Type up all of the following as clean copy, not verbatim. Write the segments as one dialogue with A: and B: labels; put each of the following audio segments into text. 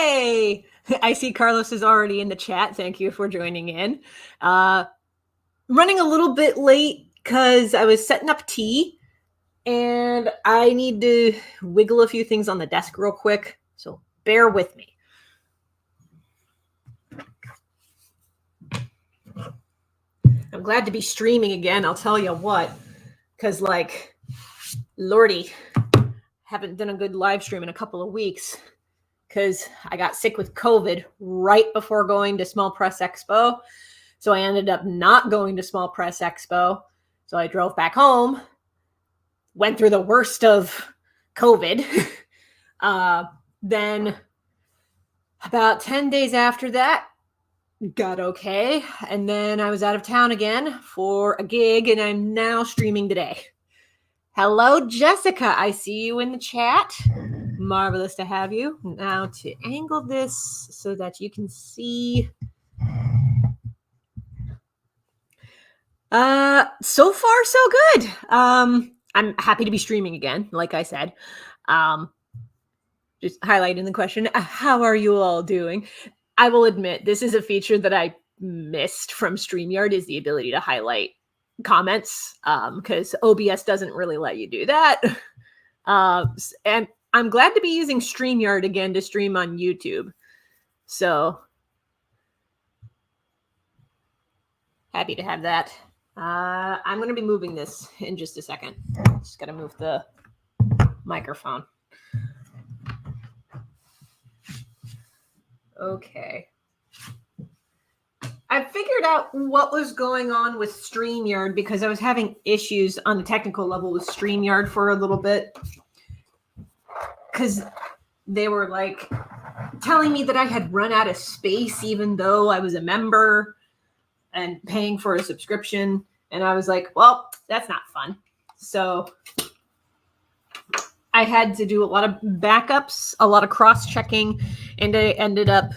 A: Yay! I see Carlos is already in the chat. Thank you for joining in. Running a little bit late because I was setting up tea and I need to wiggle a few things on the desk real quick. So bear with me. I'm glad to be streaming again. I'll tell you what, because like, Lordy, haven't done a good live stream in a couple of weeks because I got sick with COVID right before going to Small Press Expo. So I ended up not going to Small Press Expo. So I drove back home, went through the worst of COVID. Then about 10 days after that, got okay. And then I was out of town again for a gig, and I'm now streaming today. Hello, Jessica. I see you in the chat. Marvelous to have you. Now to angle this so that you can see. So far, so good. I'm happy to be streaming again, like I said. Just highlighting the question, how are you all doing? I will admit, this is a feature that I missed from StreamYard, is the ability to highlight comments, because OBS doesn't really let you do that. And I'm glad to be using StreamYard again to stream on YouTube. So happy to have that. I'm going to be moving this in just a second. Just got to move the microphone. Okay. I figured out what was going on with StreamYard because I was having issues on the technical level with StreamYard for a little bit. Because they were like telling me that I had run out of space even though I was a member and paying for a subscription. And I was like, well, that's not fun. So I had to do a lot of backups, a lot of cross-checking, and I ended up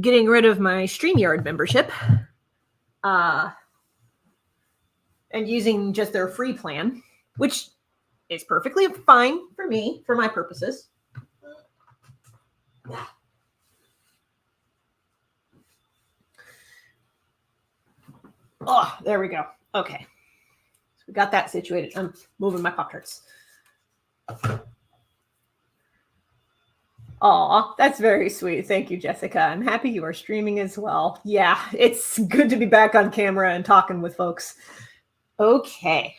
A: getting rid of my StreamYard membership and using just their free plan, which is perfectly fine for me, for my purposes. Oh, there we go. Okay. So we got that situated. I'm moving my Pop-Tarts. Aw, that's very sweet. Thank you, Jessica. I'm happy you are streaming as well. Yeah, it's good to be back on camera and talking with folks. Okay.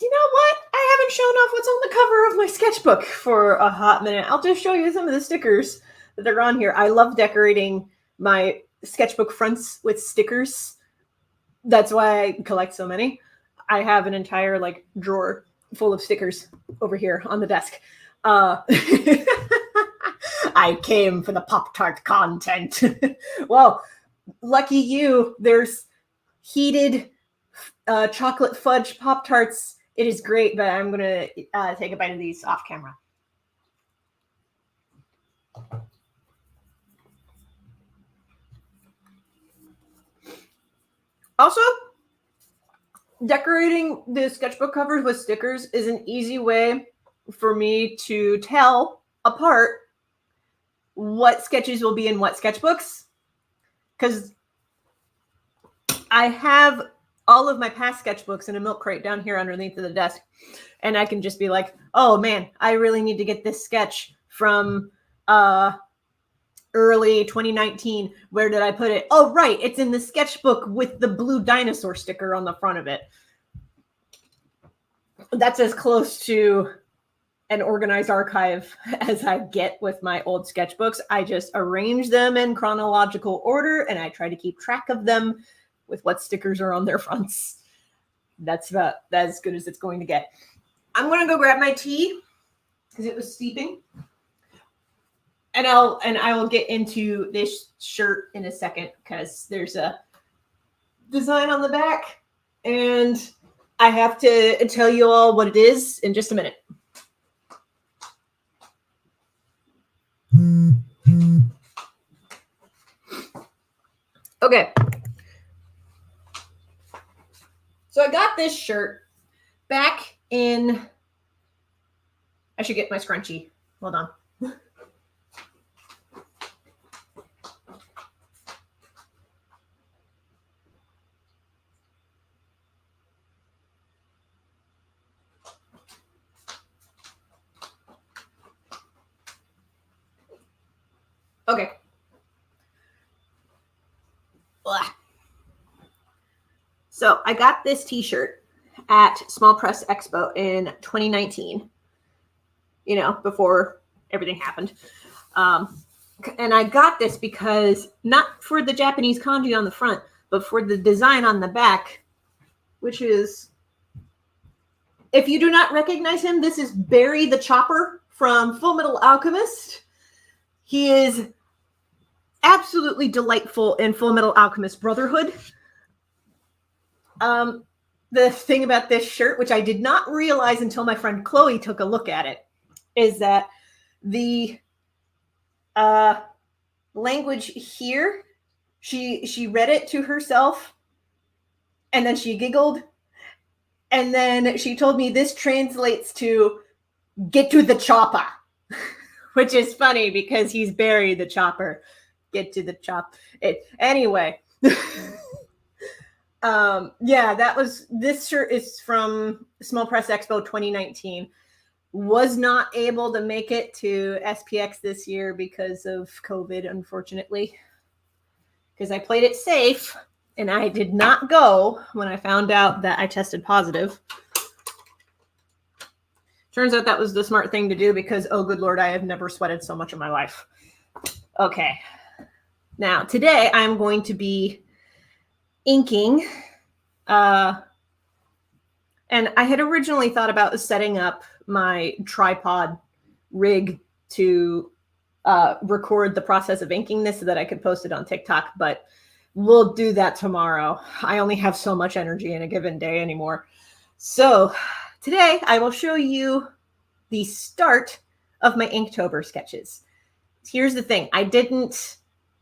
A: You know what? I haven't shown off what's on the cover of my sketchbook for a hot minute. I'll just show you some of the stickers that are on here. I love decorating my sketchbook fronts with stickers. That's why I collect so many. I have an entire like drawer full of stickers over here on the desk. I came for the Pop-Tart content. Well, lucky you, there's heated chocolate fudge Pop-Tarts. It is great, but I'm going to take a bite of these off camera. Also, decorating the sketchbook covers with stickers is an easy way for me to tell apart what sketches will be in what sketchbooks. Because I have all of my past sketchbooks in a milk crate down here underneath of the desk. And I can just be like, oh man, I really need to get this sketch from early 2019. Where did I put it? Oh, right. It's in the sketchbook with the blue dinosaur sticker on the front of it. That's as close to an organized archive as I get with my old sketchbooks. I just arrange them in chronological order and I try to keep track of them with what stickers are on their fronts. That's about as good as it's going to get. I'm going to go grab my tea because it was steeping. And I will get into this shirt in a second because there's a design on the back and I have to tell you all what it is in just a minute. Okay. So I got this shirt back in I should get my scrunchie. Hold on. Okay. Blah. So I got this t-shirt at Small Press Expo in 2019, before everything happened. And I got this because not for the Japanese kanji on the front, but for the design on the back, which is, if you do not recognize him, this is Barry the Chopper from Full Metal Alchemist. He is absolutely delightful in Full Metal Alchemist Brotherhood. The thing about this shirt, which I did not realize until my friend Chloe took a look at it, is that the language here, she read it to herself, and then she giggled, and then she told me this translates to "get to the chopper," which is funny because he's Barry the Chopper. Get to the chop. Anyway. This shirt is from Small Press Expo 2019. Was not able to make it to SPX this year because of COVID, unfortunately, because I played it safe and I did not go when I found out that I tested positive. Turns out that was the smart thing to do because, oh good Lord, I have never sweated so much in my life. Okay. Now, today I'm going to be inking. And I had originally thought about setting up my tripod rig to record the process of inking this so that I could post it on TikTok, but we'll do that tomorrow. I only have so much energy in a given day anymore. So today I will show you the start of my Inktober sketches. Here's the thing. I didn't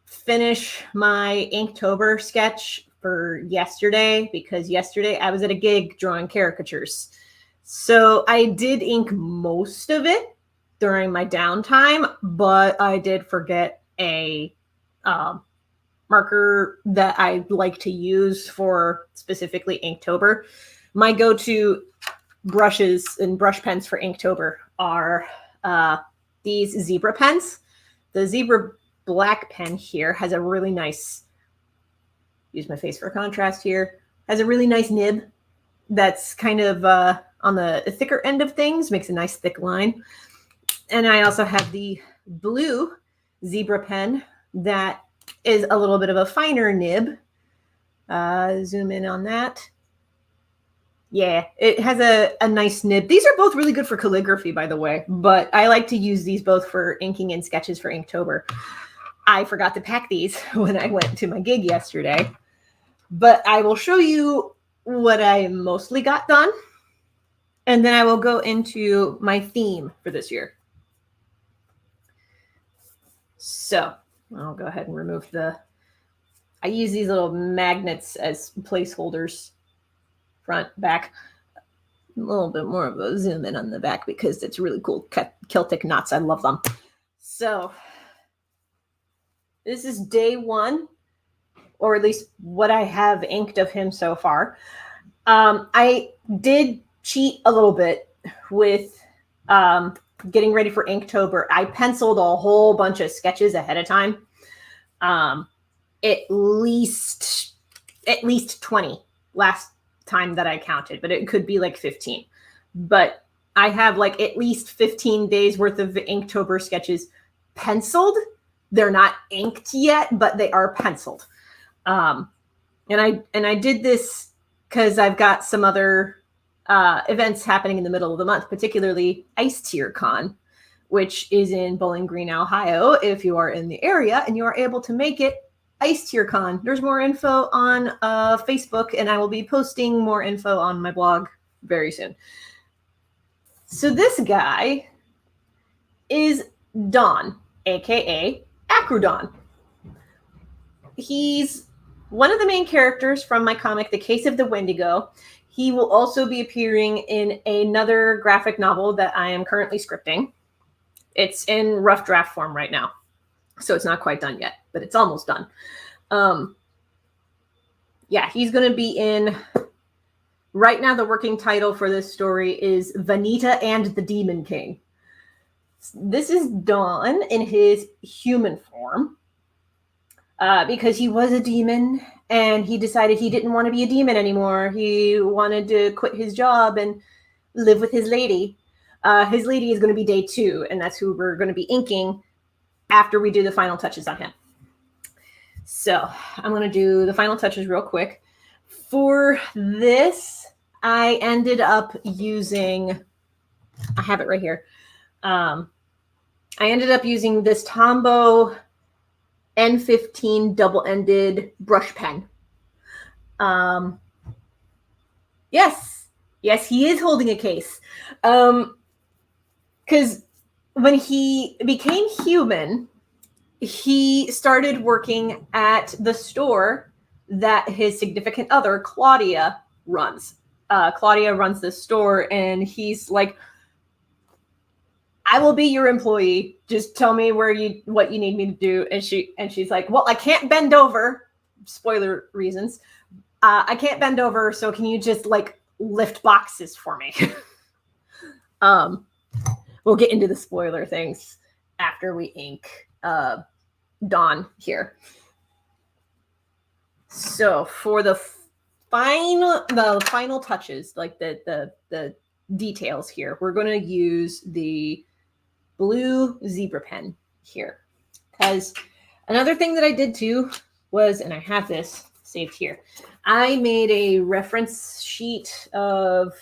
A: finish my Inktober sketch for yesterday because yesterday I was at a gig drawing caricatures. So I did ink most of it during my downtime, but I did forget a marker that I like to use for specifically Inktober. My go-to brushes and brush pens for Inktober are these zebra pens. The zebra black pen here has a really nice, use my face for contrast here, has a really nice nib that's kind of on the thicker end of things, makes a nice thick line. And I also have the blue zebra pen that is a little bit of a finer nib. Zoom in on that. Yeah, it has a nice nib. These are both really good for calligraphy, by the way, but I like to use these both for inking and sketches for Inktober. I forgot to pack these when I went to my gig yesterday, but I will show you what I mostly got done, and then I will go into my theme for this year. So I'll go ahead and remove I use these little magnets as placeholders, front, back. A little bit more of a zoom in on the back because it's really cool Celtic knots. I love them. So this is day one, or at least what I have inked of him so far. I did cheat a little bit with getting ready for Inktober. I penciled a whole bunch of sketches ahead of time. At least 20 last time that I counted, but it could be like 15. But I have like at least 15 days worth of Inktober sketches penciled. They're not inked yet, but they are penciled. And I did this because I've got some other events happening in the middle of the month, particularly Ice Tier Con, which is in Bowling Green, Ohio. If you are in the area and you are able to make it, Ice Tier Con. There's more info on Facebook, and I will be posting more info on my blog very soon. So this guy is Don, aka Acrudon. He's one of the main characters from my comic, The Case of the Wendigo. He will also be appearing in another graphic novel that I am currently scripting. It's in rough draft form right now, so it's not quite done yet, but it's almost done. Yeah, he's going to be in... Right now, the working title for this story is Vanita and the Demon King. This is Dawn in his human form because he was a demon and he decided he didn't want to be a demon anymore. He wanted to quit his job and live with his lady. His lady is going to be day 2, and that's who we're going to be inking after we do the final touches on him. So I'm going to do the final touches real quick. For this, I ended up using, I have it right here. I ended up using this Tombow N15 double-ended brush pen. Yes, he is holding a case. Because when he became human, he started working at the store that his significant other, Claudia, runs. Claudia runs this store, and he's like, I will be your employee. Just tell me what you need me to do. And she's like, well, I can't bend over. Spoiler reasons. I can't bend over, so can you just like lift boxes for me? We'll get into the spoiler things after we ink Dawn here. So for the final touches, like the details here, we're going to use the blue zebra pen here. Because another thing that I did too was, and I have this saved here, I made a reference sheet of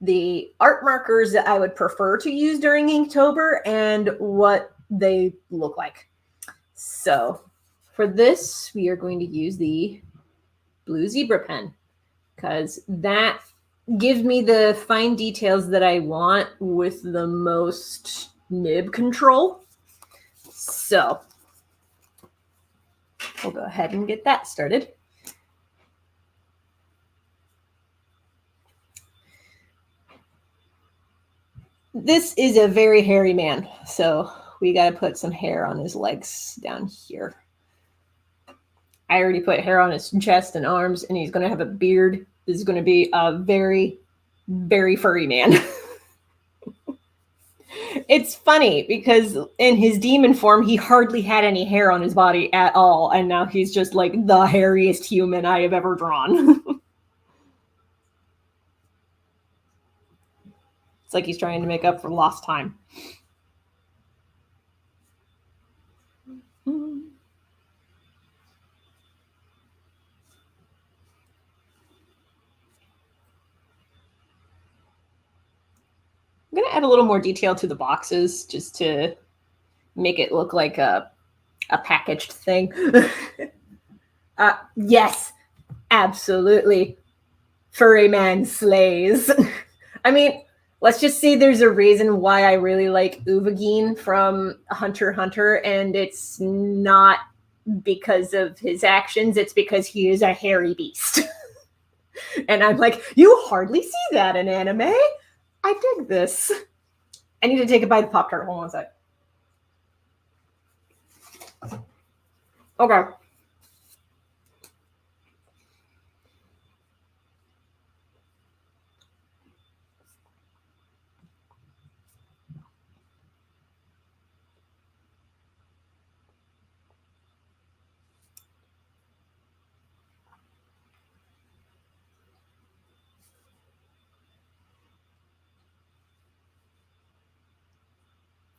A: the art markers that I would prefer to use during Inktober and what they look like. So for this, we are going to use the blue zebra pen because that gives me the fine details that I want with the most nib control. So we'll go ahead and get that started. This is a very hairy man, so we got to put some hair on his legs down here. I already put hair on his chest and arms, and he's going to have a beard. This is going to be a very, very furry man. It's funny because in his demon form, he hardly had any hair on his body at all, and now he's just like the hairiest human I have ever drawn. It's like he's trying to make up for lost time. I'm going to add a little more detail to the boxes just to make it look like a packaged thing. Yes, absolutely. Furry man slays. I mean, let's just say there's a reason why I really like Uvagine from Hunter x Hunter, and it's not because of his actions. It's because he is a hairy beast. And I'm like, you hardly see that in anime. I dig this. I need to take a bite of Pop-Tart. Hold on a sec. Okay.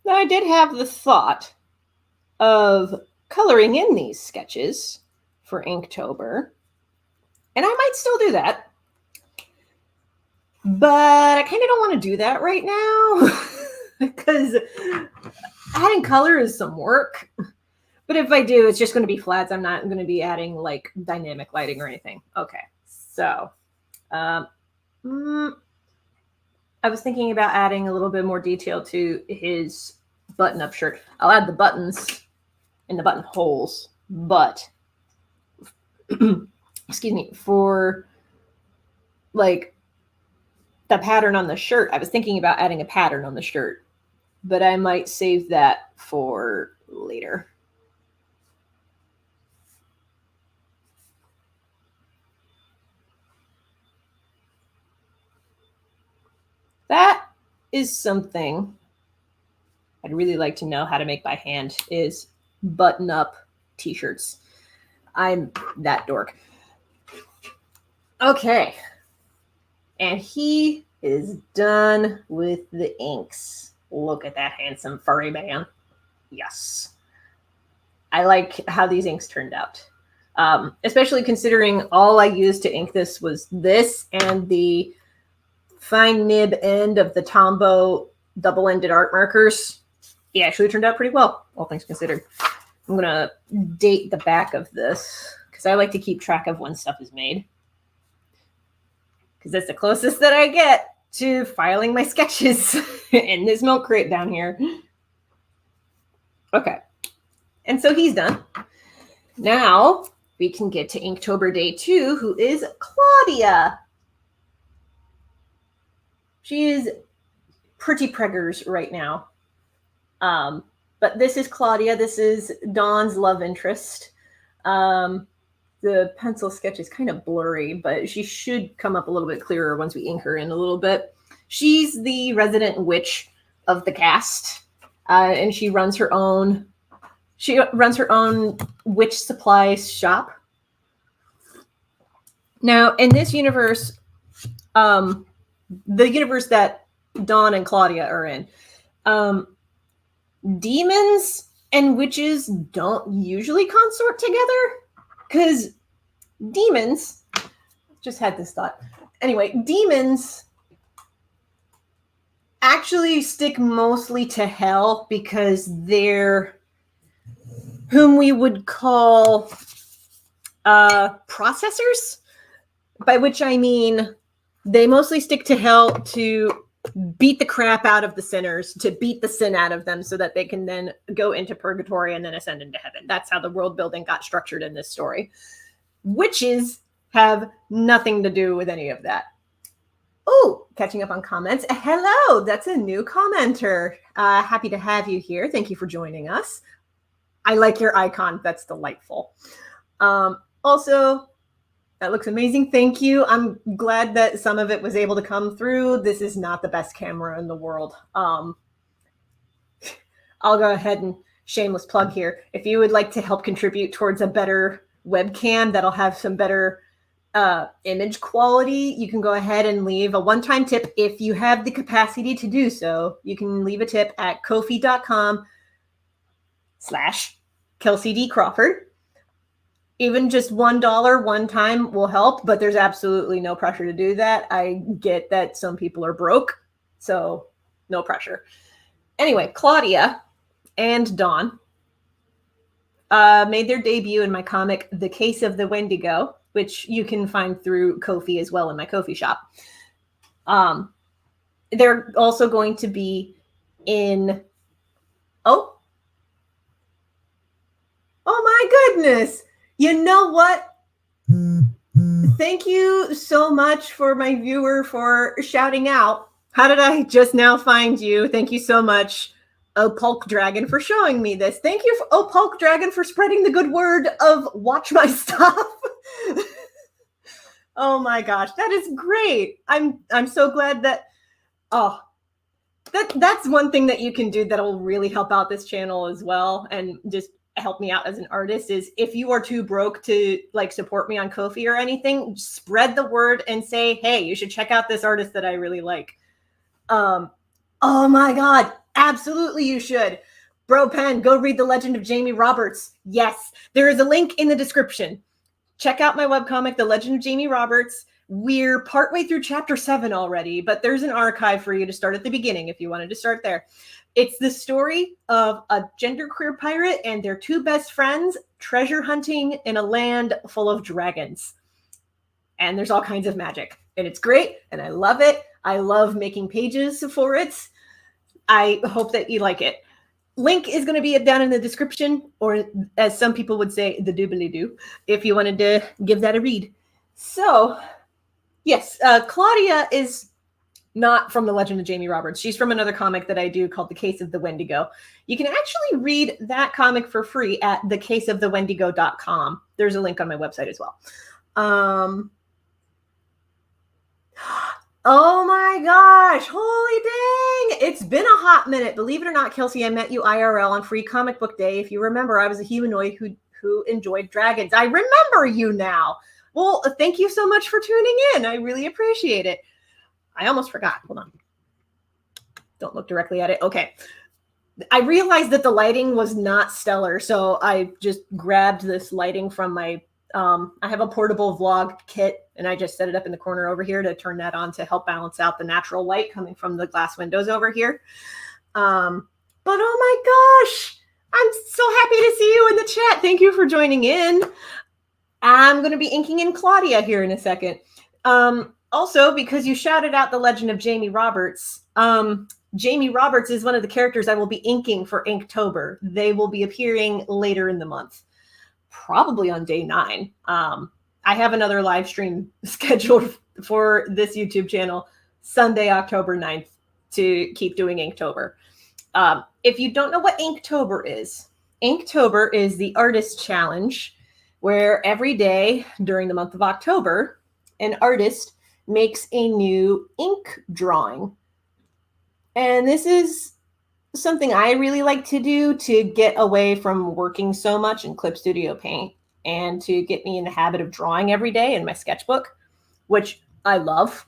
A: Now, I did have the thought of coloring in these sketches for Inktober, and I might still do that. But I kind of don't want to do that right now because adding color is some work. But if I do, it's just going to be flats. I'm not going to be adding like dynamic lighting or anything. Okay, so I was thinking about adding a little bit more detail to his button-up shirt. I'll add the buttons and the buttonholes, but excuse me, for like the pattern on the shirt. I was thinking about adding a pattern on the shirt, but I might save that for later. That is something I'd really like to know how to make by hand, is button up t-shirts. I'm that dork. Okay. And he is done with the inks. Look at that handsome furry man. Yes. I like how these inks turned out. Especially considering all I used to ink this was this and the fine nib end of the Tombow double-ended art markers. It actually turned out pretty well, all things considered. I'm going to date the back of this because I like to keep track of when stuff is made. Because that's the closest that I get to filing my sketches in this milk crate down here. Okay. And so he's done. Now we can get to Inktober Day 2, who is Claudia. She is pretty preggers right now. But this is Claudia. This is Dawn's love interest. The pencil sketch is kind of blurry, but she should come up a little bit clearer once we ink her in a little bit. She's the resident witch of the cast, and she runs her own witch supplies shop. Now, in this universe, the universe that Dawn and Claudia are in, demons and witches don't usually consort together, because demons, just had this thought. Anyway, demons actually stick mostly to hell because they're whom we would call processors, by which I mean they mostly stick to hell to beat the crap out of the sinners, to beat the sin out of them so that they can then go into purgatory and then ascend into heaven. That's how the world building got structured in this story. Witches have nothing to do with any of that. Oh, catching up on comments. Hello, that's a new commenter. Happy to have you here. Thank you for joining us. I like your icon. That's delightful. Also, that looks amazing. Thank you. I'm glad that some of it was able to come through. This is not the best camera in the world. I'll go ahead and shameless plug here. If you would like to help contribute towards a better webcam that'll have some better image quality, you can go ahead and leave a one-time tip if you have the capacity to do so. You can leave a tip at ko-fi.com/Kelsey D. Crawford. Even just $1 one time will help, but there's absolutely no pressure to do that. I get that some people are broke, so no pressure. Anyway, Claudia and Dawn made their debut in my comic, The Case of the Wendigo, which you can find through Ko-fi as well in my Ko-fi shop. They're also going to be in... Oh my goodness! You know what? Thank you so much for my viewer for shouting out. How did I just now find you? Thank you so much, Pulk Dragon, for showing me this. Thank you, Pulk Dragon, for spreading the good word of watch my stuff. Oh my gosh, that is great. I'm so glad that that's one thing that you can do that'll really help out this channel as well, and just help me out as an artist, is if you are too broke to like support me on Ko-fi or anything, spread the word and say, hey, you should check out this artist that I really like. Oh my God, absolutely you should. Bro Pen, go read The Legend of Jamie Roberts. Yes, there is a link in the description. Check out my webcomic, The Legend of Jamie Roberts. We're partway through chapter 7 already, but there's an archive for you to start at the beginning if you wanted to start there. It's the story of a genderqueer pirate and their two best friends treasure hunting in a land full of dragons. And there's all kinds of magic. And it's great, and I love it. I love making pages for it. I hope that you like it. Link is going to be down in the description, or as some people would say, the doobly-doo, if you wanted to give that a read. So, Yes, Claudia is not from The Legend of Jamie Roberts. She's from another comic that I do called The Case of the Wendigo. You can actually read that comic for free at thecaseofthewendigo.com. There's a link on my website as well. Oh my gosh, holy dang. It's been a hot minute. Believe it or not, Kelsey, I met you IRL on Free Comic Book Day. If you remember, I was a humanoid who enjoyed dragons. I remember you now. Well, thank you so much for tuning in. I really appreciate it. I almost forgot. Hold on. Don't look directly at it. Okay. I realized that the lighting was not stellar, so I just grabbed this lighting from my I have a portable vlog kit, and I just set it up in the corner over here to turn that on to help balance out the natural light coming from the glass windows over here. But oh my gosh, I'm so happy to see you in the chat. Thank you for joining in. I'm going to be inking in Claudia here in a second. Also, because you shouted out The Legend of Jamie Roberts, Jamie Roberts is one of the characters I will be inking for Inktober. They will be appearing later in the month, probably on day 9. I have another live stream scheduled for this YouTube channel Sunday, October 9th to keep doing Inktober. If you don't know what Inktober is the artist challenge where every day during the month of October, an artist makes a new ink drawing. And this is something I really like to do to get away from working so much in Clip Studio Paint and to get me in the habit of drawing every day in my sketchbook, which I love.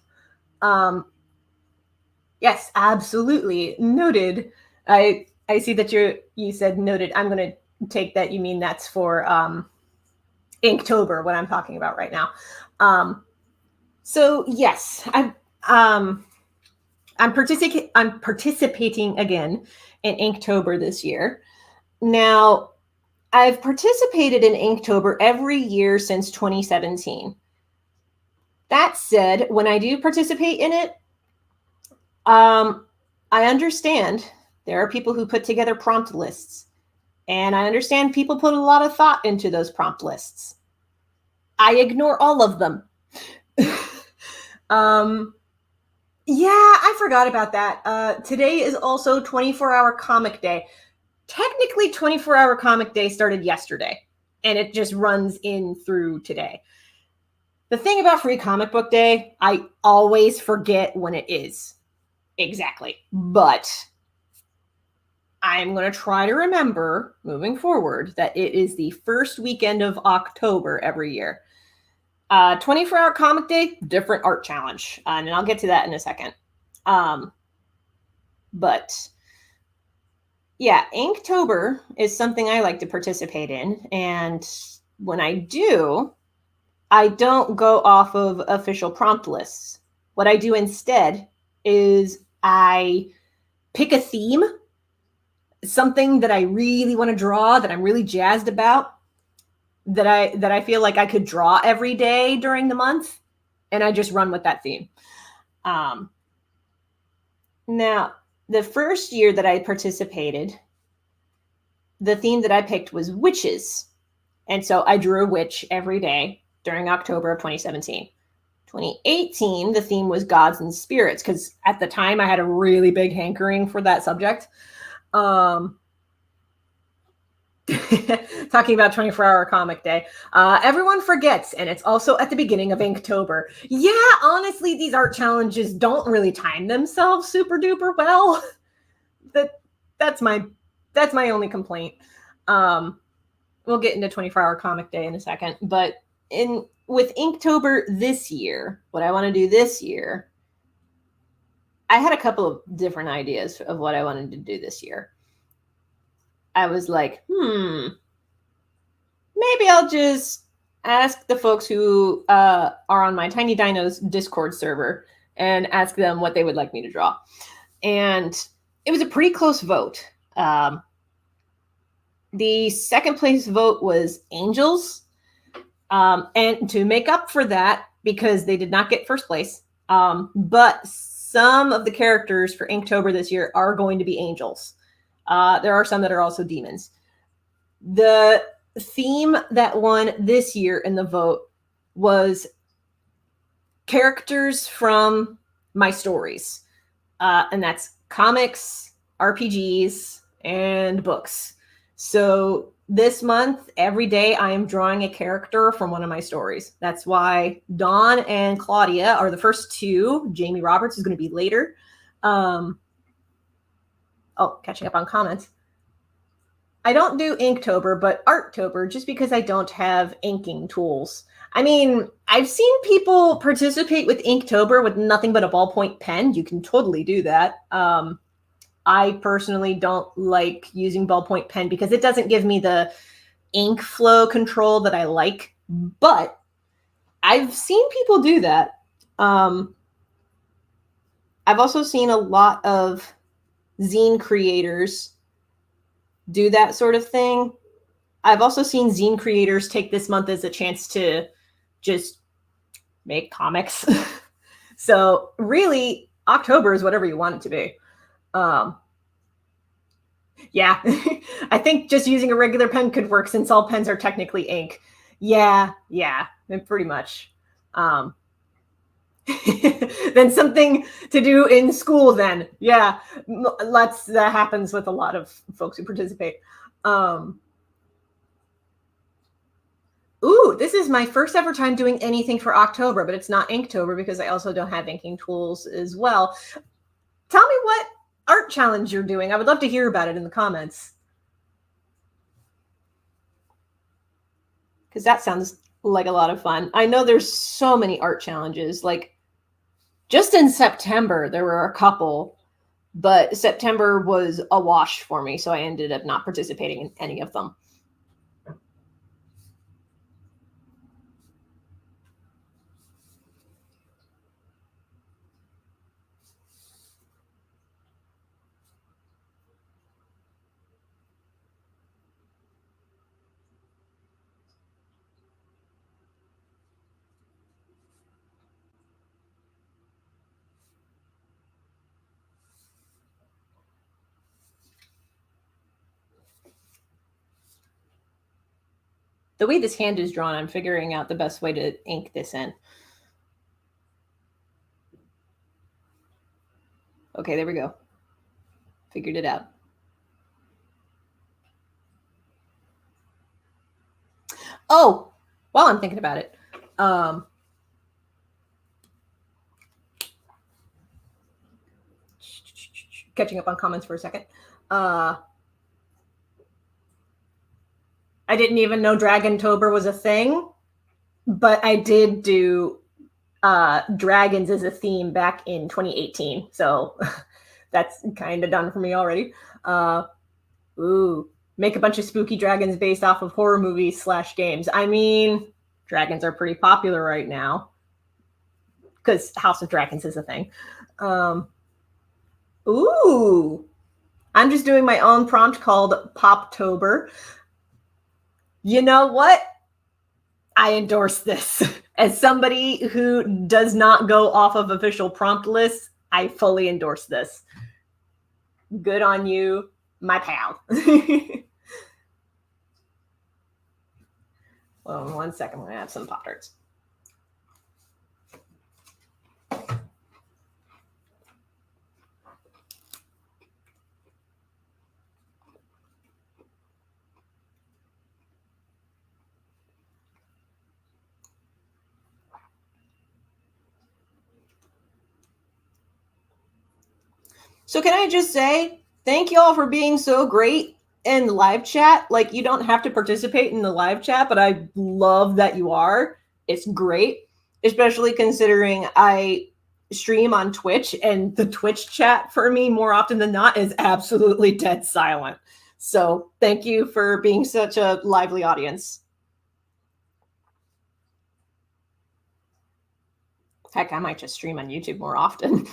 A: Yes, absolutely. Noted. I see that you said noted. I'm going to take that you mean that's for Inktober, what I'm talking about right now. So yes, I'm participating again in Inktober this year. Now, I've participated in Inktober every year since 2017. That said, when I do participate in it, I understand there are people who put together prompt lists, and I understand people put a lot of thought into those prompt lists. I ignore all of them. Yeah, I forgot about that. Today is also 24-hour comic day. Technically, 24-hour comic day started yesterday, and it just runs in through today. The thing about Free Comic Book Day, I always forget when it is. Exactly. But I'm going to try to remember, moving forward, that it is the first weekend of October every year. 24-hour comic day, different art challenge. And I'll get to that in a second. But yeah, Inktober is something I like to participate in. And when I do, I don't go off of official prompt lists. What I do instead is I pick a theme, something that I really want to draw, that I'm really jazzed about, that I feel like I could draw every day during the month, and I just run with that theme. Now, the first year that I participated, the theme that I picked was witches. And so I drew a witch every day during October of 2017. 2018, the theme was gods and spirits, because at the time I had a really big hankering for that subject. Talking about 24-hour comic day. Everyone forgets, and it's also at the beginning of Inktober. Yeah, honestly, these art challenges don't really time themselves super duper well. That's my only complaint. We'll get into 24-hour comic day in a second, but with Inktober this year, what I want to do this year, I had a couple of different ideas of what I wanted to do this year. I was like, maybe I'll just ask the folks who are on my Tiny Dinos Discord server and ask them what they would like me to draw. And it was a pretty close vote. The second place vote was angels. And to make up for that, because they did not get first place, but some of the characters for Inktober this year are going to be angels. There are some that are also demons. The theme that won this year in the vote was characters from my stories. And that's comics, RPGs, and books. So this month, every day, I am drawing a character from one of my stories. That's why Dawn and Claudia are the first two. Jamie Roberts is going to be later. Oh, catching up on comments. I don't do Inktober, but Arttober, just because I don't have inking tools. I mean, I've seen people participate with Inktober with nothing but a ballpoint pen. You can totally do that. I personally don't like using ballpoint pen because it doesn't give me the ink flow control that I like. But I've seen people do that. I've also seen a lot of zine creators do that sort of thing. I've also seen zine creators take this month as a chance to just make comics. So really, October is whatever you want it to be. Yeah, I think just using a regular pen could work since all pens are technically ink. Yeah, pretty much. Then something to do in school then. Yeah, that happens with a lot of folks who participate. Ooh, this is my first ever time doing anything for October, but it's not Inktober because I also don't have inking tools as well. Tell me what art challenge you're doing. I would love to hear about it in the comments. Because that sounds like a lot of fun. I know there's so many art challenges. Like, just in September, there were a couple, but September was a wash for me, so I ended up not participating in any of them. The way this hand is drawn, I'm figuring out the best way to ink this in. Okay, there we go. Figured it out. Oh, while I'm thinking about it, catching up on comments for a second. I didn't even know Dragontober was a thing, but I did do dragons as a theme back in 2018. So that's kind of done for me already. Ooh, make a bunch of spooky dragons based off of horror movies / games. I mean, dragons are pretty popular right now because House of Dragons is a thing. Ooh, I'm just doing my own prompt called Poptober. You know what? I endorse this. As somebody who does not go off of official prompt lists, I fully endorse this. Good on you, my pal. Well, 1 second, I'm gonna have some Pop-Tarts. So can I just say, thank you all for being so great in the live chat. Like, you don't have to participate in the live chat, but I love that you are. It's great, especially considering I stream on Twitch, and the Twitch chat for me more often than not is absolutely dead silent. So thank you for being such a lively audience. Heck, I might just stream on YouTube more often.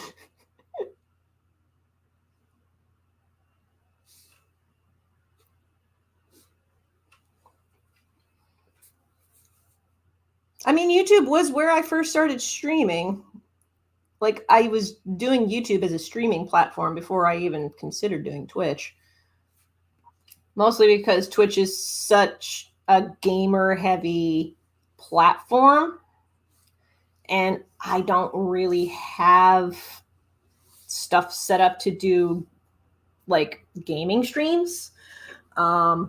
A: I mean, YouTube was where I first started streaming. Like, I was doing YouTube as a streaming platform before I even considered doing Twitch. Mostly because Twitch is such a gamer-heavy platform. and I don't really have stuff set up to do like gaming streams. Aw.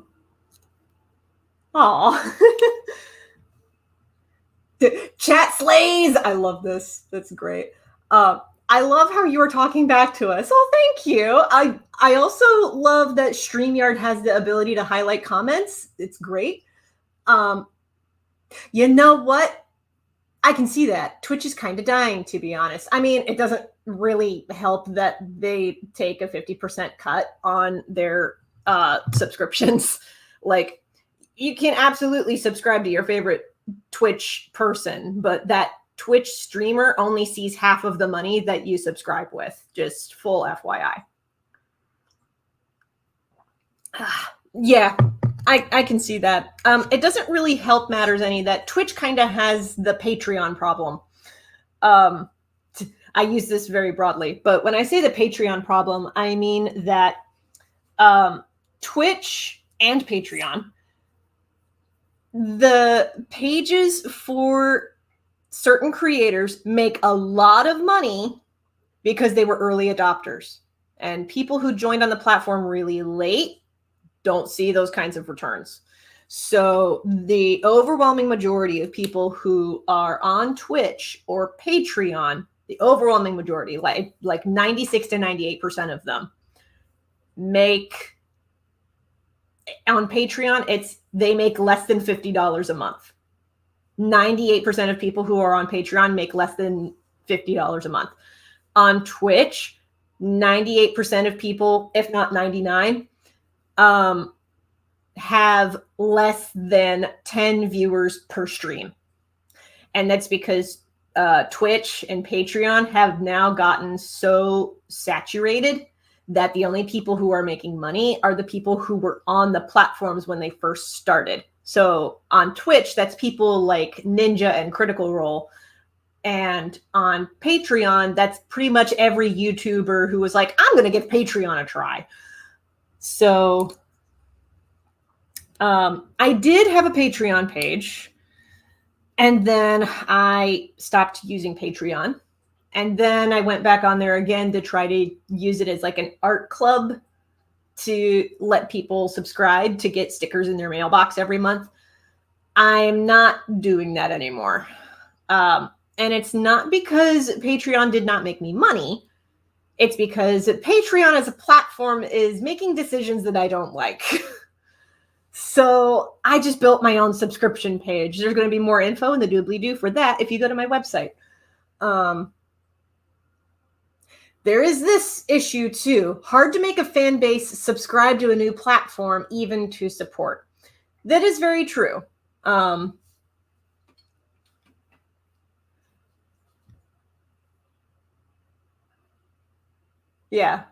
A: Chat slays. I love this. That's great. I love how you were talking back to us. Oh, thank you. I also love that StreamYard has the ability to highlight comments. It's great. You know what? I can see that. Twitch is kind of dying, to be honest. I mean, it doesn't really help that they take a 50% cut on their subscriptions. Like, you can absolutely subscribe to your favorite Twitch person, but that Twitch streamer only sees half of the money that you subscribe with. Just full FYI. Yeah, I can see that. It doesn't really help matters any that Twitch kind of has the Patreon problem. I use this very broadly, but when I say the Patreon problem, I mean that Twitch and Patreon, the pages for certain creators make a lot of money because they were early adopters. And people who joined on the platform really late don't see those kinds of returns. So the overwhelming majority of people who are on Twitch or Patreon, the overwhelming majority, like 96 to 98% of them, make on Patreon, they make less than $50 a month. 98% of people who are on Patreon make less than $50 a month. On Twitch, 98% of people, if not 99, have less than 10 viewers per stream. And that's because Twitch and Patreon have now gotten so saturated that the only people who are making money are the people who were on the platforms when they first started. So on Twitch, that's people like Ninja and Critical Role. And on Patreon, that's pretty much every YouTuber who was like, I'm going to give Patreon a try. So I did have a Patreon page, and then I stopped using Patreon. And then I went back on there again to try to use it as like an art club to let people subscribe to get stickers in their mailbox every month. I'm not doing that anymore. And it's not because Patreon did not make me money. It's because Patreon as a platform is making decisions that I don't like. So I just built my own subscription page. There's going to be more info in the doobly-doo for that if you go to my website. There is this issue too. Hard to make a fan base subscribe to a new platform, even to support. That is very true. Yeah.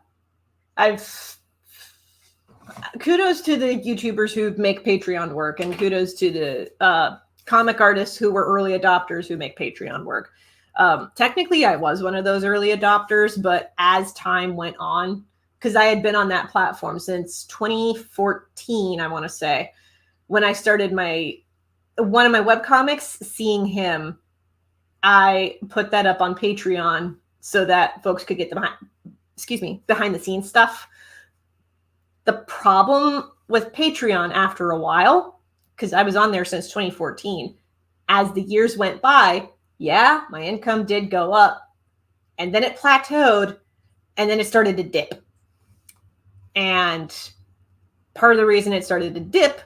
A: Kudos to the YouTubers who make Patreon work, and kudos to the comic artists who were early adopters who make Patreon work. Technically, I was one of those early adopters, but as time went on, because I had been on that platform since 2014, I want to say, when I started one of my webcomics, Seeing Him, I put that up on Patreon so that folks could get the behind the scenes stuff. The problem with Patreon after a while, because I was on there since 2014, as the years went by, yeah, my income did go up, and then it plateaued, and then it started to dip. And part of the reason it started to dip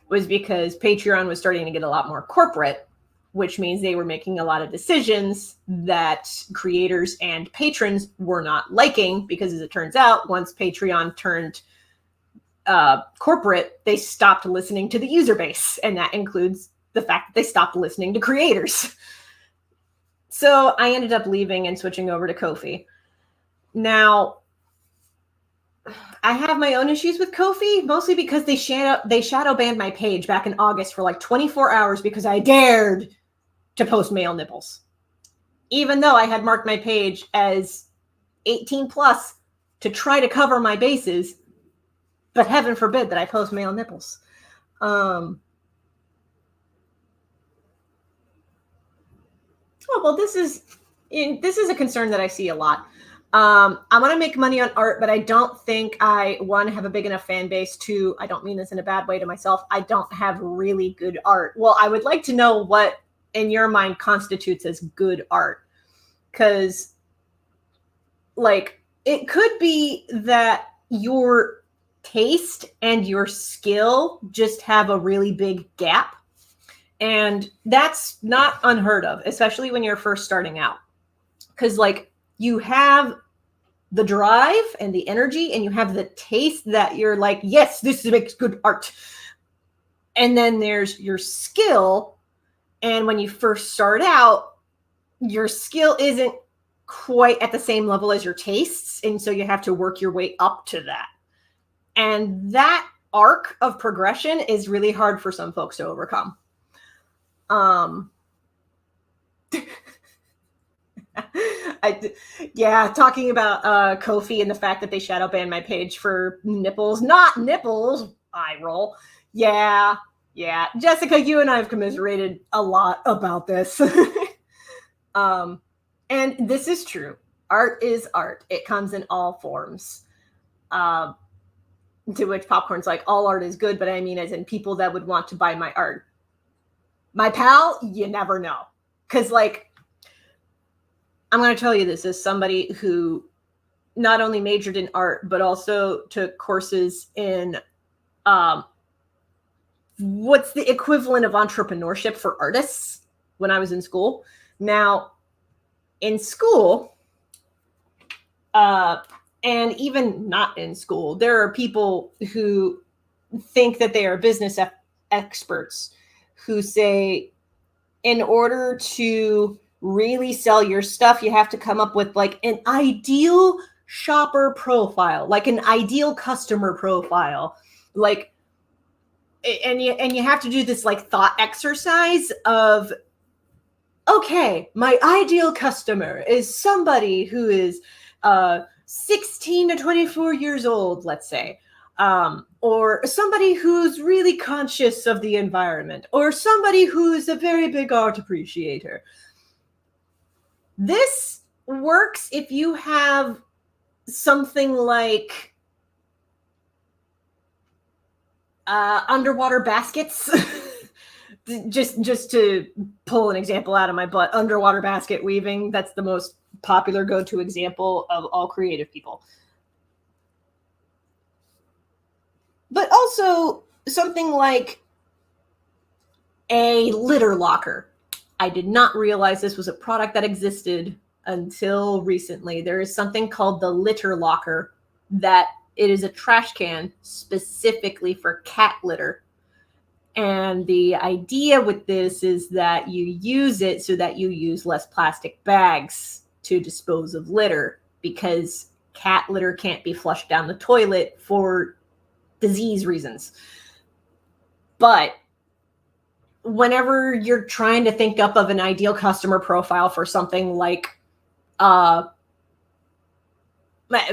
A: was because Patreon was starting to get a lot more corporate, which means they were making a lot of decisions that creators and patrons were not liking, because as it turns out, once Patreon turned corporate, they stopped listening to the user base. And that includes the fact that they stopped listening to creators. So I ended up leaving and switching over to Ko-fi. Now, I have my own issues with Ko-fi, mostly because they shadow banned my page back in August for like 24 hours because I dared to post male nipples. Even though I had marked my page as 18 plus to try to cover my bases, but heaven forbid that I post male nipples. Oh, well, this is a concern that I see a lot. I want to make money on art, but I don't think I, one, have a big enough fan base. Two, I don't mean this in a bad way to myself, I don't have really good art. Well, I would like to know what, in your mind, constitutes as good art. Because, like, it could be that your taste and your skill just have a really big gap. And that's not unheard of, especially when you're first starting out. Because, like, you have the drive and the energy, and you have the taste that you're like, yes, this makes good art. And then there's your skill. And when you first start out, your skill isn't quite at the same level as your tastes. And so you have to work your way up to that. And that arc of progression is really hard for some folks to overcome. Talking about Ko-fi and the fact that they shadow banned my page for nipples, not nipples, eye roll. Yeah. Jessica, you and I have commiserated a lot about this. And this is true. Art is art. It comes in all forms. To which Popcorn's like, all art is good, but I mean as in people that would want to buy my art. My pal, you never know. Because, like, I'm going to tell you this as somebody who not only majored in art, but also took courses in what's the equivalent of entrepreneurship for artists when I was in school. Now, in school, and even not in school, there are people who think that they are business experts who say, in order to really sell your stuff, you have to come up with like an ideal shopper profile, like an ideal customer profile, like, and you have to do this like thought exercise of, okay, my ideal customer is somebody who is 16 to 24 years old, let's say, or somebody who's really conscious of the environment, or somebody who's a very big art appreciator. This works if you have something like underwater baskets. just to pull an example out of my butt, underwater basket weaving, that's the most popular go-to example of all creative people. But also something like a litter locker. I did not realize this was a product that existed until recently. There is something called the litter locker, that it is a trash can specifically for cat litter. And the idea with this is that you use it so that you use less plastic bags to dispose of litter, because cat litter can't be flushed down the toilet for disease reasons. But whenever you're trying to think up of an ideal customer profile for something like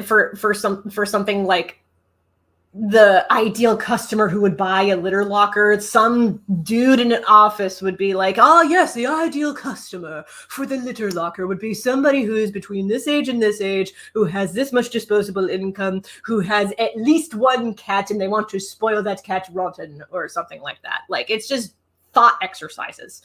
A: for something like the ideal customer who would buy a litter locker, some dude in an office would be like, oh yes, the ideal customer for the litter locker would be somebody who is between this age and this age, who has this much disposable income, who has at least one cat and they want to spoil that cat rotten, or something like that. Like, it's just thought exercises.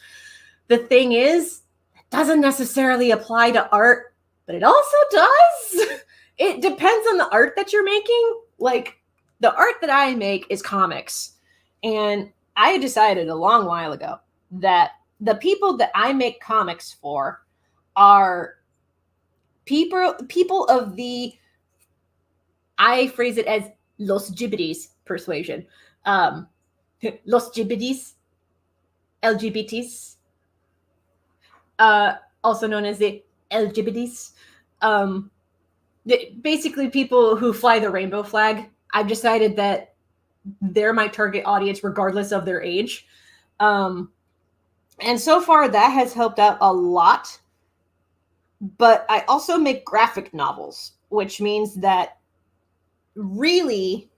A: The thing is, it doesn't necessarily apply to art, but it also does. It depends on the art that you're making. Like, the art that I make is comics. And I decided a long while ago that the people that I make comics for are people of the, I phrase it as Los Gibbities persuasion. Los Gibbities, LGBTs, also known as the LGBTs. Basically people who fly the rainbow flag. I've decided that they're my target audience regardless of their age. And so far that has helped out a lot. But I also make graphic novels, which means that really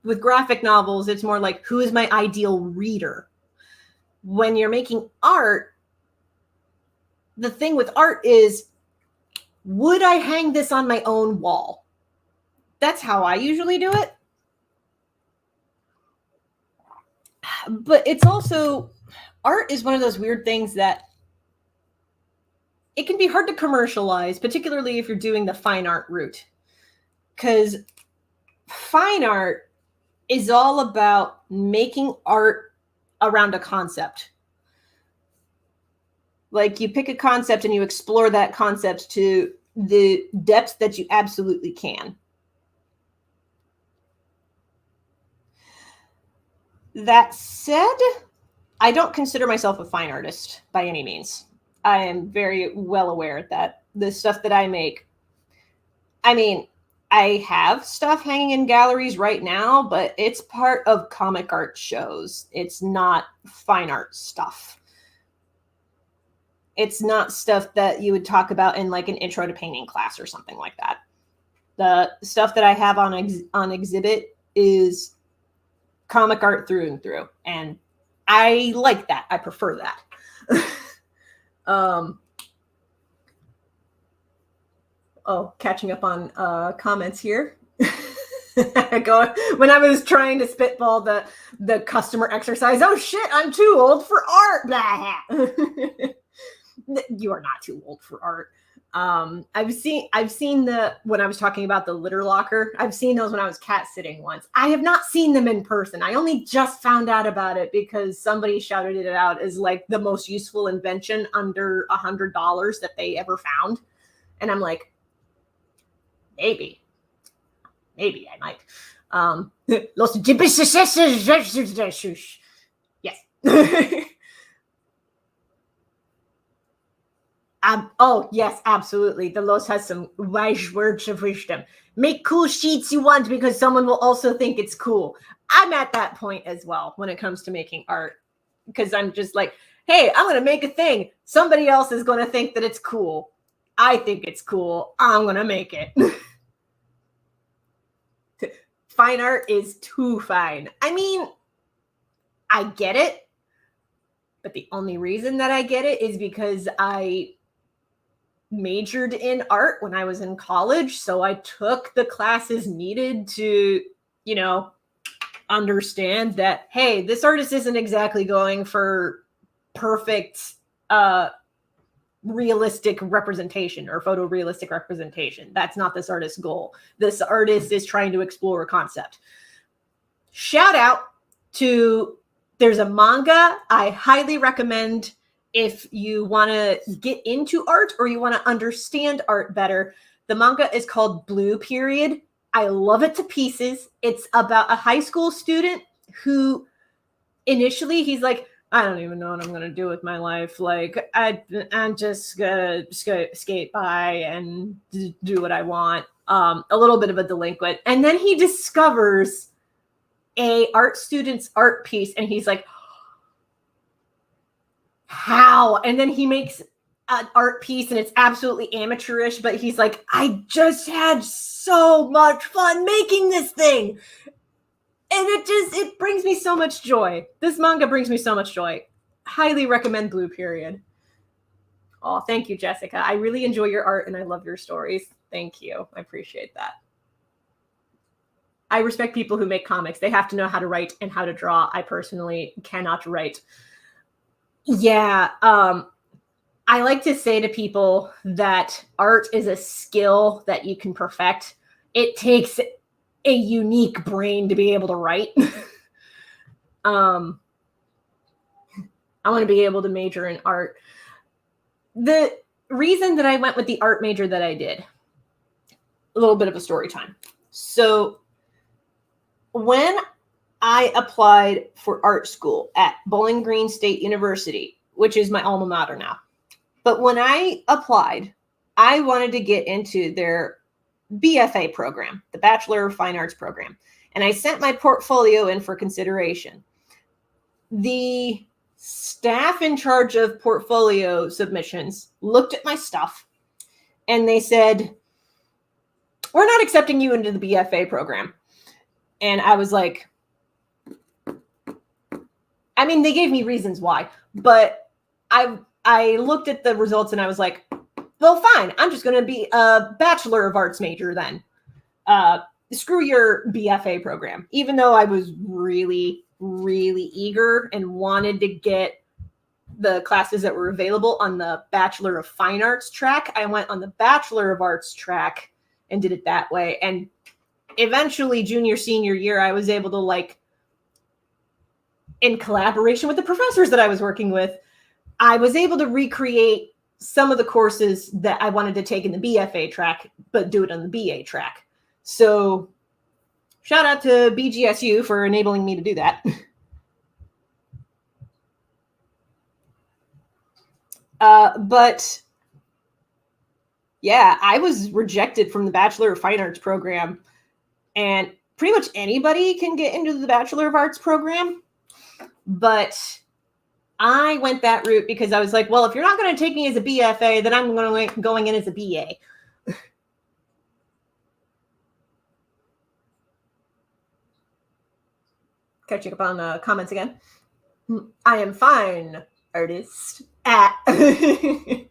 A: with graphic novels, it's more like, who is my ideal reader? When you're making art, the thing with art is, would I hang this on my own wall? That's how I usually do it. But it's also, art is one of those weird things that it can be hard to commercialize, particularly if you're doing the fine art route. Because fine art is all about making art around a concept. Like, you pick a concept and you explore that concept to the depth that you absolutely can. That said, I don't consider myself a fine artist by any means. I am very well aware that the stuff that I make, I mean, I have stuff hanging in galleries right now, but it's part of comic art shows. It's not fine art stuff. It's not stuff that you would talk about in like an intro to painting class or something like that. The stuff that I have on exhibit is comic art through and through. And I like that. I prefer that. Catching up on comments here. When I was trying to spitball the customer exercise, oh shit, I'm too old for art. You are not too old for art. I've seen when I was talking about the litter locker, I've seen those when I was cat sitting once. I have not seen them in person. I only just found out about it because somebody shouted it out as like the most useful invention under $100 that they ever found. And I'm like, maybe I might. Los yes. Oh, yes, absolutely. The Los has some wise words of wisdom. Make cool sheets you want because someone will also think it's cool. I'm at that point as well when it comes to making art, because I'm just like, hey, I'm going to make a thing. Somebody else is going to think that it's cool. I think it's cool. I'm going to make it. Fine art is too fine. I mean, I get it. But the only reason that I get it is because I majored in art when I was in college. So I took the classes needed to, understand that, hey, this artist isn't exactly going for perfect, realistic representation or photorealistic representation. That's not this artist's goal. This artist is trying to explore a concept. Shout out to, there's a manga I highly recommend if you want to get into art or you want to understand art better. The manga is called Blue Period. I love it to pieces. It's about a high school student who initially he's like, I don't even know what I'm going to do with my life. Like, I'm just going to skate by and do what I want. A little bit of a delinquent. And then he discovers a art student's art piece and he's like, how? And then he makes an art piece and it's absolutely amateurish, but he's like, I just had so much fun making this thing. And it brings me so much joy. This manga brings me so much joy. Highly recommend Blue Period. Oh, thank you, Jessica. I really enjoy your art and I love your stories. Thank you. I appreciate that. I respect people who make comics. They have to know how to write and how to draw. I personally cannot write. Yeah. I like to say to people that art is a skill that you can perfect. It takes a unique brain to be able to write. I want to be able to major in art. The reason that I went with the art major that I did, a little bit of a story time. So when I applied for art school at Bowling Green State University, which is my alma mater now, but when I applied, I wanted to get into their BFA program, the Bachelor of Fine Arts program. And I sent my portfolio in for consideration. The staff in charge of portfolio submissions looked at my stuff and they said, we're not accepting you into the BFA program. And I was like, I mean, they gave me reasons why, but I looked at the results and I was like, well, fine. I'm just going to be a Bachelor of Arts major then. Screw your BFA program. Even though I was really, really eager and wanted to get the classes that were available on the Bachelor of Fine Arts track, I went on the Bachelor of Arts track and did it that way. And eventually, junior, senior year, I was able to, like, in collaboration with the professors that I was working with, I was able to recreate some of the courses that I wanted to take in the BFA track, but do it on the BA track. So shout out to BGSU for enabling me to do that. But yeah, I was rejected from the Bachelor of Fine Arts program, and pretty much anybody can get into the Bachelor of Arts program. But I went that route because I was like, well, if you're not going to take me as a BFA, then I'm going in as a BA. Can I check up on comments again? I am fine, artist. I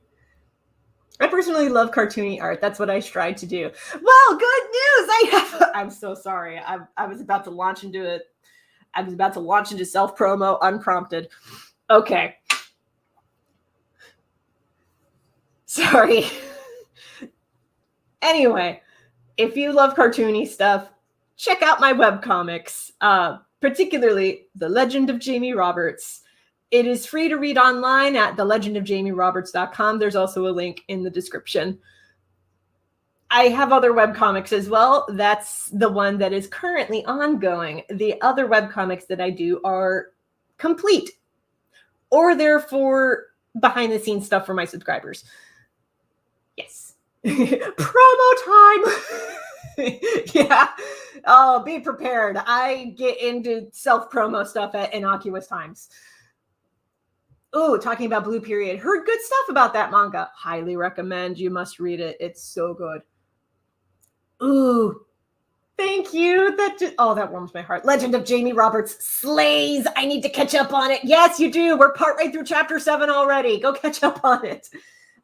A: personally love cartoony art. That's what I strive to do. Well, good news. I'm so sorry. I was about to launch into it. I was about to launch into self-promo unprompted. Okay. Sorry. Anyway, if you love cartoony stuff, check out my webcomics, particularly The Legend of Jamie Roberts. It is free to read online at thelegendofjamieroberts.com. There's also a link in the description. I have other webcomics as well. That's the one that is currently ongoing. The other webcomics that I do are complete, or they're for behind-the-scenes stuff for my subscribers. Yes. Promo time! Yeah. Oh, be prepared. I get into self-promo stuff at innocuous times. Oh, talking about Blue Period. Heard good stuff about that manga. Highly recommend. You must read it. It's so good. Ooh, thank you. That warms my heart. Legend of Jamie Roberts slays. I need to catch up on it. Yes, you do. We're partway through chapter 7 already. Go catch up on it.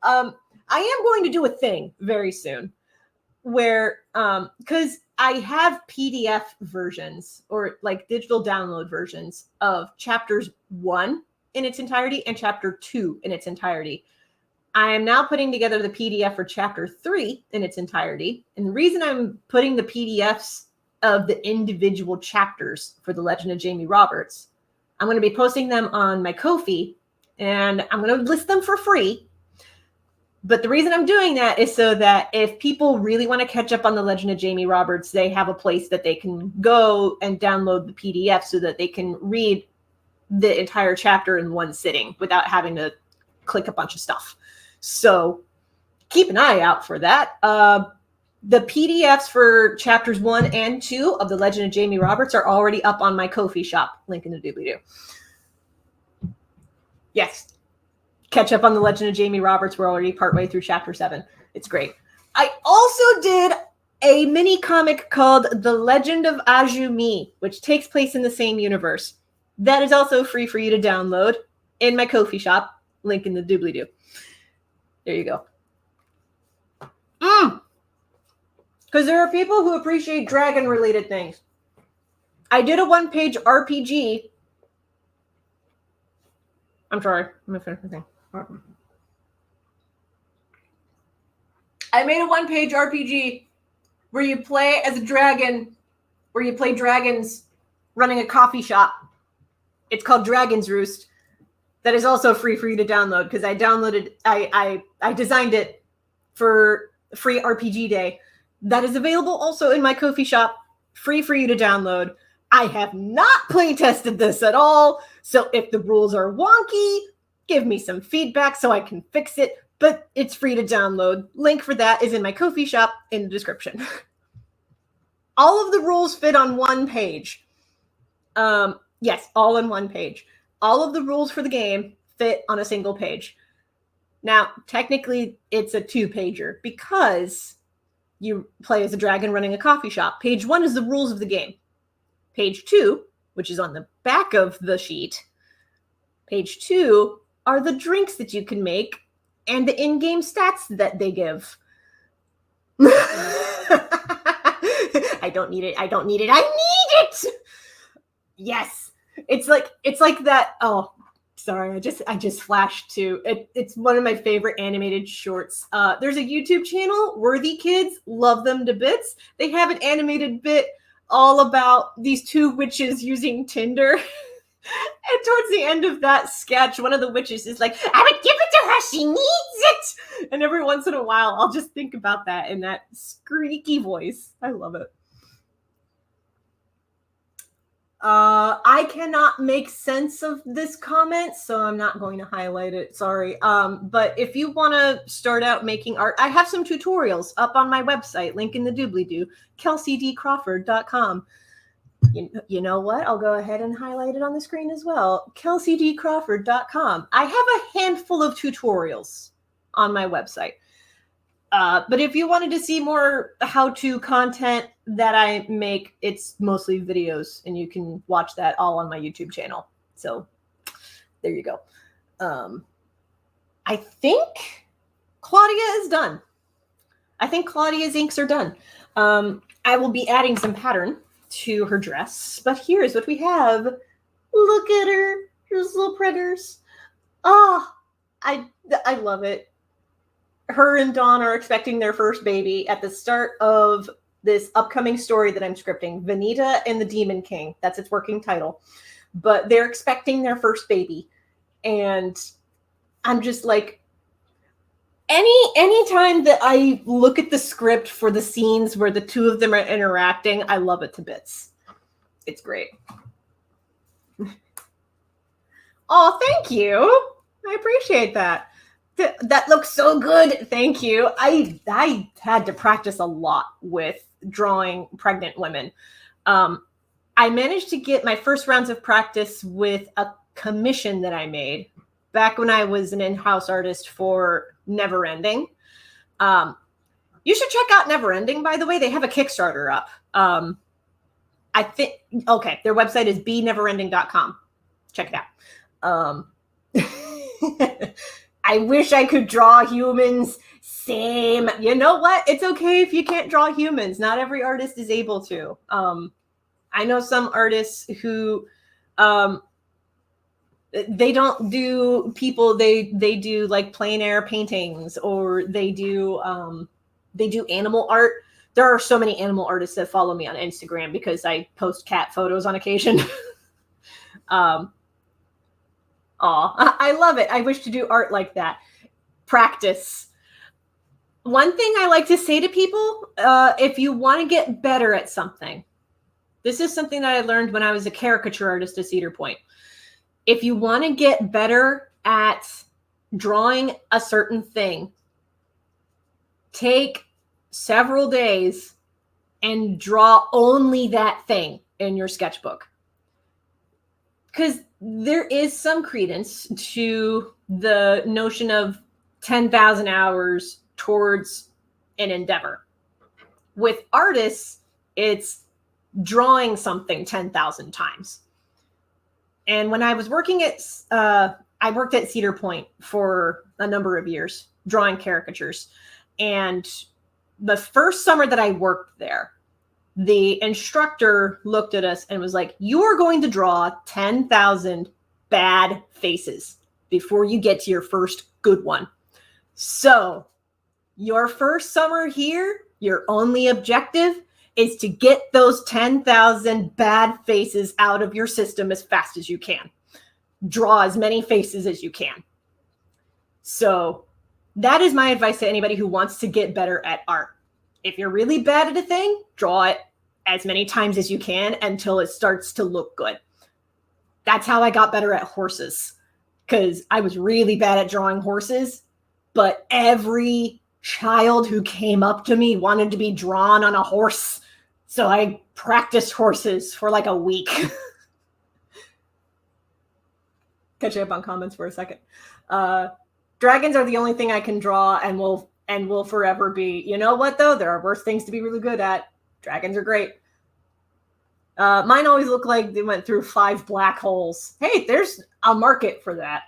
A: I am going to do a thing very soon where, because I have PDF versions or like digital download versions of chapters 1 in its entirety and chapter 2 in its entirety. I am now putting together the PDF for chapter 3 in its entirety. And the reason I'm putting the PDFs of the individual chapters for The Legend of Jamie Roberts, I'm going to be posting them on my Ko-fi, and I'm going to list them for free. But the reason I'm doing that is so that if people really want to catch up on The Legend of Jamie Roberts, they have a place that they can go and download the PDF so that they can read the entire chapter in one sitting without having to click a bunch of stuff. So keep an eye out for that. The PDFs for chapters 1 and 2 of The Legend of Jamie Roberts are already up on my Ko-fi shop. Link in the doobly-doo. Yes. Catch up on The Legend of Jamie Roberts. We're already partway through chapter 7. It's great. I also did a mini comic called The Legend of Ajumi, which takes place in the same universe. That is also free for you to download in my Ko-fi shop. Link in the doobly-doo. There you go. Because there are people who appreciate dragon-related things. I did a one-page RPG. I'm sorry. Let me finish the thing. I made a one-page RPG where you play as a dragon, where you play dragons running a coffee shop. It's called Dragon's Roost. That is also free for you to download because I designed it for free RPG day. That is available also in my Ko-fi shop, free for you to download. I have not play tested this at all, so if the rules are wonky, give me some feedback so I can fix it, but it's free to download. Link for that is in my Ko-fi shop in the description. All of the rules fit on one page. Yes, all on one page. All of the rules for the game fit on a single page. Now, technically, it's a 2-pager because you play as a dragon running a coffee shop. Page 1 is the rules of the game. Page 2, which is on the back of the sheet, page 2 are the drinks that you can make and the in-game stats that they give. I don't need it. I don't need it. I need it. Yes. It's like that. Oh, sorry. I just flashed to it. It's one of my favorite animated shorts. There's a YouTube channel, Worthy Kids, love them to bits. They have an animated bit all about these two witches using Tinder. And towards the end of that sketch, one of the witches is like, I would give it to her. She needs it. And every once in a while, I'll just think about that in that squeaky voice. I love it. I cannot make sense of this comment, so I'm not going to highlight it. Sorry. But if you want to start out making art, I have some tutorials up on my website, link in the doobly-doo, kelseydcrawford.com. You know what? I'll go ahead and highlight it on the screen as well. kelseydcrawford.com. I have a handful of tutorials on my website. But if you wanted to see more how-to content that I make, it's mostly videos, and you can watch that all on my YouTube channel. So there you go. I think Claudia is done. I think Claudia's inks are done. I will be adding some pattern to her dress, but here's what we have. Look at her, those little preggers. Oh, I love it. Her and Dawn are expecting their first baby at the start of this upcoming story that I'm scripting, Vanita and the Demon King. That's its working title. But they're expecting their first baby. And I'm just like, anytime that I look at the script for the scenes where the two of them are interacting, I love it to bits. It's great. Oh, thank you. I appreciate that. That looks so good. Thank you. I had to practice a lot with drawing pregnant women. I managed to get my first rounds of practice with a commission that I made back when I was an in-house artist for Neverending. You should check out Neverending, by the way. They have a Kickstarter up. I think, okay, their website is beneverending.com. Check it out. I wish I could draw humans. Same. You know what? It's okay if you can't draw humans. Not every artist is able to. I know some artists who they don't do people. They do like plein air paintings, or they do animal art. There are so many animal artists that follow me on Instagram because I post cat photos on occasion. I love it. I wish to do art like that. Practice. One thing I like to say to people, if you want to get better at something, this is something that I learned when I was a caricature artist at Cedar Point. If you want to get better at drawing a certain thing, take several days and draw only that thing in your sketchbook. Because there is some credence to the notion of 10,000 hours towards an endeavor. With artists, it's drawing something 10,000 times. And when I was working at, I worked at Cedar Point for a number of years, drawing caricatures. And the first summer that I worked there, the instructor looked at us and was like, you are going to draw 10,000 bad faces before you get to your first good one. So your first summer here, your only objective is to get those 10,000 bad faces out of your system as fast as you can. Draw as many faces as you can. So that is my advice to anybody who wants to get better at art. If you're really bad at a thing, draw it as many times as you can until it starts to look good. That's how I got better at horses, because I was really bad at drawing horses, but every child who came up to me wanted to be drawn on a horse. So I practiced horses for like a week. Catch up on comments for a second. Dragons are the only thing I can draw and will forever be. You know what, though? There are worse things to be really good at. Dragons are great. Mine always look like they went through 5 black holes. Hey, there's a market for that.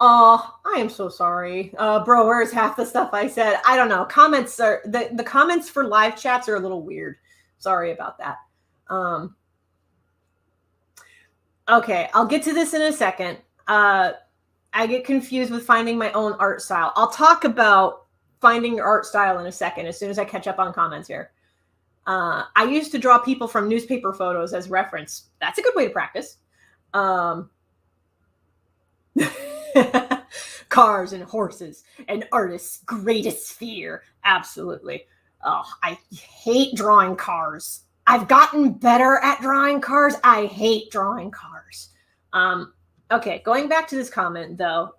A: Oh, I am so sorry. Bro, where's half the stuff I said? I don't know. Comments are the comments for live chats are a little weird. Sorry about that. Okay, I'll get to this in a second. I get confused with finding my own art style. I'll talk about finding your art style in a second as soon as I catch up on comments here. I used to draw people from newspaper photos as reference. That's a good way to practice. Cars and horses, an artist's greatest fear. Absolutely. Oh, I hate drawing cars. I've gotten better at drawing cars. I hate drawing cars. Okay, going back to this comment though,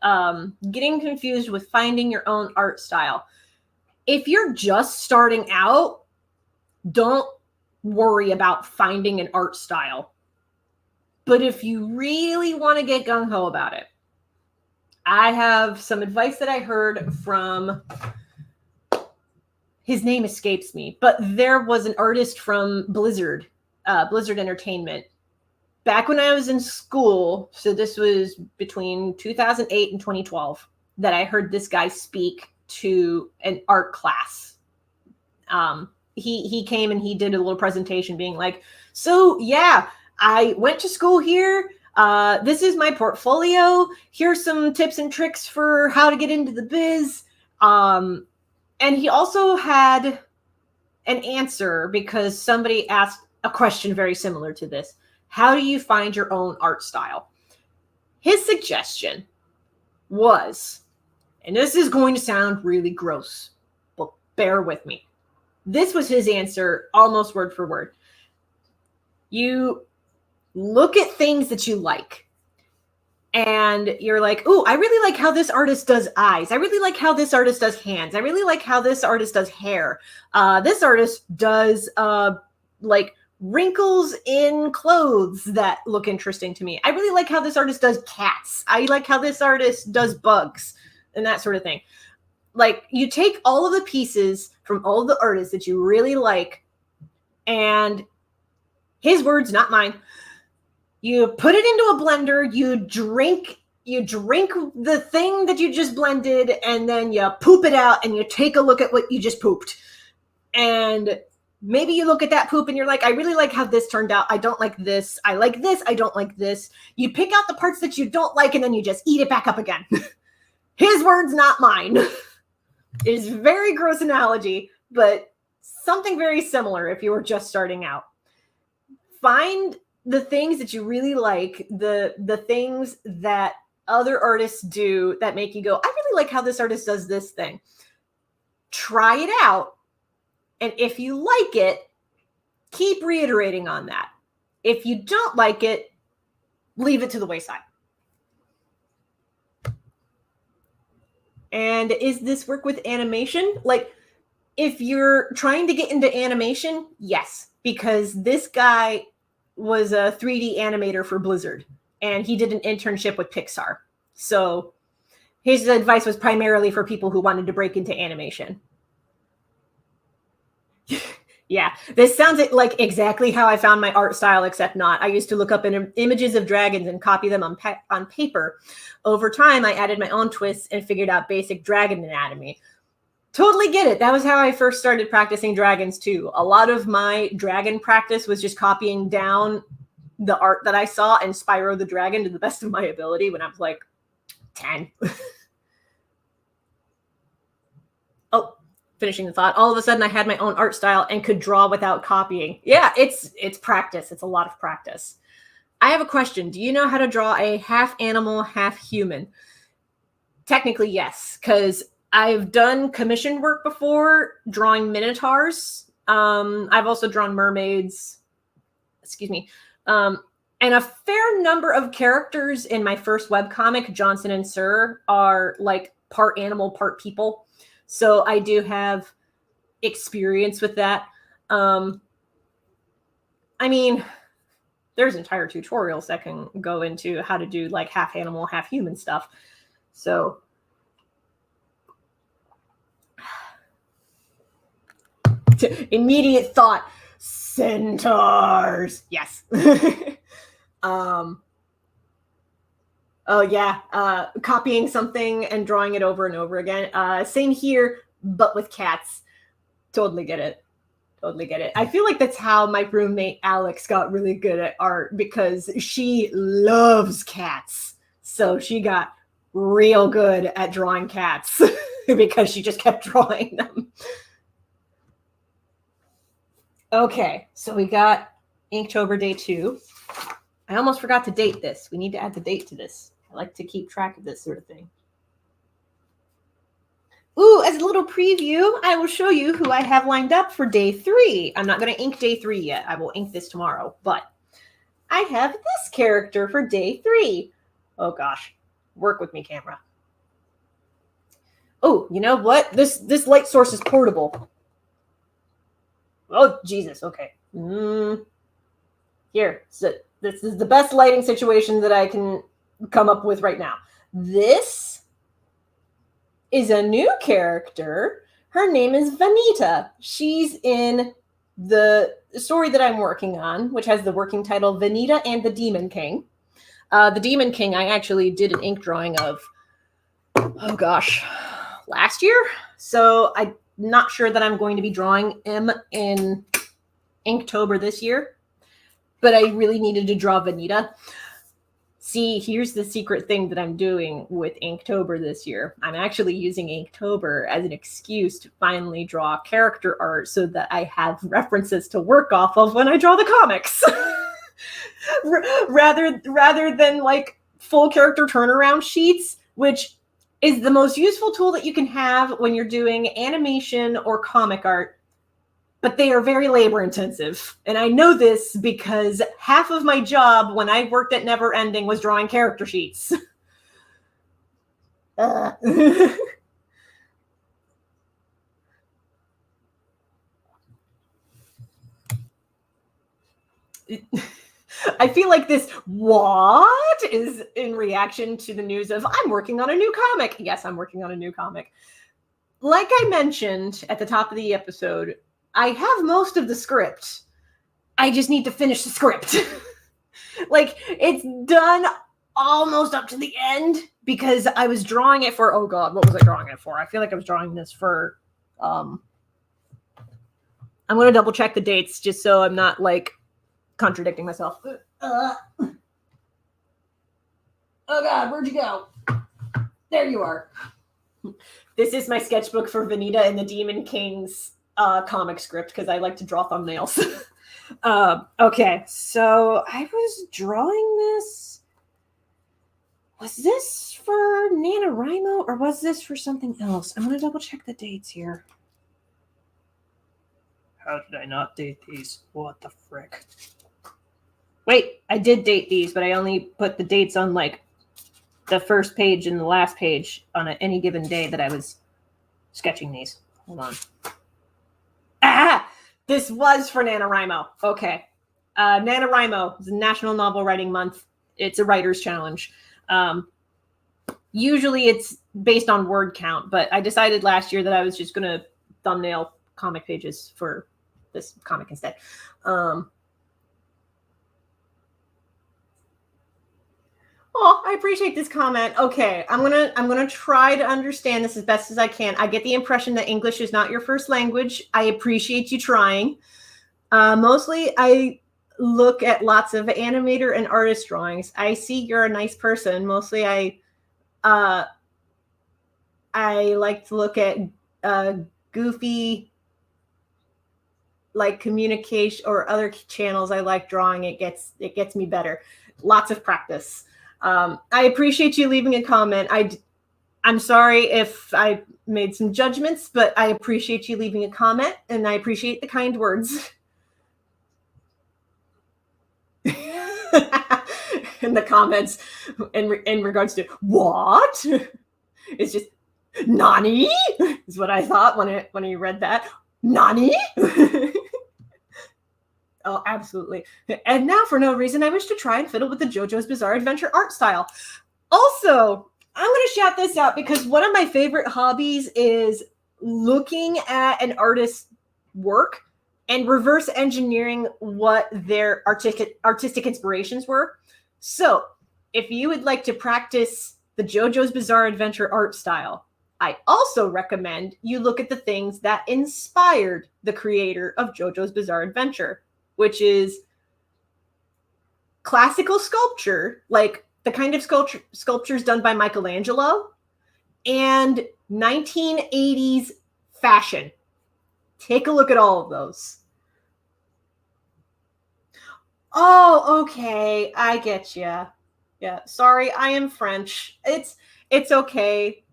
A: getting confused with finding your own art style. If you're just starting out, don't worry about finding an art style. But if you really want to get gung-ho about it, I have some advice that I heard from, his name escapes me, but there was an artist from Blizzard Entertainment. Back when I was in school, so this was between 2008 and 2012, that I heard this guy speak to an art class. He came and he did a little presentation being like, so yeah, I went to school here. This is my portfolio. Here's some tips and tricks for how to get into the biz. And he also had an answer because somebody asked a question very similar to this. How do you find your own art style? His suggestion was, and this is going to sound really gross, but bear with me. This was his answer, almost word for word. You look at things that you like. And you're like, oh, I really like how this artist does eyes. I really like how this artist does hands. I really like how this artist does hair. This artist does like wrinkles in clothes that look interesting to me. I really like how this artist does cats. I like how this artist does bugs and that sort of thing. Like, you take all of the pieces from all of the artists that you really like, and his words, not mine, you put it into a blender, you drink the thing that you just blended, and then you poop it out and you take a look at what you just pooped. And maybe you look at that poop and you're like, I really like how this turned out. I don't like this. I like this. I don't like this. You pick out the parts that you don't like and then you just eat it back up again. His words, not mine. It is a very gross analogy, but something very similar if you were just starting out. Find the things that you really like, the things that other artists do that make you go, I really like how this artist does this thing. Try it out. And if you like it, keep reiterating on that. If you don't like it, leave it to the wayside. And is this work with animation? Like, if you're trying to get into animation, yes, because this guy was a 3D animator for Blizzard, and he did an internship with Pixar. So his advice was primarily for people who wanted to break into animation. Yeah, this sounds like exactly how I found my art style, except not. I used to look up images of dragons and copy them on paper. Over time, I added my own twists and figured out basic dragon anatomy. Totally get it. That was how I first started practicing dragons too. A lot of my dragon practice was just copying down the art that I saw and Spyro the Dragon to the best of my ability when I was like 10. Oh, finishing the thought. All of a sudden I had my own art style and could draw without copying. Yeah, it's practice. It's a lot of practice. I have a question. Do you know how to draw a half animal, half human? Technically, yes, because I've done commission work before, drawing minotaurs. I've also drawn mermaids. Excuse me. And a fair number of characters in my first webcomic, Johnson and Sir, are like part animal, part people. So I do have experience with that. I mean, there's entire tutorials that can go into how to do like half animal, half human stuff. So immediate thought, centaurs. Yes. Oh yeah, copying something and drawing it over and over again. Same here, but with cats. Totally get it. Totally get it. I feel like that's how my roommate Alex got really good at art because she loves cats. So she got real good at drawing cats because she just kept drawing them. Okay, so we got Inktober day 2. I almost forgot to date this. We need to add the date to this. I like to keep track of this sort of thing. Ooh, as a little preview, I will show you who I have lined up for day 3. I'm not going to ink day 3 yet. I will ink this tomorrow, but I have this character for day 3. Oh gosh, work with me, camera. Oh, you know what? This light source is portable. Oh, Jesus, okay. Here, so this is the best lighting situation that I can come up with right now. This is a new character. Her name is Vanita. She's in the story that I'm working on, which has the working title Vanita and the Demon King. The Demon King I actually did an ink drawing of, oh gosh, last year. So I'm not sure that I'm going to be drawing him in Inktober this year, but I really needed to draw Vanita. See, here's the secret thing that I'm doing with Inktober this year. I'm actually using Inktober as an excuse to finally draw character art so that I have references to work off of when I draw the comics. rather than like full character turnaround sheets, which is the most useful tool that you can have when you're doing animation or comic art. But they are very labor intensive. And I know this because half of my job when I worked at Never Ending was drawing character sheets. I feel like this what is in reaction to the news of I'm working on a new comic. Yes, I'm working on a new comic. Like I mentioned at the top of the episode, I have most of the script. I just need to finish the script. Like, it's done almost up to the end because I was drawing it for, oh God, what was I drawing it for? I feel like I was drawing this for, I'm going to double check the dates just so I'm not, like, contradicting myself. Oh God, where'd you go? There you are. This is my sketchbook for Vanita and the Demon King's comic script because I like to draw thumbnails. Okay, so I was drawing this. Was this for NaNoWriMo or was this for something else? I'm going to double check the dates here. How did I not date these? What the frick? Wait, I did date these, but I only put the dates on like the first page and the last page on any given day that I was sketching these. Hold on. Ah! This was for NaNoWriMo. Okay. NaNoWriMo is National Novel Writing Month. It's a writer's challenge. Usually it's based on word count, but I decided last year that I was just going to thumbnail comic pages for this comic instead. Oh, I appreciate this comment. Okay, I'm gonna try to understand this as best as I can. I get the impression that English is not your first language. I appreciate you trying. Mostly, I look at lots of animator and artist drawings. I see you're a nice person. Mostly, I like to look at goofy, like communication or other channels. I like drawing. It gets me better. Lots of practice. I appreciate you leaving a comment. I'm sorry if I made some judgments, but I appreciate you leaving a comment, and I appreciate the kind words. In the comments, in regards to what? It's just Nani is what I thought when I read that. Nani? Oh, absolutely. And now, for no reason, I wish to try and fiddle with the JoJo's Bizarre Adventure art style. Also, I'm going to shout this out because one of my favorite hobbies is looking at an artist's work and reverse engineering what their artistic inspirations were. So, if you would like to practice the JoJo's Bizarre Adventure art style, I also recommend you look at the things that inspired the creator of JoJo's Bizarre Adventure, which is classical sculpture, like the kind of sculptures done by Michelangelo, and 1980s fashion. Take a look at all of those. Oh, okay. I get you. Yeah. Sorry, I am French. It's okay.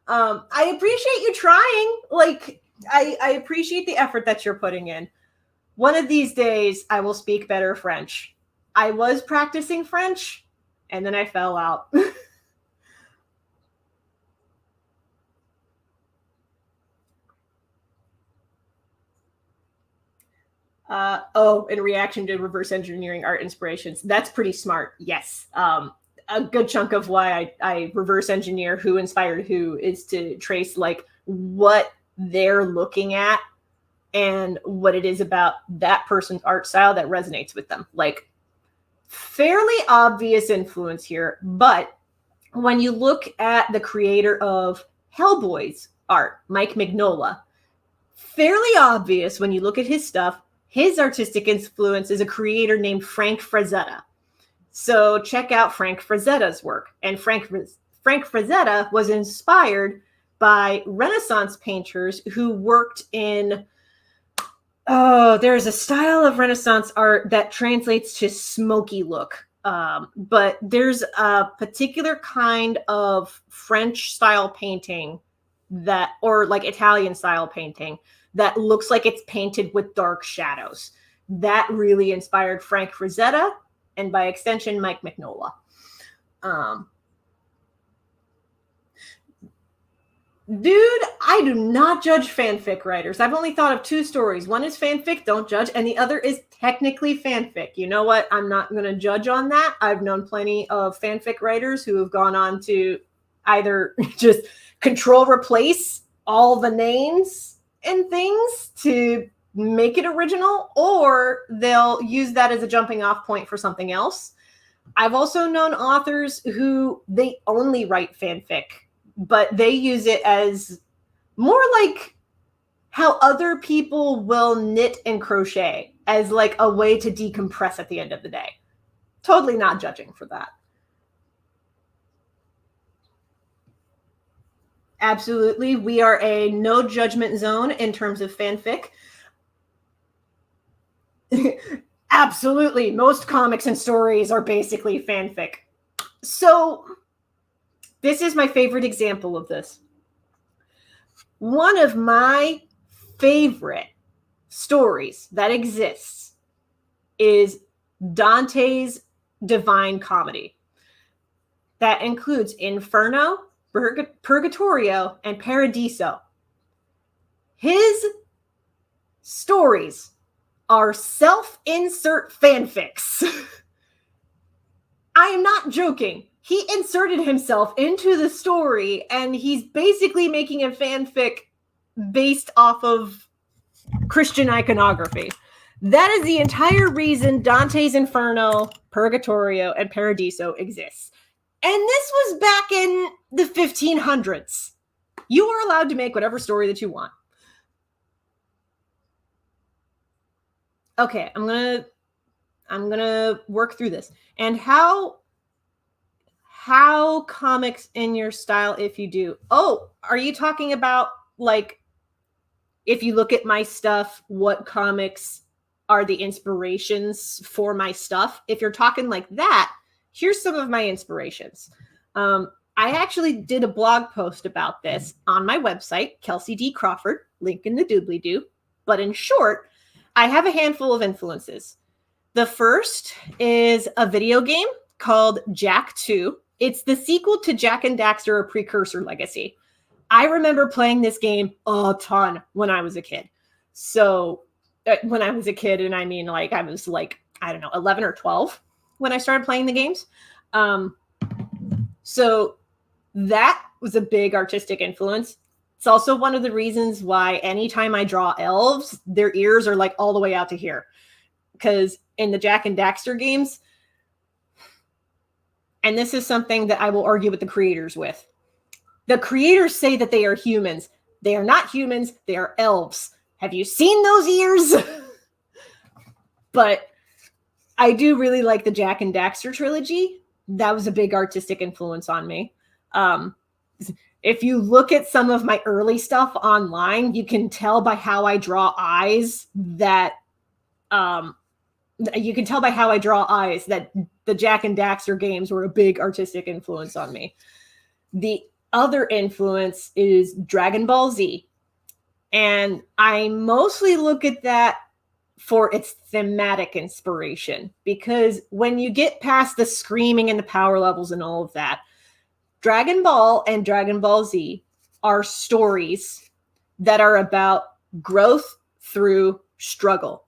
A: I appreciate you trying. Like, I appreciate the effort that you're putting in. One of these days, I will speak better French. I was practicing French, and then I fell out. In reaction to reverse engineering art inspirations, that's pretty smart. Yes. A good chunk of why I reverse engineer who inspired who is to trace like what they're looking at and what it is about that person's art style that resonates with them. Like, fairly obvious influence here, but when you look at the creator of Hellboy's art, Mike Mignola, fairly obvious when you look at his stuff, his artistic influence is a creator named Frank Frazetta. So check out Frank Frazetta's work. And Frank Frazetta was inspired by Renaissance painters who worked in, there's a style of Renaissance art that translates to smoky look. But there's a particular kind of French style painting that, or like Italian style painting, that looks like it's painted with dark shadows. That really inspired Frank Frazetta, and by extension, Mike Mignola. Dude, I do not judge fanfic writers. I've only thought of 2 stories. One is fanfic, don't judge, and the other is technically fanfic. You know what? I'm not going to judge on that. I've known plenty of fanfic writers who have gone on to either just control replace all the names and things to make it original, or they'll use that as a jumping off point for something else. I've also known authors who they only write fanfic, but they use it as more like how other people will knit and crochet, as like a way to decompress at the end of the day. Totally not judging for that. Absolutely. We are a no judgment zone in terms of fanfic. Absolutely. Most comics and stories are basically fanfic. So this is my favorite example of this. One of my favorite stories that exists is Dante's Divine Comedy. That includes Inferno, Purgatorio, and Paradiso. His stories are self-insert fanfics. I am not joking. He inserted himself into the story, and he's basically making a fanfic based off of Christian iconography. That is the entire reason Dante's Inferno, Purgatorio, and Paradiso exists. And this was back in the 1500s. You are allowed to make whatever story that you want. Okay, I'm gonna work through this. And how comics in your style if you do? Oh, are you talking about like if you look at my stuff, what comics are the inspirations for my stuff? If you're talking like that, here's some of my inspirations. I actually did a blog post about this on my website, Kelsey D. Crawford, link in the doobly-doo. But in short, I have a handful of influences. The first is a video game called Jak 2. It's the sequel to Jak and Daxter, a precursor legacy. I remember playing this game a ton when I was a kid. So when I was a kid, and I mean like I was like, I don't know, 11 or 12 when I started playing the games. So that was a big artistic influence. It's also one of the reasons why anytime I draw elves, their ears are like all the way out to here. Because in the Jak and Daxter games, And this is something that I will argue with the creators with. The creators say that they are humans. They are not humans. They are elves. Have you seen those ears? But I do really like the Jack and Daxter trilogy. That was a big artistic influence on me. If you look at some of my early stuff online, you can tell by how I draw eyes that the Jack and Daxter games were a big artistic influence on me. The other influence is Dragon Ball Z. And I mostly look at that for its thematic inspiration, because when you get past the screaming and the power levels and all of that, Dragon Ball and Dragon Ball Z are stories that are about growth through struggle,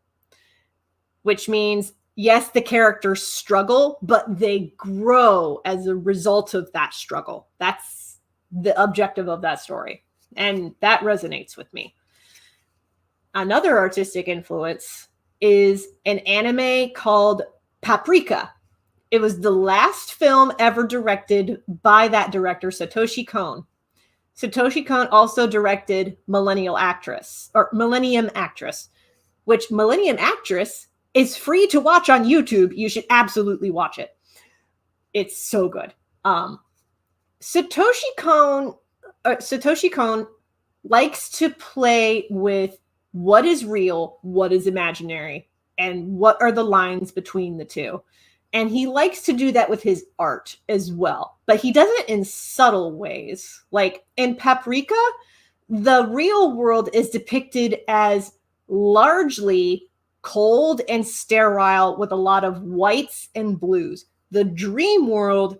A: which means, yes, the characters struggle, but they grow as a result of that struggle. That's the objective of that story. And that resonates with me. Another artistic influence is an anime called Paprika. It was the last film ever directed by that director, Satoshi Kon. Satoshi Kon also directed Millennium Actress, which Millennium Actress is free to watch on YouTube. You should absolutely watch it. It's so good. Satoshi Kon likes to play with what is real, what is imaginary, and what are the lines between the two. And he likes to do that with his art as well. But he does it in subtle ways. Like in Paprika, the real world is depicted as largely cold and sterile with a lot of whites and blues. The dream world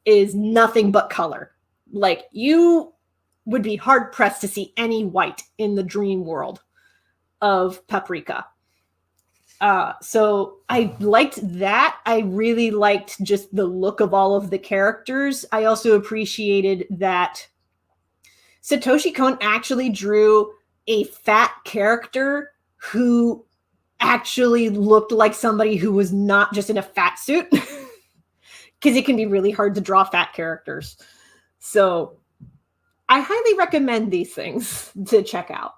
A: is nothing but color. Like, you would be hard pressed to see any white in the dream world of Paprika. So I liked that. I really liked just the look of all of the characters. I also appreciated that Satoshi Kon actually drew a fat character who actually looked like somebody who was not just in a fat suit, because it can be really hard to draw fat characters. So I highly recommend these things to check out.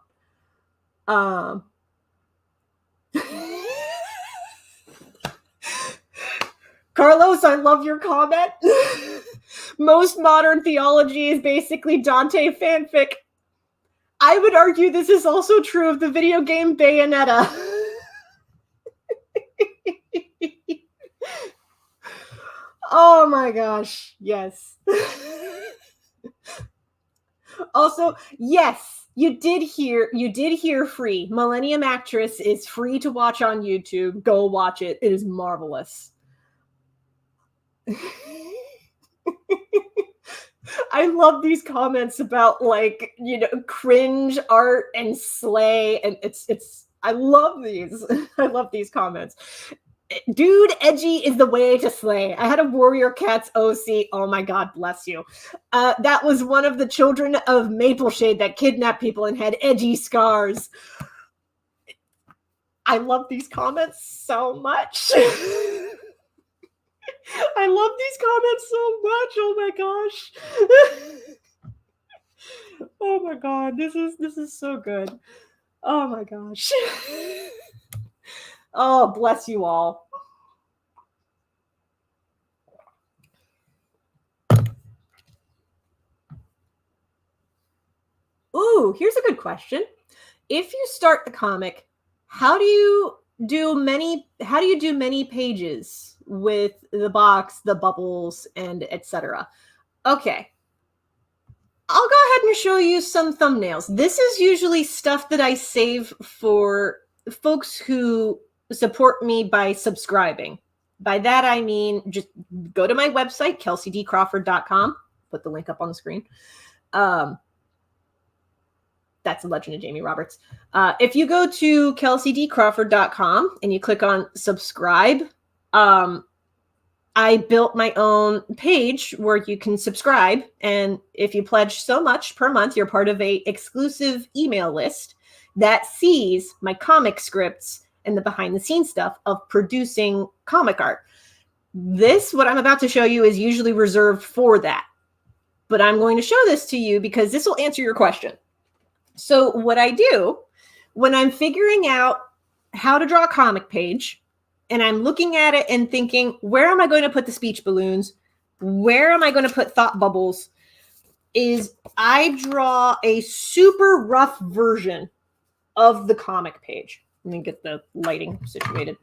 A: Carlos, I love your comment. Most modern theology is basically Dante fanfic. I would argue this is also true of the video game Bayonetta. Oh my gosh, yes. Also, yes, you did hear free. Millennium Actress is free to watch on YouTube. Go watch it. It is marvelous. I love these comments about, like, you know, cringe art and slay, and it's I love these. I love these comments. Dude, edgy is the way to slay. I had a Warrior Cats OC. Oh my God, bless you. That was one of the children of Mapleshade that kidnapped people and had edgy scars. I love these comments so much. I love these comments so much. Oh my gosh. Oh my God, this is so good. Oh my gosh. Oh, bless you all. Ooh, here's a good question. If you start the comic, how do you do many pages with the box, the bubbles, and etc.? Okay. I'll go ahead and show you some thumbnails. This is usually stuff that I save for folks who support me by subscribing. By that, I mean, just go to my website, kelseydcrawford.com. Put the link up on the screen. That's The Legend of Jamie Roberts. If you go to kelseydcrawford.com and you click on subscribe, I built my own page where you can subscribe. And if you pledge so much per month, you're part of a exclusive email list that sees my comic scripts and the behind the scenes stuff of producing comic art. what I'm about to show you, is usually reserved for that. But I'm going to show this to you because this will answer your question. So what I do when I'm figuring out how to draw a comic page, and I'm looking at it and thinking, where am I going to put the speech balloons? Where am I going to put thought bubbles? Is I draw a super rough version of the comic page. Let me get the lighting situated.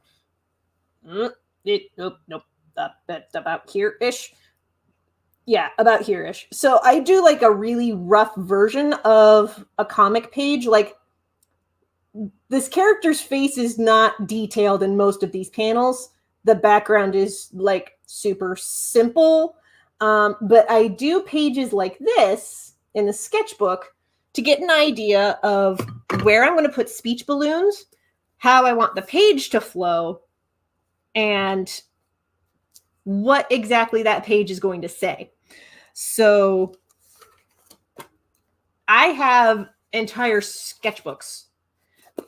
A: Nope. That's about here-ish. Yeah, about here-ish. So I do like a really rough version of a comic page. Like, this character's face is not detailed in most of these panels. The background is like super simple. But I do pages like this in the sketchbook to get an idea of where I'm going to put speech balloons, how I want the page to flow, and what exactly that page is going to say. So I have entire sketchbooks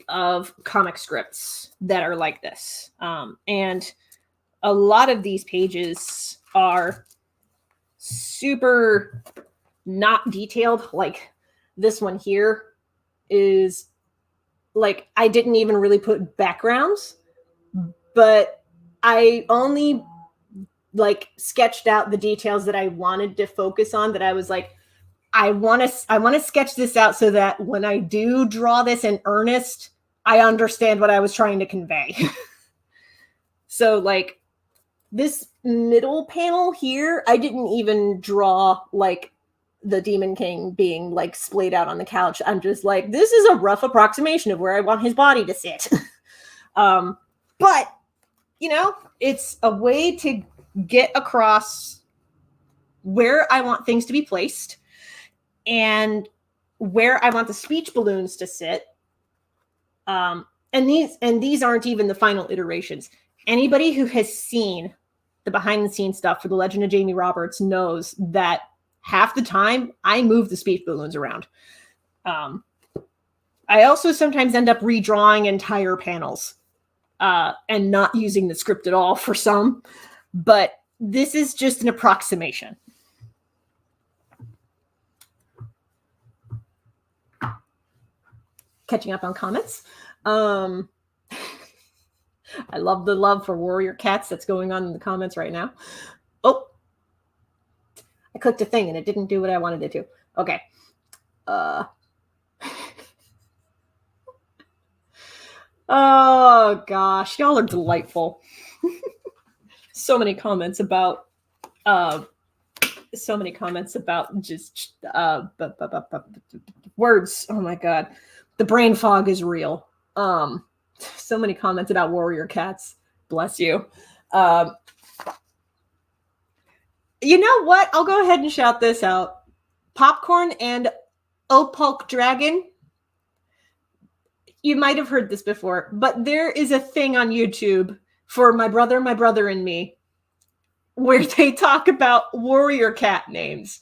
A: of comic scripts that are like this. And a lot of these pages are super not detailed. Like this one here is like, I didn't even really put backgrounds, but I only like sketched out the details that I wanted to focus on, that I was like, I want to sketch this out so that when I do draw this in earnest, I understand what I was trying to convey. So like this middle panel here, I didn't even draw like the Demon King being like splayed out on the couch. I'm just like, this is a rough approximation of where I want his body to sit. But you know, it's a way to get across where I want things to be placed and where I want the speech balloons to sit. And these aren't even the final iterations. Anybody who has seen the behind the scenes stuff for The Legend of Jamie Roberts knows that half the time I move the speech balloons around. I also sometimes end up redrawing entire panels and not using the script at all for some, but this is just an approximation. Catching up on comments. I love the love for warrior cats that's going on in the comments right now. Oh, I clicked a thing and it didn't do what I wanted it to. Okay. Oh gosh, y'all are delightful. So many comments about just words. Oh my god. The brain fog is real. So many comments about warrior cats. Bless you. You know what? I'll go ahead and shout this out. Popcorn and Opulk Dragon. You might have heard this before, but there is a thing on YouTube for My Brother and Me, where they talk about warrior cat names.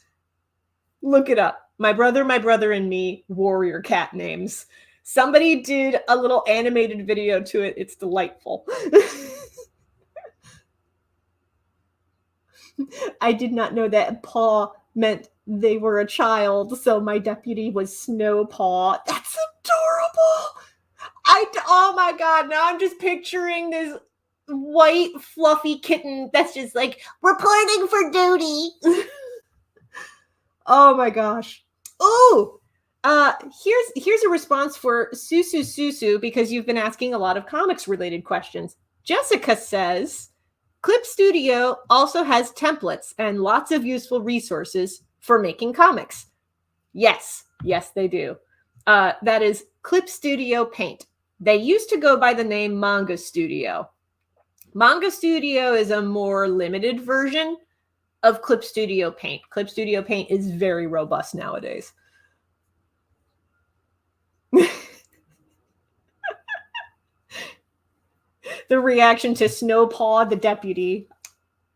A: Look it up. My Brother and Me, warrior cat names. Somebody did a little animated video to it. It's delightful. I did not know that paw meant they were a child, so my deputy was Snowpaw. That's adorable. Oh my god, now I'm just picturing this white fluffy kitten that's just like, reporting for duty. Oh my gosh. Oh, here's a response for Susu, because you've been asking a lot of comics related questions. Jessica says, Clip Studio also has templates and lots of useful resources for making comics. Yes, they do. That is Clip Studio Paint. They used to go by the name Manga Studio. Manga Studio is a more limited version of Clip Studio Paint. Clip Studio Paint is very robust nowadays. The reaction to Snowpaw, the deputy.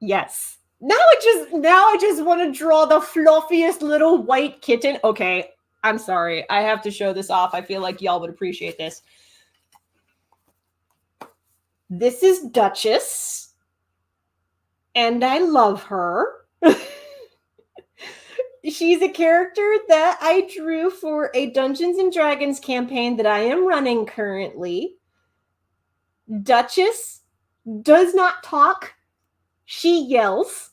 A: Yes. Now I just want to draw the fluffiest little white kitten. Okay, I'm sorry. I have to show this off. I feel like y'all would appreciate this. This is Duchess. and I love her. She's a character that I drew for a Dungeons and Dragons campaign that I am running currently. Duchess does not talk. She yells.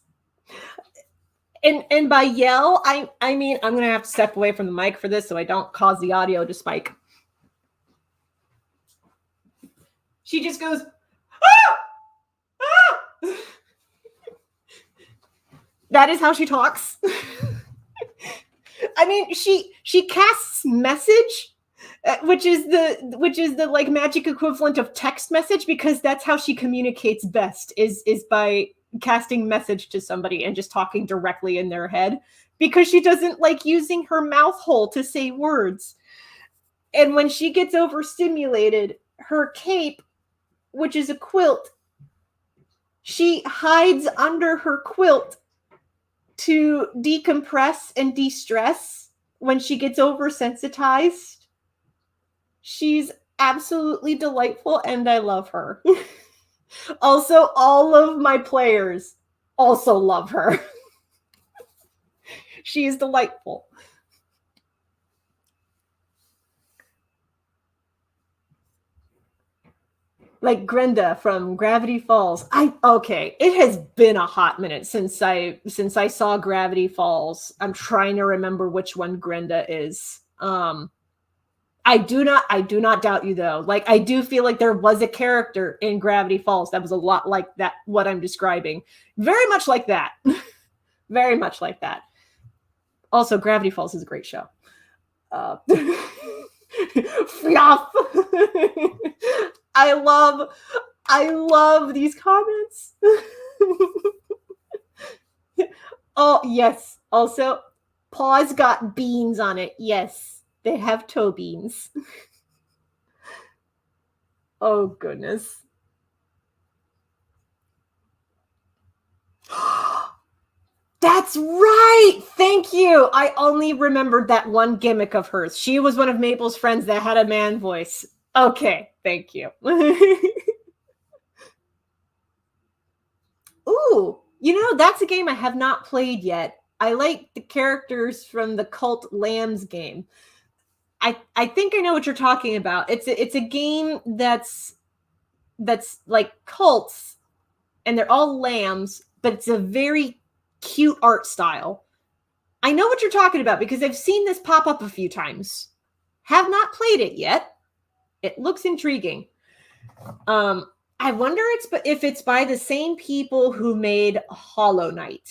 A: And by yell, I mean I'm gonna have to step away from the mic for this so I don't cause the audio to spike. She just goes, ah! Ah! That is how she talks. I mean, she casts message, which is the like magic equivalent of text message, because that's how she communicates best is by casting message to somebody and just talking directly in their head, because she doesn't like using her mouth hole to say words. And when she gets overstimulated, her cape, which is a quilt, she hides under her quilt to decompress and de-stress when she gets oversensitized. She's absolutely delightful, and I love her. Also, all of my players also love her. She is delightful. Like Grenda from Gravity Falls. Okay, it has been a hot minute since I saw Gravity Falls. I'm trying to remember which one Grenda is. I do not doubt you though. Like, I do feel like there was a character in Gravity Falls that was a lot like that, what I'm describing. Very much like that. Very much like that. Also, Gravity Falls is a great show. I love these comments. Oh, yes. Also, paws got beans on it. Yes, they have toe beans. Oh, goodness. That's right. Thank you. I only remembered that one gimmick of hers. She was one of Mabel's friends that had a man voice. Okay, thank you. Ooh, that's a game I have not played yet. I like the characters from the Cult Lambs game. I think I know what you're talking about. It's a game that's like cults, and they're all lambs, but it's a very cute art style. I know what you're talking about because I've seen this pop up a few times. Have not played it yet. It looks intriguing. I wonder if it's by the same people who made Hollow Knight,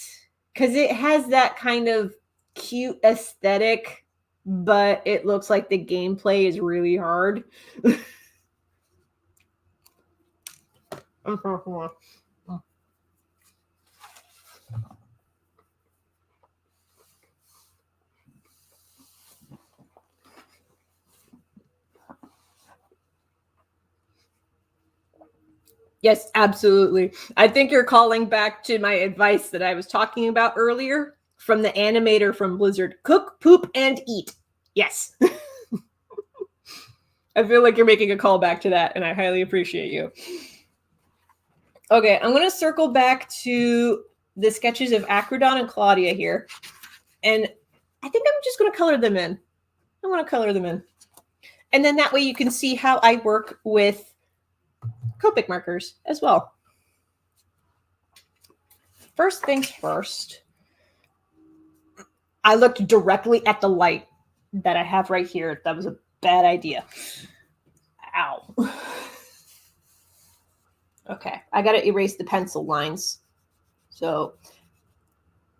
A: because it has that kind of cute aesthetic, but it looks like the gameplay is really hard. Yes, absolutely. I think you're calling back to my advice that I was talking about earlier from the animator from Blizzard. Cook, poop, and eat. Yes. I feel like you're making a call back to that, and I highly appreciate you. Okay, I'm going to circle back to the sketches of Acrodon and Claudia here. And I think I'm just going to color them in. I want to color them in. And then that way you can see how I work with Copic markers as well. First things first, I looked directly at the light that I have right here. That was a bad idea. Ow. Okay, I got to erase the pencil lines. So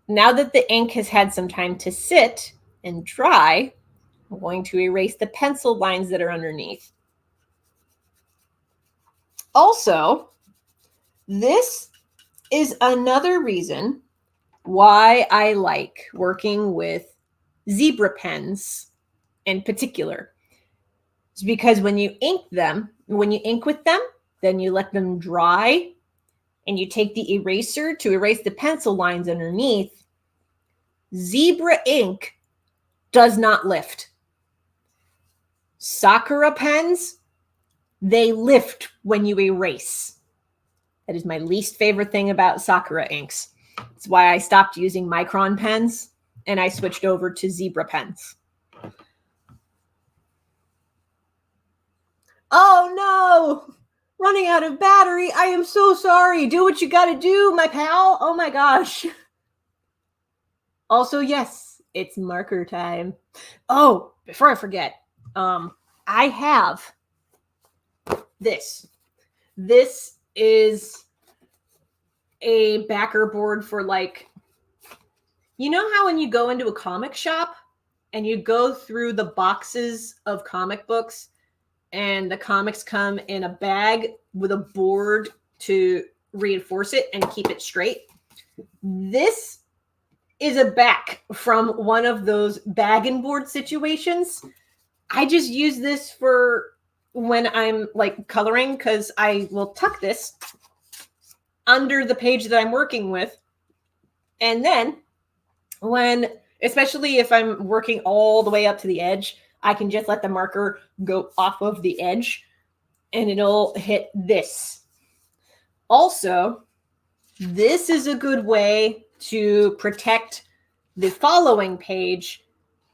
A: now that the ink has had some time to sit and dry, I'm going to erase the pencil lines that are underneath. Also, this is another reason why I like working with zebra pens in particular. It's because when you ink with them, then you let them dry and you take the eraser to erase the pencil lines underneath. Zebra ink does not lift. Sakura pens, they lift when you erase. That is my least favorite thing about Sakura inks. It's why I stopped using Micron pens and I switched over to Zebra pens. Oh no! Running out of battery. I am so sorry. Do what you gotta do, my pal. Oh my gosh. Also, yes, it's marker time. Oh, before I forget, I have this. This is a backer board for, like, you know how when you go into a comic shop and you go through the boxes of comic books and the comics come in a bag with a board to reinforce it and keep it straight? This is a back from one of those bag and board situations. I just use this for when I'm like coloring, because I will tuck this under the page that I'm working with. And then when, especially if I'm working all the way up to the edge, I can just let the marker go off of the edge and it'll hit this. Also, this is a good way to protect the following page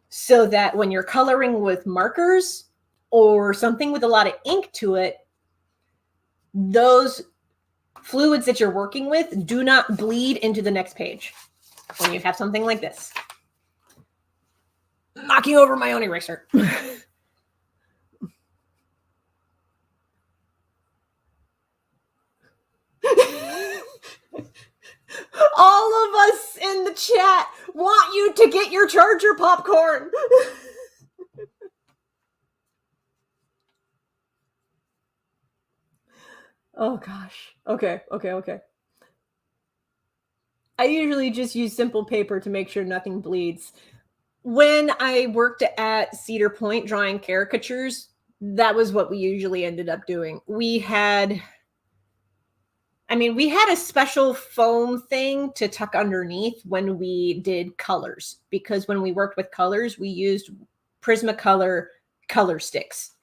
A: so that when you're coloring with markers or something with a lot of ink to it, those fluids that you're working with do not bleed into the next page when you have something like this. Knocking over my own eraser. All of us in the chat want you to get your charger popcorn. Oh gosh. Okay. I usually just use simple paper to make sure nothing bleeds. When I worked at Cedar Point drawing caricatures, that was what we usually ended up doing. We had a special foam thing to tuck underneath when we did colors, because when we worked with colors, we used Prismacolor color sticks.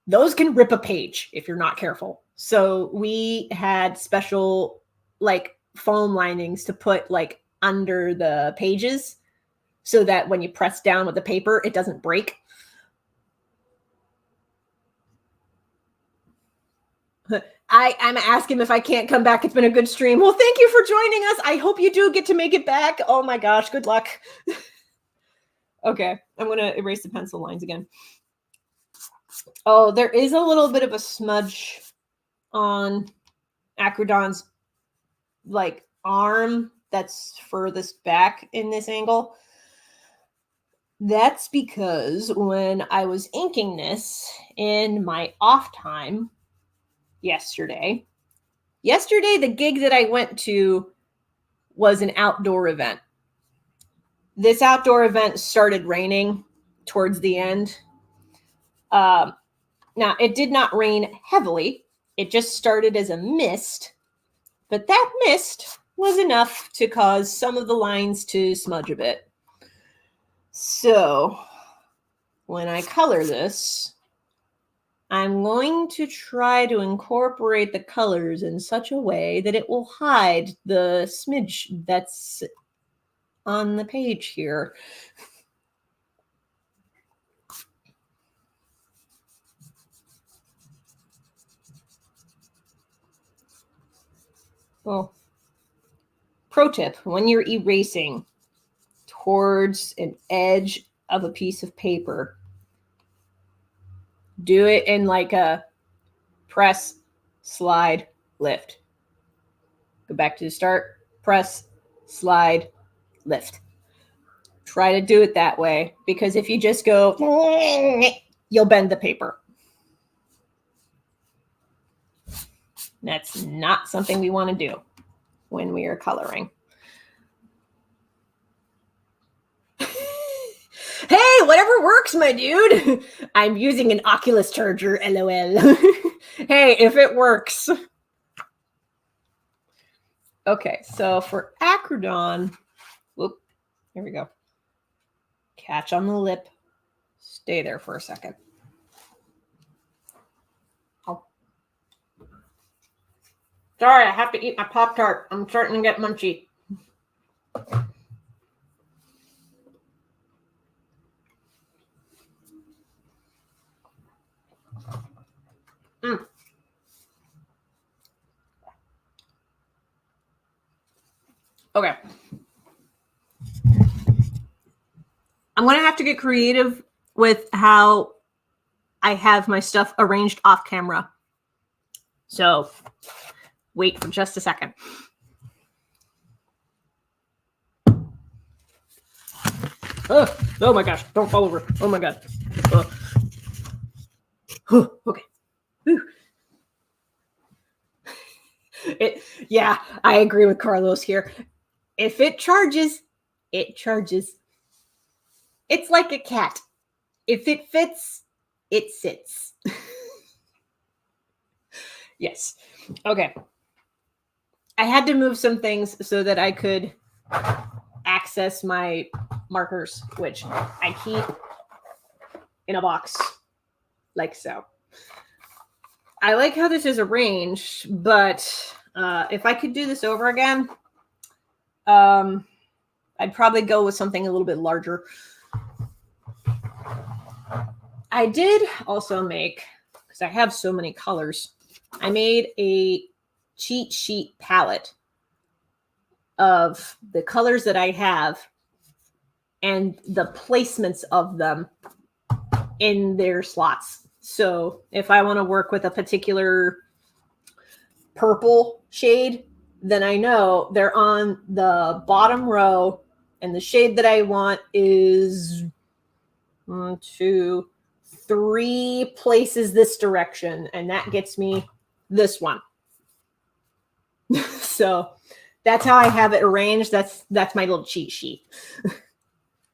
A: Those can rip a page if you're not careful. So we had special like foam linings to put like under the pages so that when you press down with the paper, it doesn't break. I'm asking if I can't come back. It's been a good stream. Well, thank you for joining us. I hope you do get to make it back. Oh my gosh, good luck. Okay, I'm going to erase the pencil lines again. Oh, there is a little bit of a smudge on Acrodon's like arm that's furthest back in this angle. That's because when I was inking this in my off time yesterday, the gig that I went to was an outdoor event. This outdoor event started raining towards the end. Now, it did not rain heavily. It just started as a mist, but that mist was enough to cause some of the lines to smudge a bit. So when I color this, I'm going to try to incorporate the colors in such a way that it will hide the smidge that's on the page here. Well, pro tip, when you're erasing towards an edge of a piece of paper, do it in like a press, slide, lift. Go back to the start, press, slide, lift. Try to do it that way, because if you just go, you'll bend the paper. That's not something we want to do when we are coloring. Hey, whatever works, my dude. I'm using an Oculus charger, LOL. Hey, if it works. Okay, so for Acrodon, whoop, here we go. Catch on the lip. Stay there for a second. Sorry, I have to eat my Pop-Tart. I'm starting to get munchy. Okay. I'm going to have to get creative with how I have my stuff arranged off camera. So wait for just a second. Oh my gosh, don't fall over. Oh my God. Okay. Yeah, I agree with Carlos here. If it charges, it charges. It's like a cat. If it fits, it sits. Yes. Okay. I had to move some things so that I could access my markers, which I keep in a box like so. I like how this is arranged, but if I could do this over again, I'd probably go with something a little bit larger. I did also make, because I have so many colors, I made a cheat sheet palette of the colors that I have and the placements of them in their slots. So if I want to work with a particular purple shade, then I know they're on the bottom row, and the shade that I want is 1, 2, 3 places this direction, and that gets me this one. So that's how I have it arranged. That's my little cheat sheet.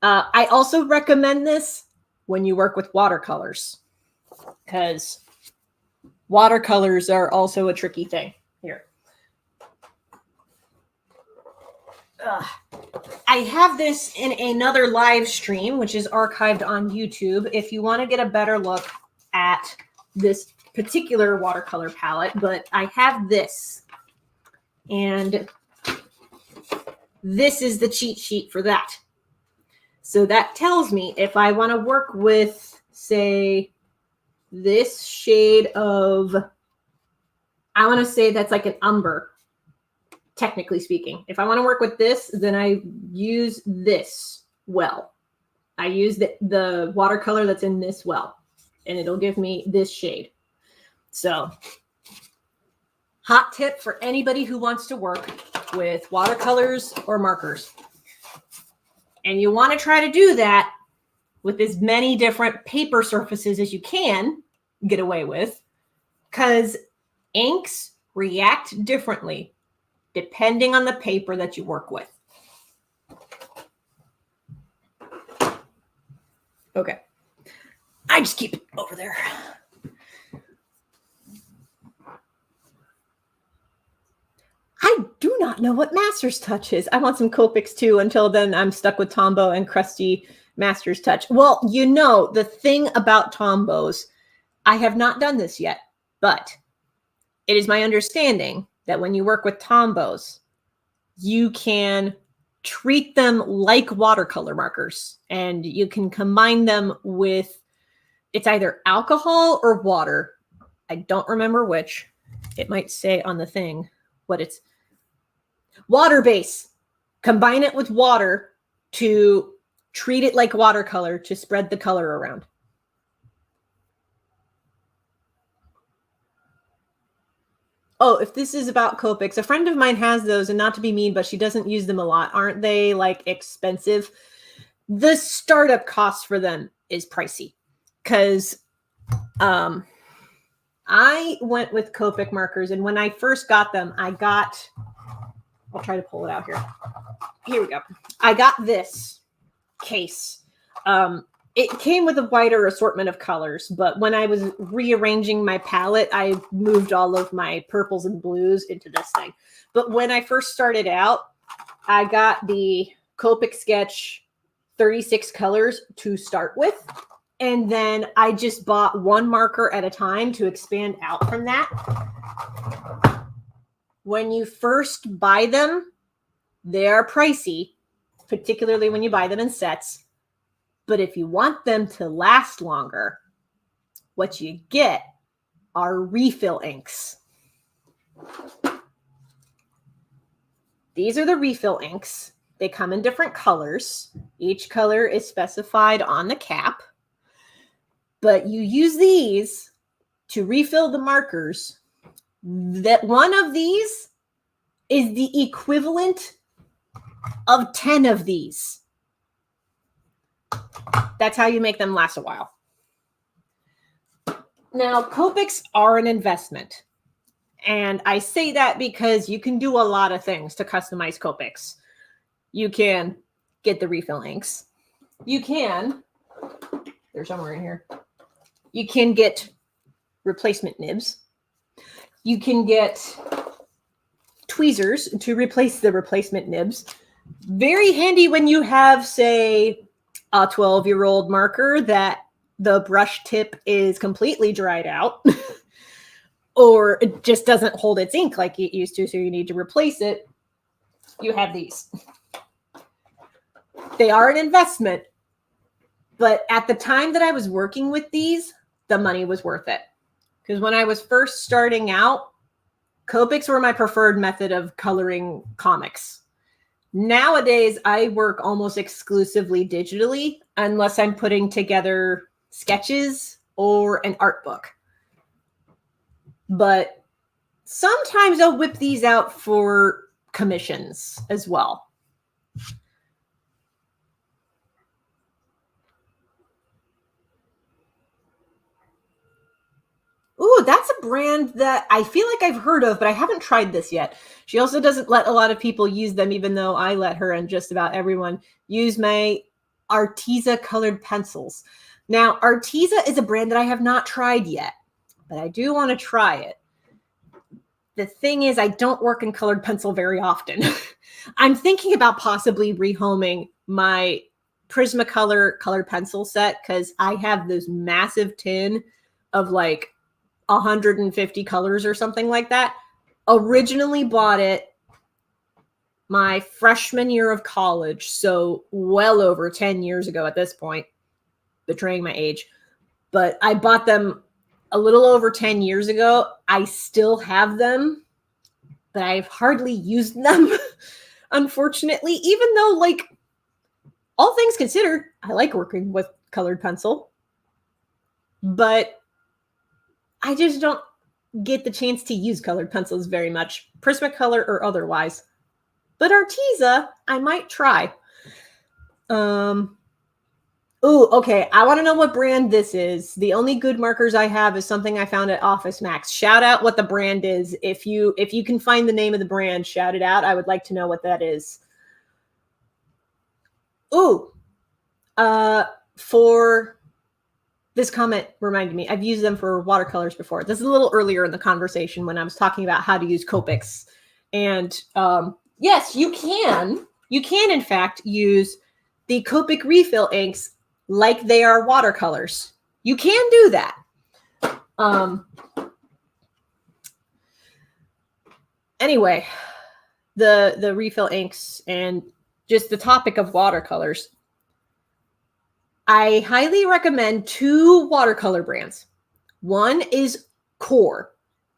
A: I also recommend this when you work with watercolors, because watercolors are also a tricky thing. Here. I have this in another live stream, which is archived on YouTube, if you want to get a better look at this particular watercolor palette. But I have this, and this is the cheat sheet for that. So that tells me if I want to work with, say, this shade of, I want to say that's like an umber, technically speaking. If I want to work with this, then I use this well. I use the watercolor that's in this well, and it'll give me this shade. So, hot tip for anybody who wants to work with watercolors or markers. And you want to try to do that with as many different paper surfaces as you can get away with, because inks react differently depending on the paper that you work with. Okay. I just keep it over there. I do not know what Master's Touch is. I want some Copics too. Until then, I'm stuck with Tombow and crusty Master's Touch. Well, you know, the thing about Tombows, I have not done this yet, but it is my understanding that when you work with Tombows, you can treat them like watercolor markers, and you can combine them with, it's either alcohol or water. I don't remember which. It might say on the thing what it's. Water base. Combine it with water to treat it like watercolor to spread the color around. Oh, if this is about Copics, a friend of mine has those, and not to be mean, but she doesn't use them a lot. Aren't they like expensive? The startup cost for them is pricey, because I went with Copic markers, and when I first got them, I'll try to pull it out here. Here we go. I got this case. It came with a wider assortment of colors, but when I was rearranging my palette, I moved all of my purples and blues into this thing. But when I first started out, I got the Copic Sketch 36 colors to start with. And then I just bought one marker at a time to expand out from that. When you first buy them, they are pricey, particularly when you buy them in sets. But if you want them to last longer, what you get are refill inks. These are the refill inks. They come in different colors. Each color is specified on the cap. But you use these to refill the markers. That one of these is the equivalent of 10 of these. That's how you make them last a while. Now, Copics are an investment. And I say that because you can do a lot of things to customize Copics. You can get the refill inks. You can, they're somewhere in here. You can get replacement nibs. You can get tweezers to replace the replacement nibs. Very handy when you have, say, a 12-year-old marker that the brush tip is completely dried out or it just doesn't hold its ink like it used to, so you need to replace it. You have these. They are an investment, but at the time that I was working with these, the money was worth it. Because when I was first starting out, Copics were my preferred method of coloring comics. Nowadays, I work almost exclusively digitally, unless I'm putting together sketches or an art book. But sometimes I'll whip these out for commissions as well. Ooh, that's a brand that I feel like I've heard of, but I haven't tried this yet. She also doesn't let a lot of people use them, even though I let her and just about everyone use my Arteza colored pencils. Now, Arteza is a brand that I have not tried yet, but I do want to try it. The thing is, I don't work in colored pencil very often. I'm thinking about possibly rehoming my Prismacolor colored pencil set because I have this massive tin of like 150 colors or something like that. Originally bought it my freshman year of college, so well over 10 years ago at this point, betraying my age. But I bought them a little over 10 years ago. I still have them, but I've hardly used them, unfortunately, even though, like, all things considered, I like working with colored pencil. But I just don't get the chance to use colored pencils very much, Prismacolor or otherwise. But Arteza, I might try. Ooh, okay. I want to know what brand this is. The only good markers I have is something I found at Office Max. Shout out what the brand is. If you can find the name of the brand, shout it out. I would like to know what that is. Ooh, for this comment reminded me, I've used them for watercolors before. This is a little earlier in the conversation when I was talking about how to use Copics. And yes, you can. You can, in fact, use the Copic refill inks like they are watercolors. You can do that. Anyway, the refill inks and just the topic of watercolors. I highly recommend two watercolor brands. One is Core,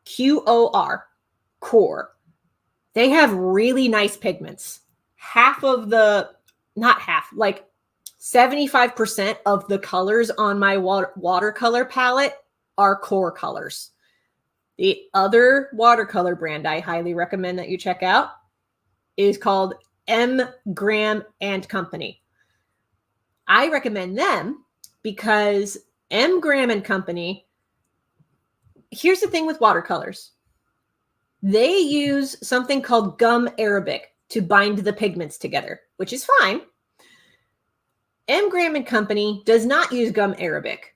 A: Q-O-R, Core. They have really nice pigments. Half of the, not half, like 75% of the colors on my watercolor palette are Core colors. The other watercolor brand I highly recommend that you check out is called M. Graham and Company. I recommend them because M. Graham and Company, here's the thing with watercolors. They use something called gum arabic to bind the pigments together, which is fine. M. Graham and Company does not use gum arabic.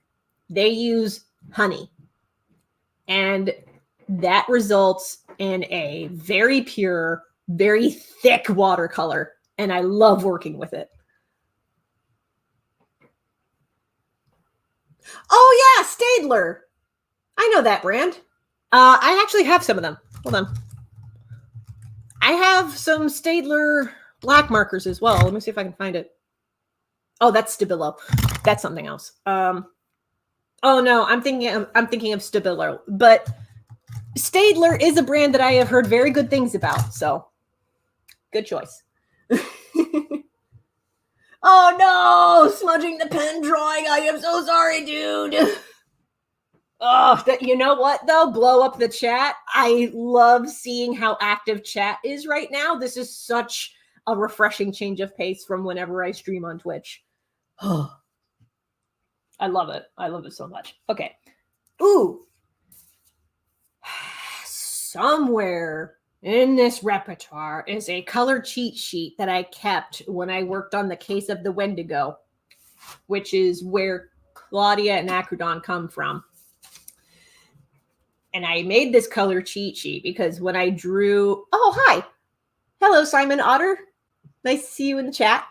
A: They use honey. And that results in a very pure, very thick watercolor. And I love working with it. Oh, yeah, Staedtler. I know that brand. I actually have some of them. Hold on. I have some Staedtler black markers as well. Let me see if I can find it. Oh, that's Stabilo. That's something else. Oh no, I'm thinking of Stabilo, but Staedtler is a brand that I have heard very good things about. So, good choice. Oh no, smudging the pen drawing. I am so sorry, dude. Oh, you know what though? Blow up the chat. I love seeing how active chat is right now. This is such a refreshing change of pace from whenever I stream on Twitch. Oh, I love it. I love it so much. Okay. Ooh. Somewhere in this repertoire is a color cheat sheet that I kept when I worked on the case of the Wendigo, which is where Claudia and Acrodon come from. And I made this color cheat sheet because when I drew... Oh, hi. Hello, Simon Otter. Nice to see you in the chat.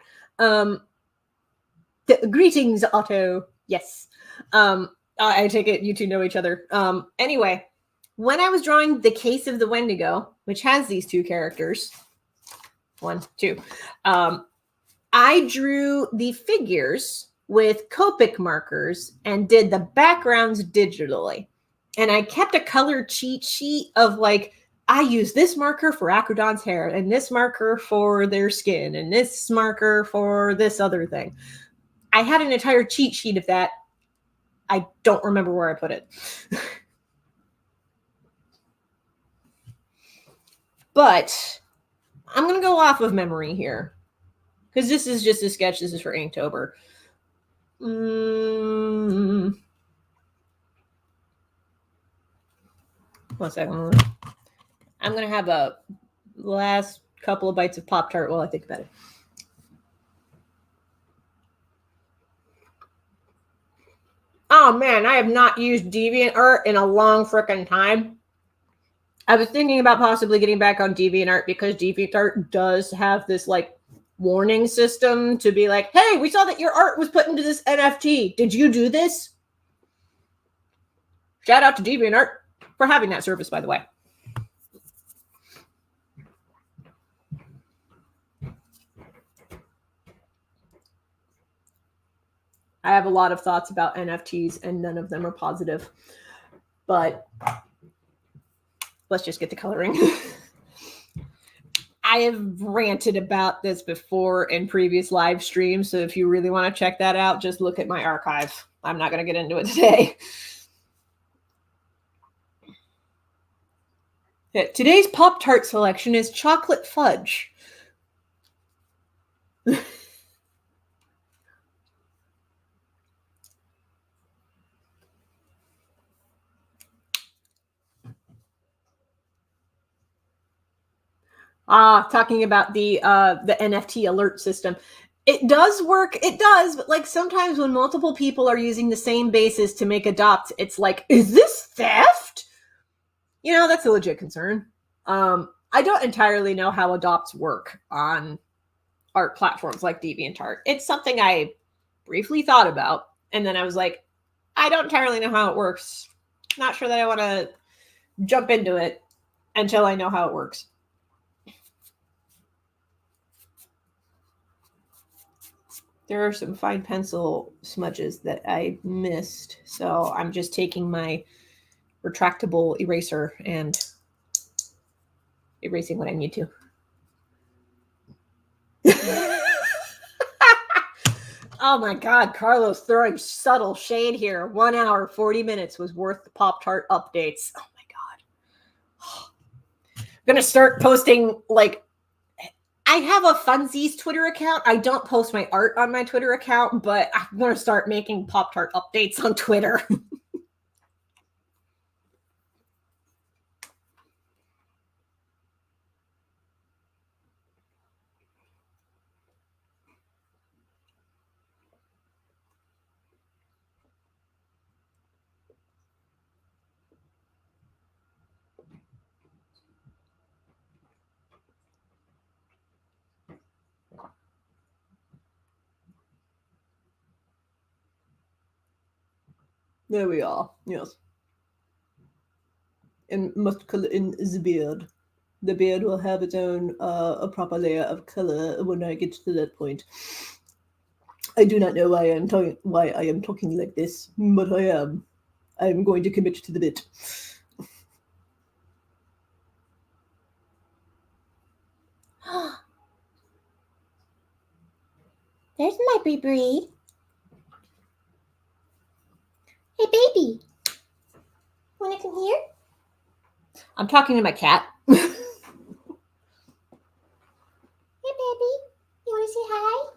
A: Greetings, Otto. Yes. I take it you two know each other. Anyway, when I was drawing the case of the Wendigo, which has these two characters, 1, 2, I drew the figures with Copic markers and did the backgrounds digitally. And I kept a color cheat sheet of like, I use this marker for Acrodon's hair and this marker for their skin and this marker for this other thing. I had an entire cheat sheet of that. I don't remember where I put it. But I'm going to go off of memory here because this is just a sketch. This is for Inktober. 1 second. I'm going to have a last couple of bites of Pop-Tart while I think about it. Oh, man, I have not used DeviantArt in a long frickin' time. I was thinking about possibly getting back on DeviantArt because DeviantArt does have this, like, warning system to be like, hey, we saw that your art was put into this NFT. Did you do this? Shout out to DeviantArt for having that service, by the way. I have a lot of thoughts about NFTs, and none of them are positive. But let's just get to coloring. I have ranted about this before in previous live streams, so if you really want to check that out, just look at my archive. I'm not going to get into it today. Today's Pop-Tart selection is chocolate fudge. Talking about the NFT alert system. It does work. It does, but like sometimes when multiple people are using the same basis to make adopts, it's like, is this theft? You know, that's a legit concern. I don't entirely know how adopts work on art platforms like DeviantArt. It's something I briefly thought about, and then I was like, I don't entirely know how it works. Not sure that I want to jump into it until I know how it works. There are some fine pencil smudges that I missed, so I'm just taking my retractable eraser and erasing what I need to. Oh my God, Carlos throwing subtle shade here. 1 hour, 40 minutes was worth the Pop-Tart updates. Oh my God. I'm going to start posting, like, I have a Funsies Twitter account. I don't post my art on my Twitter account, but I'm going to start making Pop-Tart updates on Twitter. There we are. Yes. And must color in the beard. The beard will have its own a proper layer of color when I get to that point. I do not know why I am talking like this, but I am. I am going to commit to the bit.
B: There's my Bree. Hey, baby. Wanna come here?
A: I'm talking to my cat.
B: Hey, baby. You wanna say hi?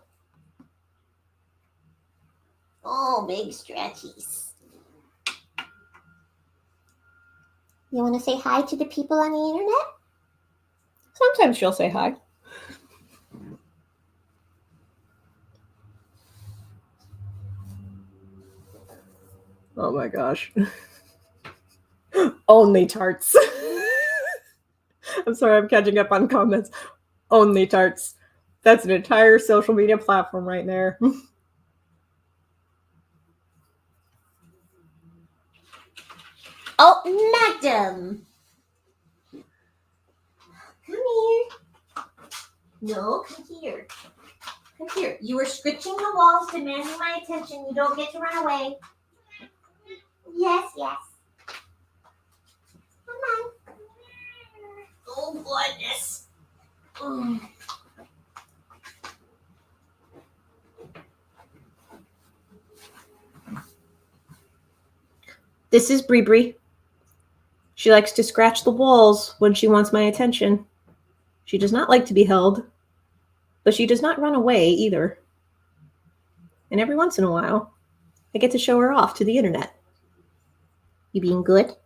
B: Oh, big stretchies. You wanna say hi to the people on the internet?
A: Sometimes she'll say hi. Oh my gosh. Only tarts. I'm sorry, I'm catching up on comments. Only tarts. That's an entire social media platform right there.
B: Oh, madam. Come here. No, come here. Come here. You were scratching the walls, demanding my attention. You don't get to run away. Yes, yes. Come on. Oh, goodness.
A: This is Bree. She likes to scratch the walls when she wants my attention. She does not like to be held, but she does not run away either. And every once in a while, I get to show her off to the internet.
B: You being good?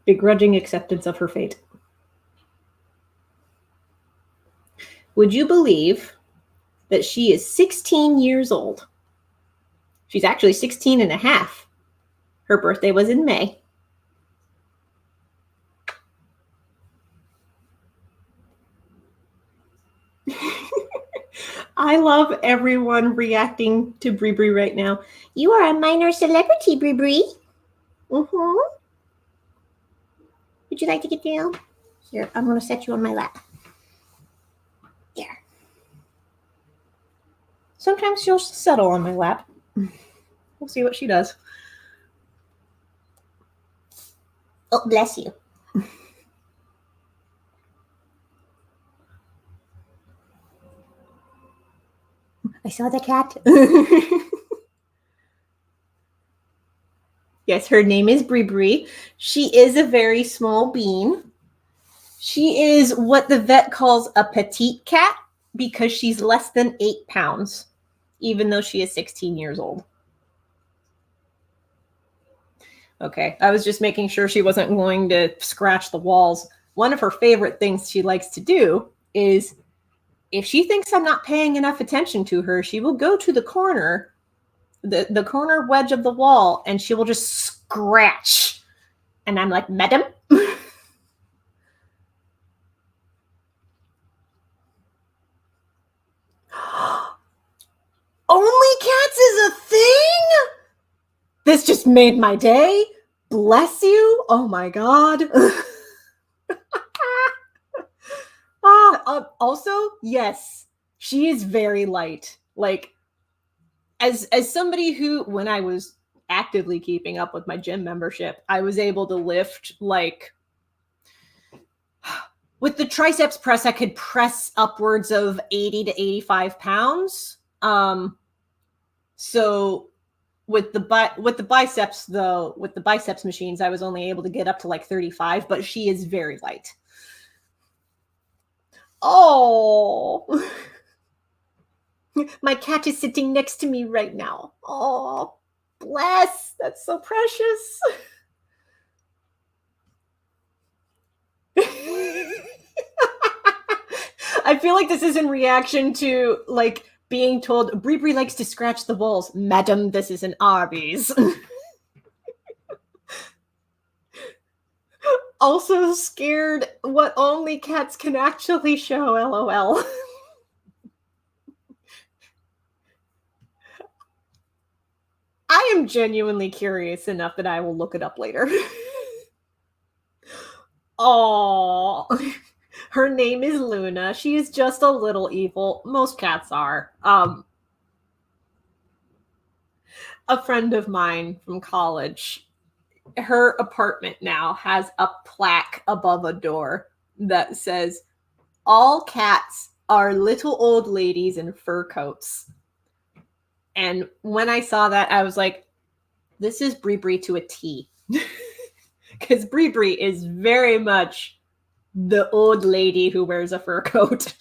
A: Begrudging acceptance of her fate. Would you believe that she is 16 years old? She's actually 16 and a half. Her birthday was in May. I love everyone reacting to Bree right now.
B: You are a minor celebrity, Bree.
A: Mm-hmm.
B: Would you like to get down? Here, I'm going to set you on my lap. There.
A: Sometimes she'll settle on my lap. We'll see what she does.
B: Oh, bless you. I saw the cat.
A: Yes, her name is Bree. She is a very small bean. She is what the vet calls a petite cat because she's less than 8 pounds, even though she is 16 years old. Okay, I was just making sure she wasn't going to scratch the walls. One of her favorite things she likes to do is if she thinks I'm not paying enough attention to her, she will go to the corner, the corner wedge of the wall, and she will just scratch. And I'm like, madam? Only cats is a thing? This just made my day. Bless you. Oh my God. Also, yes, she is very light. Like, as somebody who, when I was actively keeping up with my gym membership, I was able to lift, like, with the triceps press, I could press upwards of 80 to 85 pounds. So with the biceps, though, with the biceps machines, I was only able to get up to like 35, but she is very light. Oh, my cat is sitting next to me right now. Oh, bless. That's so precious. I feel like this is in reaction to, like, being told Bree likes to scratch the walls. Madam, this is an Arby's. Also scared what only cats can actually show, LOL. I am genuinely curious enough that I will look it up later. Oh, her name is Luna. She is just a little evil. Most cats are. A friend of mine from college, her apartment now has a plaque above a door that says, "All cats are little old ladies in fur coats." And when I saw that, I was like, this is Bree Bree to a T. Because Bree Bree is very much the old lady who wears a fur coat.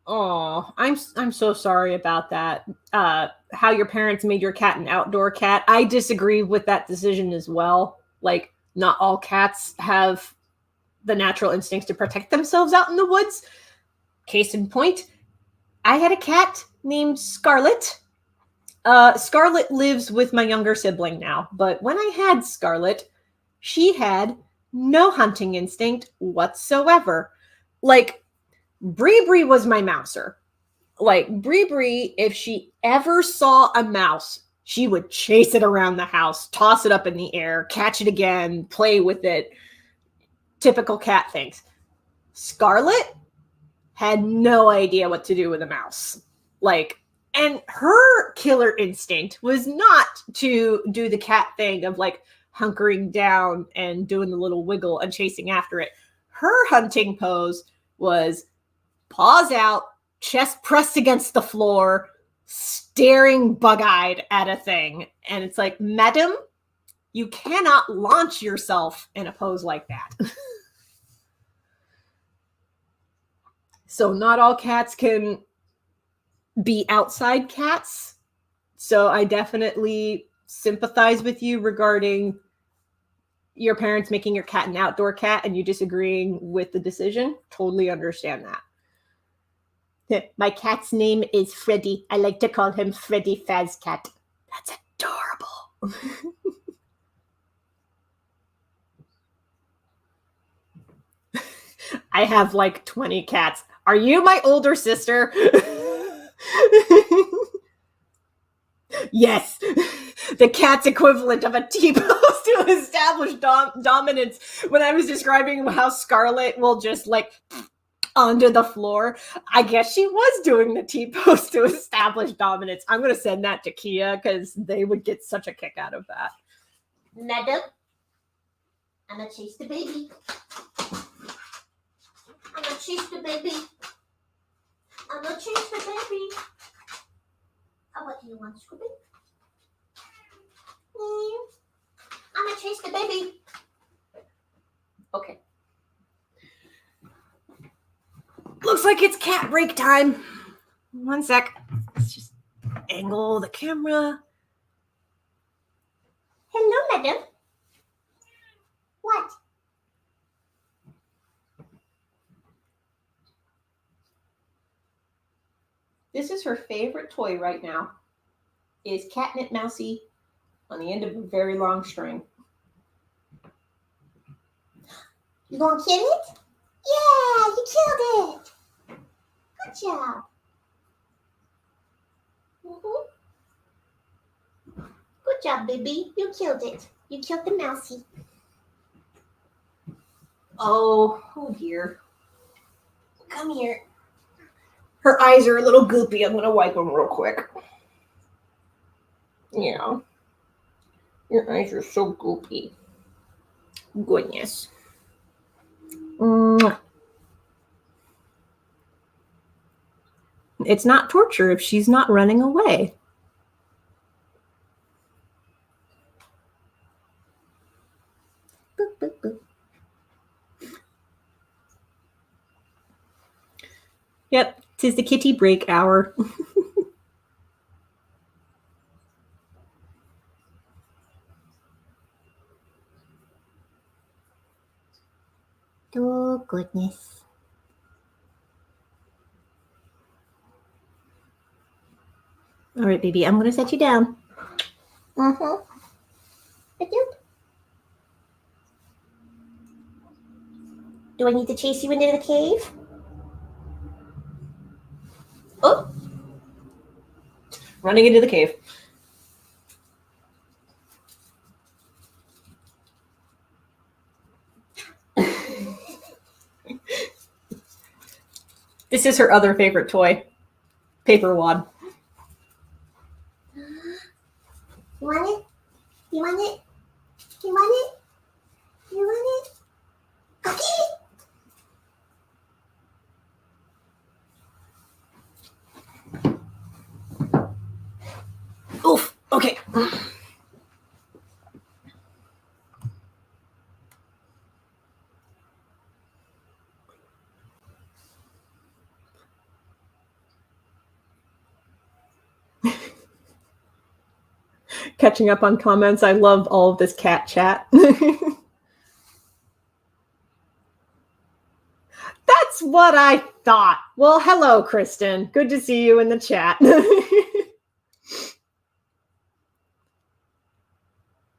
A: Oh, I'm so sorry about that. How your parents made your cat an outdoor cat. I disagree with that decision as well. Like, not all cats have the natural instincts to protect themselves out in the woods. Case in point, I had a cat named Scarlet. Scarlet lives with my younger sibling now, but when I had Scarlet, she had no hunting instinct whatsoever. Like, Bree Bree was my mouser. Like, Bree Bree, if she ever saw a mouse, she would chase it around the house, toss it up in the air, catch it again, play with it. Typical cat things. Scarlet had no idea what to do with a mouse. Like, and her killer instinct was not to do the cat thing of like hunkering down and doing the little wiggle and chasing after it. Her hunting pose was paws out, chest pressed against the floor, staring bug-eyed at a thing. And it's like, madam, you cannot launch yourself in a pose like that. So not all cats can be outside cats. So I definitely sympathize with you regarding your parents making your cat an outdoor cat and you disagreeing with the decision. Totally understand that. My cat's name is Freddy. I like to call him Freddy Fazcat. That's adorable. I have like 20 cats. Are you my older sister? Yes. The cat's equivalent of a T-pose to establish dominance. When I was describing how Scarlet will just like onto the floor, I guess she was doing the T-pose to establish dominance. I'm going to send that to Kia because they would get such a kick out of that.
B: Madam, I'm going to chase the baby. I'm going to chase the baby. I'm going to chase the baby. Oh, what do you want, Scooby? I'm going to chase the baby.
A: Okay. Looks like it's cat break time. One sec. Let's just angle the camera.
B: Hello, madam. What?
A: This is her favorite toy right now. Is Catnip Mousy on the end of a very long string.
B: You gonna kill it? Yeah, you killed it. Good job. Good job, baby. You killed it. You killed the mousey.
A: Oh dear.
B: Come here.
A: Her eyes are a little goopy. I'm gonna wipe them real quick. Yeah. Your eyes are so goopy. Goodness. It's not torture if she's not running away. Boop, boop, boop. Yep, 'tis the kitty break hour.
B: Oh, goodness.
A: All right, baby, I'm going to set you down.
B: Mm-hmm. Do I need to chase you into the cave?
A: running into the cave. This is her other favorite toy, paper wad.
B: You want it? You want it? You want it? You want it? Okay.
A: Oof. Okay. Catching up on comments. I love all of this cat chat. That's what I thought. Well, hello, Kristen. Good to see you in the chat.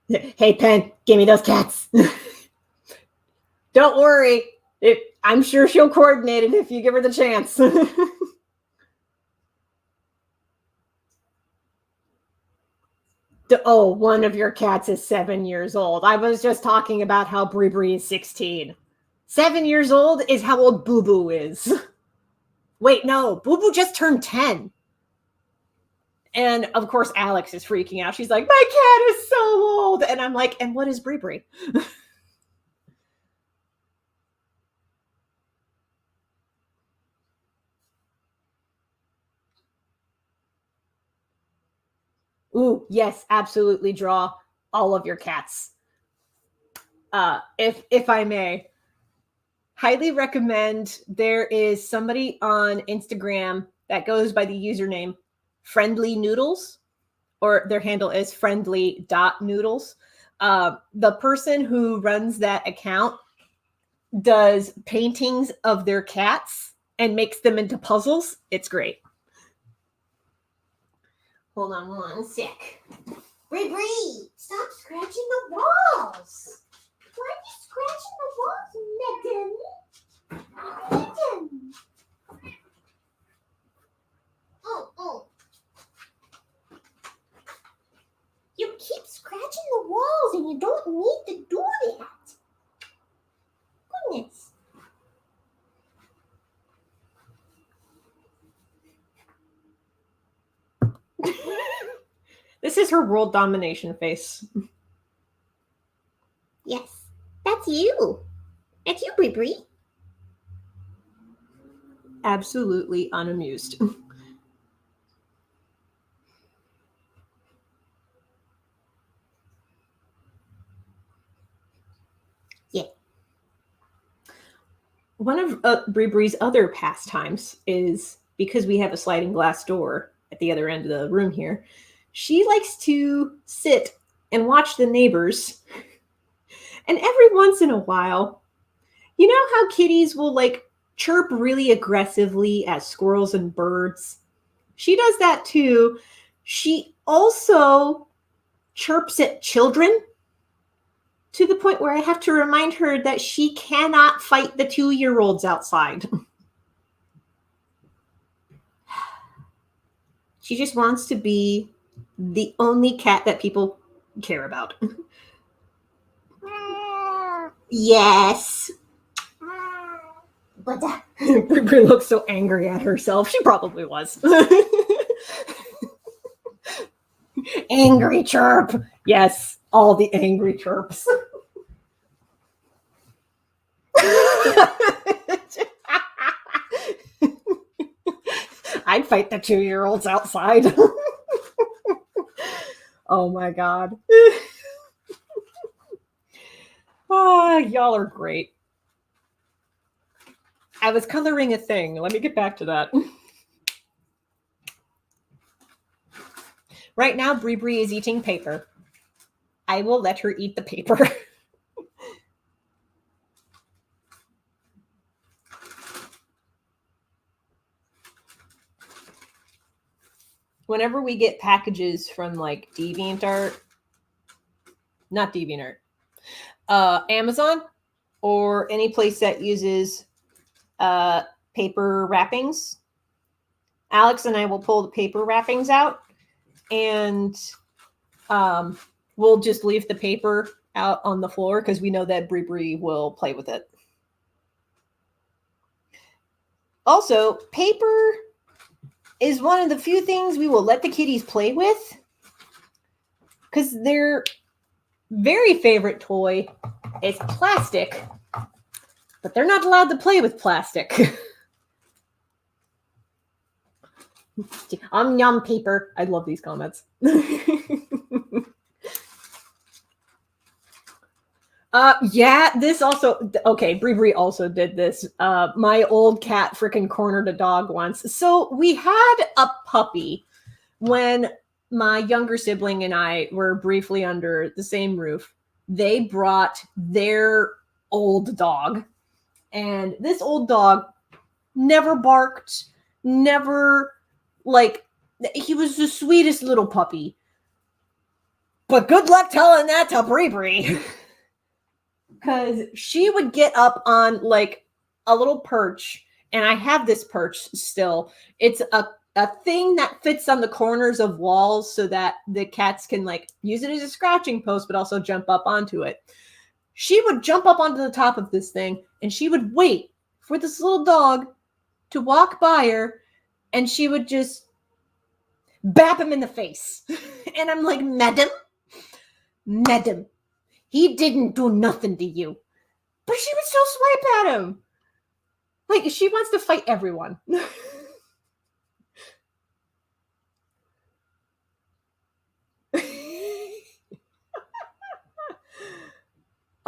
A: Hey, Pen, give me those cats. Don't worry. I'm sure she'll coordinate it if you give her the chance. Oh, one of your cats is 7 years old. I was just talking about how Bree is 16. 7 years old is how old Boo Boo is. Wait, no, Boo Boo just turned 10. And of course, Alex is freaking out. She's like, my cat is so old. And I'm like, and what is Bree? Ooh, yes, absolutely draw all of your cats. If I may, highly recommend. There is somebody on Instagram that goes by the username Friendly Noodles, or their handle is friendly.noodles. The person who runs that account does paintings of their cats and makes them into puzzles. It's great.
B: Hold on one sec. Bree, stop scratching the walls. Why are you scratching the walls, Megan? Oh. You keep scratching the walls and you don't need to do that. Goodness.
A: This is her world domination face.
B: Yes, that's you. That's you, Bree.
A: Absolutely unamused.
B: Yeah.
A: One of Bree's other pastimes is, because we have a sliding glass door at the other end of the room here, she likes to sit and watch the neighbors. And every once in a while, you know how kitties will like chirp really aggressively at squirrels and birds? She does that too. She also chirps at children, to the point where I have to remind her that she cannot fight the 2-year-olds outside. She just wants to be the only cat that people care about.
B: Yes. But
A: Brie looks so angry at herself. She probably was. Angry chirp. Yes, all the angry chirps. I'd fight the 2-year-olds outside. Oh my God. Y'all are great. I was coloring a thing. Let me get back to that. Right now, Bree is eating paper. I will let her eat the paper. Whenever we get packages from like DeviantArt, not DeviantArt, Amazon, or any place that uses paper wrappings, Alex and I will pull the paper wrappings out and we'll just leave the paper out on the floor because we know that Brie will play with it. Also, paper is one of the few things we will let the kitties play with because their very favorite toy is plastic, but they're not allowed to play with plastic. Yum paper. I love these comments. Yeah, this also, okay, Brie also did this. My old cat freaking cornered a dog once. So we had a puppy when my younger sibling and I were briefly under the same roof. They brought their old dog, and this old dog never barked, never, like, he was the sweetest little puppy. But good luck telling that to Brie. Because she would get up on like a little perch, and I have this perch still. It's a thing that fits on the corners of walls so that the cats can like use it as a scratching post, but also jump up onto it. She would jump up onto the top of this thing, and she would wait for this little dog to walk by her, and she would just bap him in the face. And I'm like, Madam, he didn't do nothing to you. But she would still swipe at him. Like, she wants to fight everyone.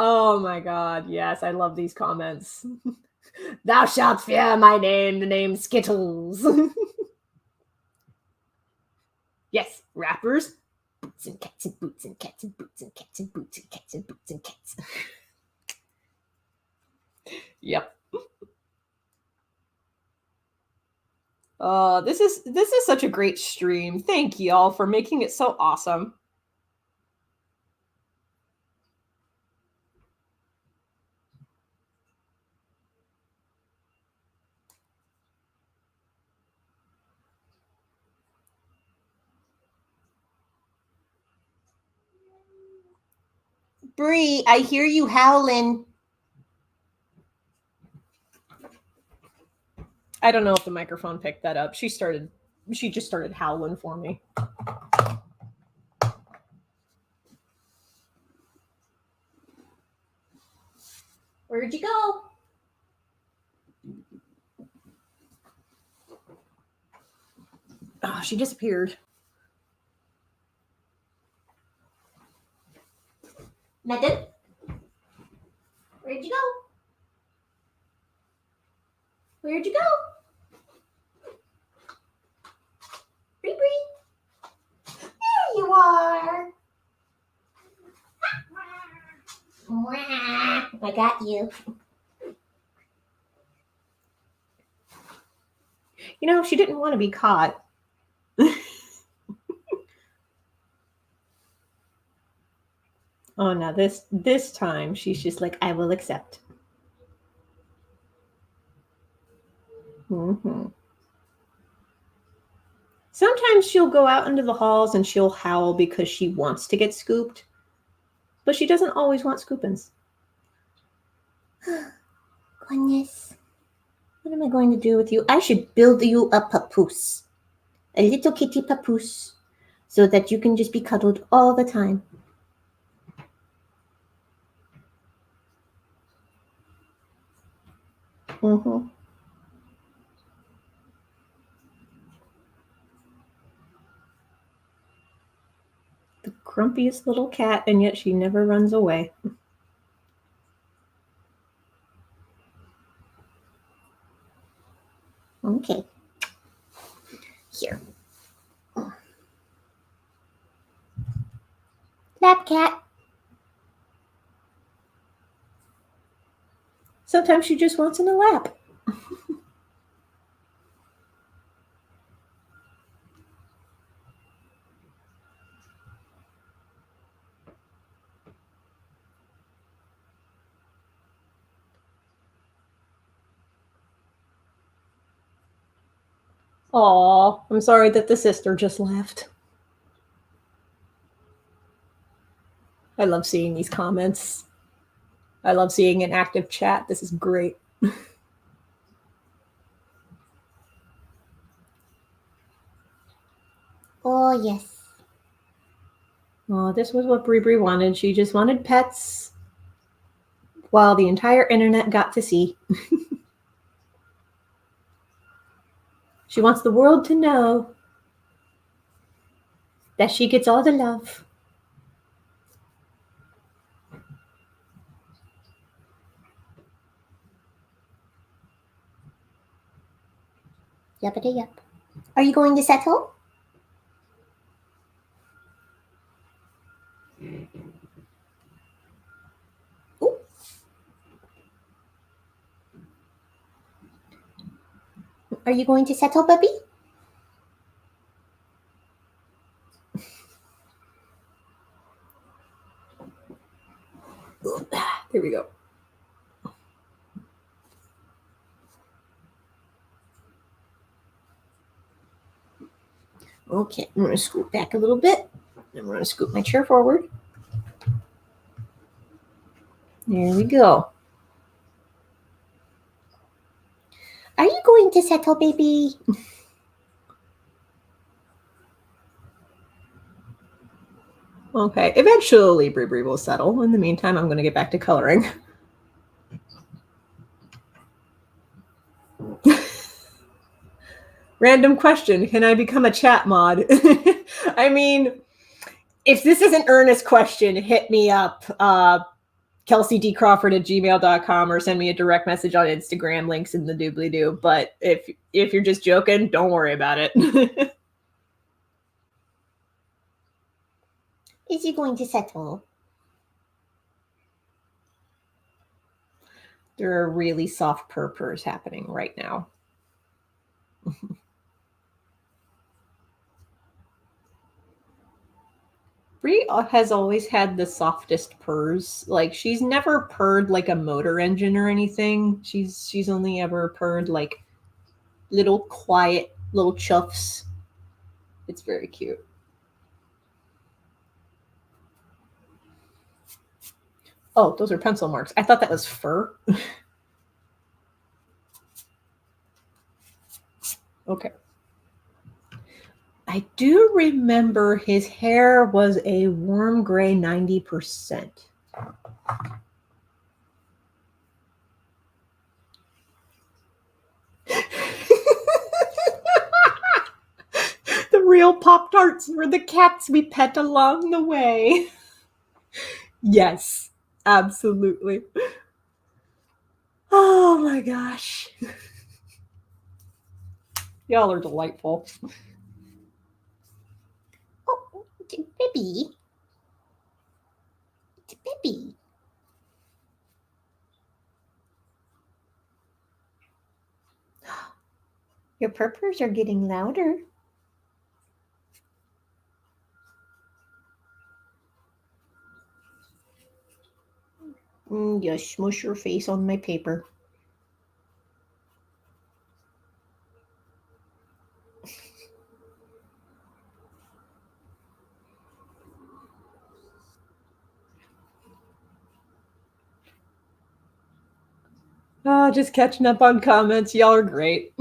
A: Oh my god, yes, I love these comments. Thou shalt fear my name, the name Skittles. Yes, rappers. Boots and cats and boots and cats and boots and cats and boots and cats and boots and cats. Yep. This is such a great stream. Thank y'all for making it so awesome. Brie, I hear you howling. I don't know if the microphone picked that up. She just started howling for me.
B: Where'd you go?
A: Oh, she disappeared.
B: Madam? Where'd you go? Where'd you go? Brie. There you are. I got you.
A: You know, she didn't want to be caught. Oh, no, this time she's just like, I will accept. Mm-hmm. Sometimes she'll go out into the halls and she'll howl because she wants to get scooped, but she doesn't always want scoopings.
B: Goodness. What am I going to do with you? I should build you a papoose. A little kitty papoose. So that you can just be cuddled all the time.
A: Mm-hmm. The grumpiest little cat, and yet she never runs away.
B: Okay. Here. Lap cat.
A: Sometimes she just wants in a lap. Aw, I'm sorry that the sister just left. I love seeing these comments. I love seeing an active chat. This is great.
B: Oh, yes.
A: Oh, this was what Bri wanted. She just wanted pets while the entire internet got to see. She wants the world to know that she gets all the love.
B: Yuppity yup. Are you going to settle? Ooh. Are you going to settle, Bubby?
A: There we go. Okay, I'm going to scoot back a little bit. I'm going to scoot my chair forward. There we go.
B: Are you going to settle, baby?
A: Okay, eventually Bri will settle. In the meantime, I'm going to get back to coloring. Random question, can I become a chat mod? I mean, if this is an earnest question, hit me up, KelseyDCrawford@gmail.com, or send me a direct message on Instagram, links in the doobly-doo. But if you're just joking, don't worry about it.
B: Is he going to settle?
A: There are really soft purrs happening right now. Bri has always had the softest purrs. Like, she's never purred like a motor engine or anything. She's only ever purred like little quiet little chuffs. It's very cute. Oh, those are pencil marks. I thought that was fur. Okay. I do remember his hair was a warm gray 90%. The real Pop-Tarts were the cats we pet along the way. Yes, absolutely. Oh my gosh. Y'all are delightful.
B: Oh, it's a baby. It's a baby. Your purrs are getting louder.
A: You smush your face on my paper. Oh, just catching up on comments. Y'all are great.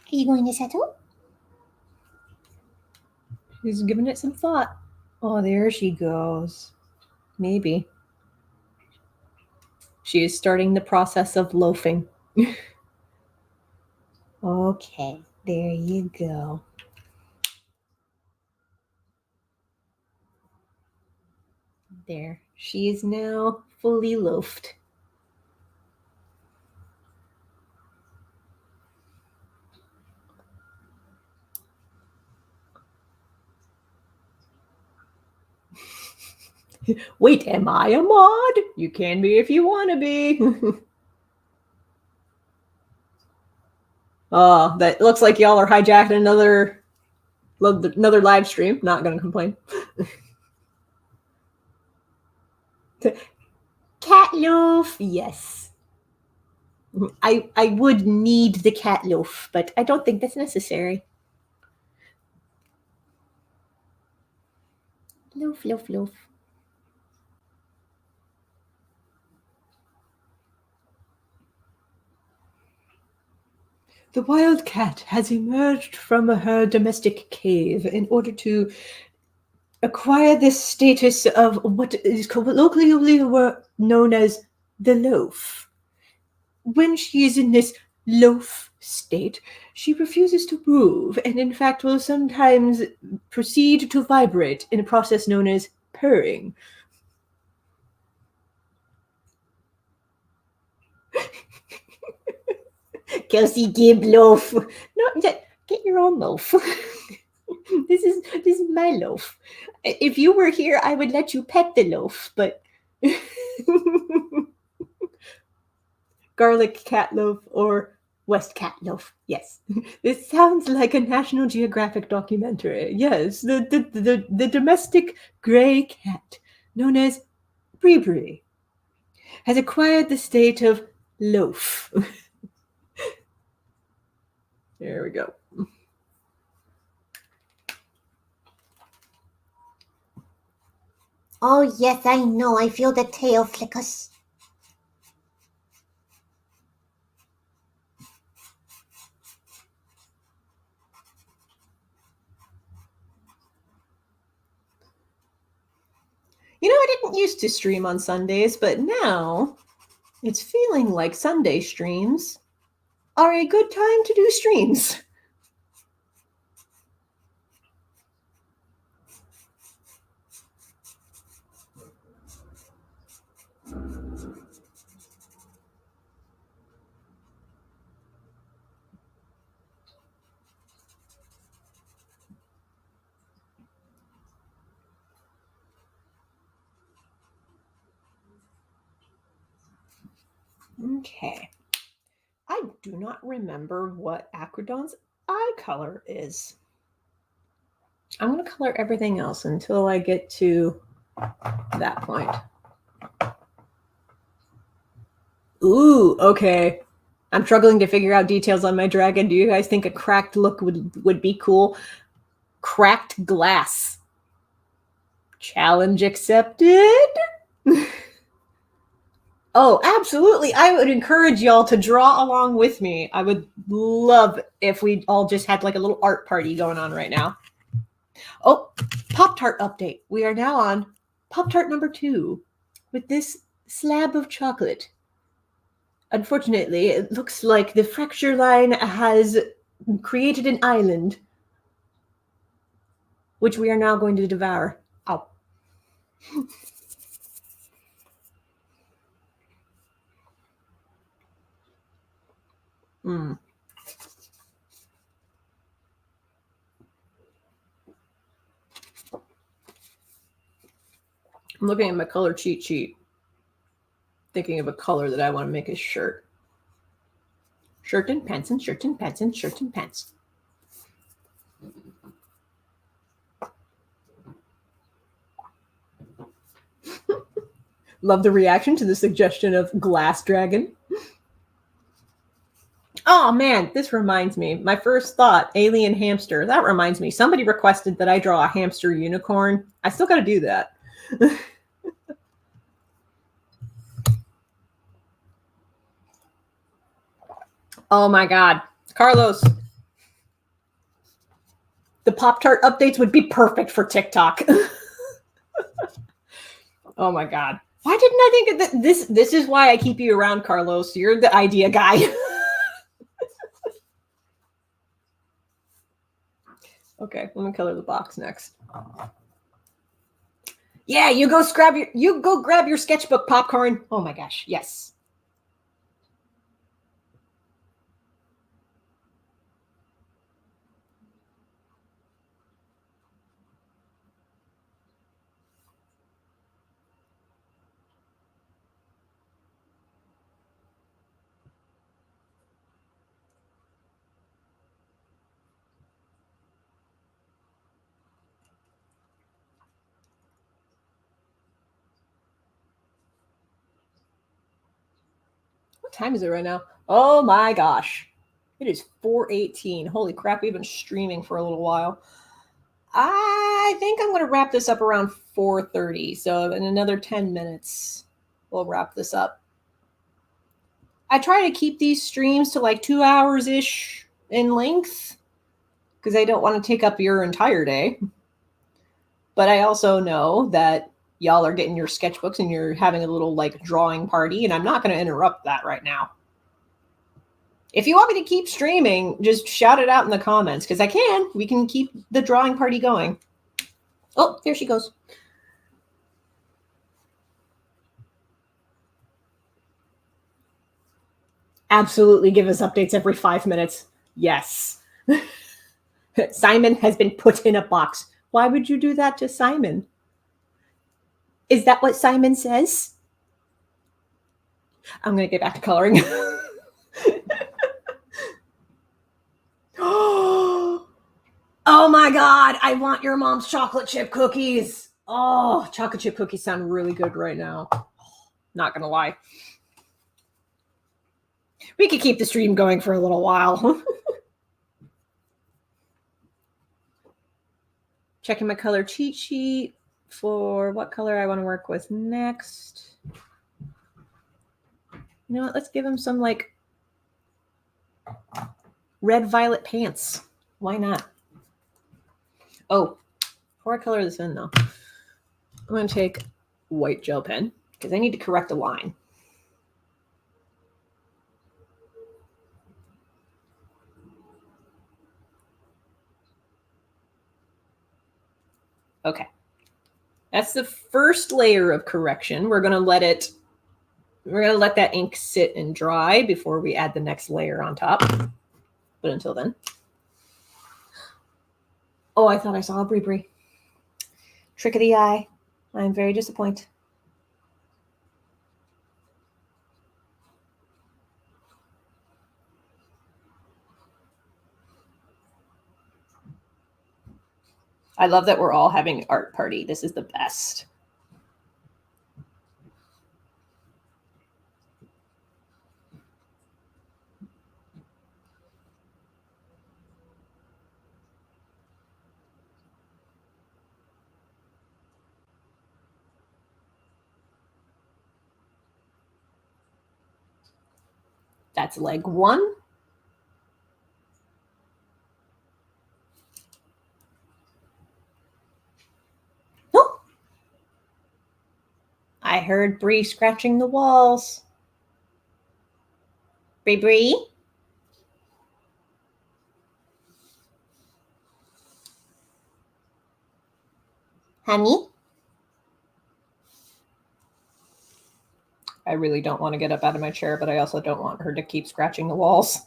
B: Are you going to settle?
A: She's giving it some thought. Oh, there she goes. Maybe. She is starting the process of loafing. Okay, there you go. There. She is now fully loafed. Wait, am I a mod? You can be if you want to be. Oh, that looks like y'all are hijacking another live stream. Not going to complain. Cat loaf, yes. I would need the cat loaf, but I don't think that's necessary. Loaf, loaf, loaf. The wild cat has emerged from her domestic cave in order to acquire this status of what is colloquially known as the loaf. When she is in this loaf state, she refuses to move and, in fact, will sometimes proceed to vibrate in a process known as purring. Kelsey, give loaf. No, get your own loaf. This is my loaf. If you were here, I would let you pet the loaf, but garlic cat loaf or West cat loaf. Yes, this sounds like a National Geographic documentary. Yes, the domestic gray cat, known as Brie, has acquired the state of loaf. There we go.
B: Oh, yes, I know. I feel the tail flickers.
A: You know, I didn't used to stream on Sundays, but now it's feeling like Sunday streams are a good time to do streams. Okay. I do not remember what Acrodon's eye color is. I'm going to color everything else until I get to that point. Ooh, okay. I'm struggling to figure out details on my dragon. Do you guys think a cracked look would be cool? Cracked glass. Challenge accepted. Oh, absolutely. I would encourage y'all to draw along with me. I would love if we all just had like a little art party going on right now. Oh, Pop-Tart update. We are now on Pop-Tart number 2 with this slab of chocolate. Unfortunately, it looks like the fracture line has created an island, which we are now going to devour. Ow. Mm. I'm looking at my color cheat sheet, thinking of a color that I want to make a shirt. Shirt and pants and shirt and pants and shirt and pants. Love the reaction to the suggestion of glass dragon. Oh man, this reminds me. My first thought, alien hamster. That reminds me. Somebody requested that I draw a hamster unicorn. I still got to do that. Oh my god. Carlos. The Pop-Tart updates would be perfect for TikTok. Oh my god. Why didn't I think of that? This is why I keep you around, Carlos. You're the idea guy. Okay, let me color the box next. Yeah, you go grab your sketchbook popcorn. Oh my gosh, yes. What time is it right now? Oh my gosh. It is 4:18. Holy crap, we've been streaming for a little while. I think I'm going to wrap this up around 4:30. So in another 10 minutes, we'll wrap this up. I try to keep these streams to like 2 hours-ish in length because I don't want to take up your entire day. But I also know that y'all are getting your sketchbooks and you're having a little like drawing party, and I'm not going to interrupt that right now. If you want me to keep streaming, just shout it out in the comments because I can. We can keep the drawing party going. Oh, there she goes. Absolutely give us updates every 5 minutes. Yes. Simon has been put in a box. Why would you do that to Simon? Is that what Simon says? I'm going to get back to coloring. Oh my God, I want your mom's chocolate chip cookies. Oh, chocolate chip cookies sound really good right now. Not going to lie. We could keep the stream going for a little while. Checking my color cheat sheet for what color I want to work with next. You know what? Let's give him some like red violet pants. Why not? Oh, before I color this in though, I'm going to take white gel pen because I need to correct a line. Okay. That's the first layer of correction. We're going to let that ink sit and dry before we add the next layer on top. But until then. Oh, I thought I saw a Brie. Trick of the eye. I'm very disappointed. I love that we're all having an art party. This is the best. That's leg one. Oh, I heard Brie scratching the walls. Brie? Honey? I really don't want to get up out of my chair, but I also don't want her to keep scratching the walls.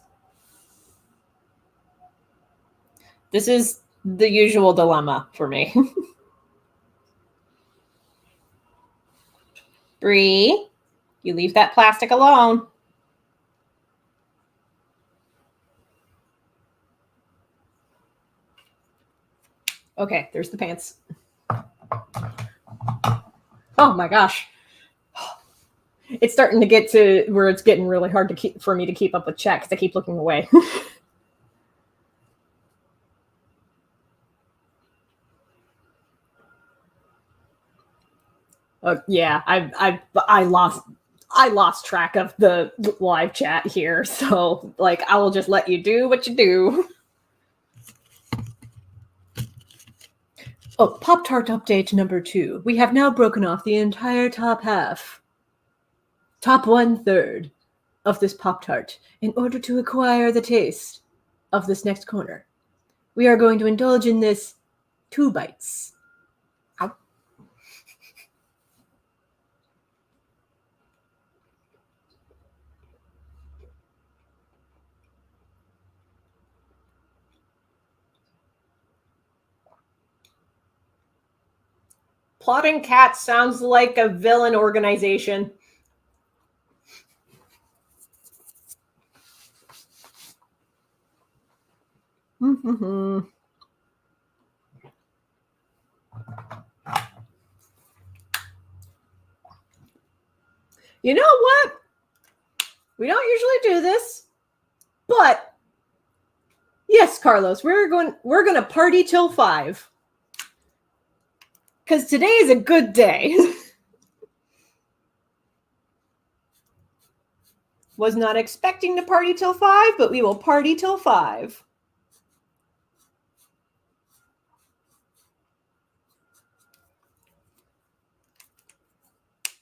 A: This is the usual dilemma for me. Brie, you leave that plastic alone. Okay, there's the pants. Oh my gosh. It's starting to get to where it's getting really hard for me to keep up with chat because I keep looking away. Yeah, I lost track of the live chat here, so like I will just let you do what you do. Oh, Pop-Tart update number 2. We have now broken off the entire top half. Top 1/3 of this Pop-Tart in order to acquire the taste of this next corner. We are going to indulge in this 2 bites. Ow. Plotting Cat sounds like a villain organization. Mm-hmm. You know what? We don't usually do this, but yes, Carlos, we're going to party till 5. Because today is a good day. Was not expecting to party till 5, but we will party till 5.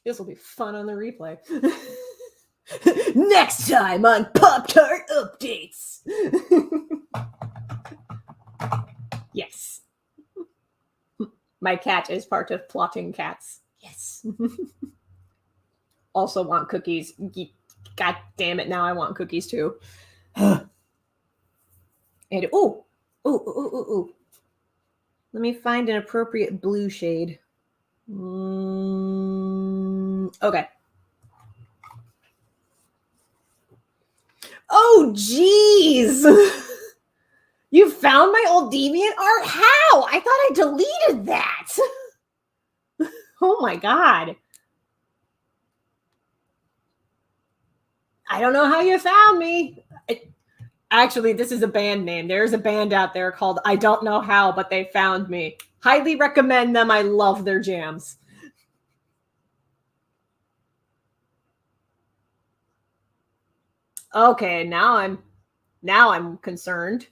A: This will be fun on the replay. Next time on Pop-Tart Updates. Yes. My cat is part of plotting cats. Yes. Also want cookies. God damn it, now I want cookies too. And ooh. Let me find an appropriate blue shade. Okay. Oh, jeez. You found my old DeviantArt? How? I thought I deleted that. Oh my God. I don't know how you found me. Actually, this is a band name. There's a band out there called I Don't Know How, but They Found Me. Highly recommend them. I love their jams. Okay, now I'm concerned.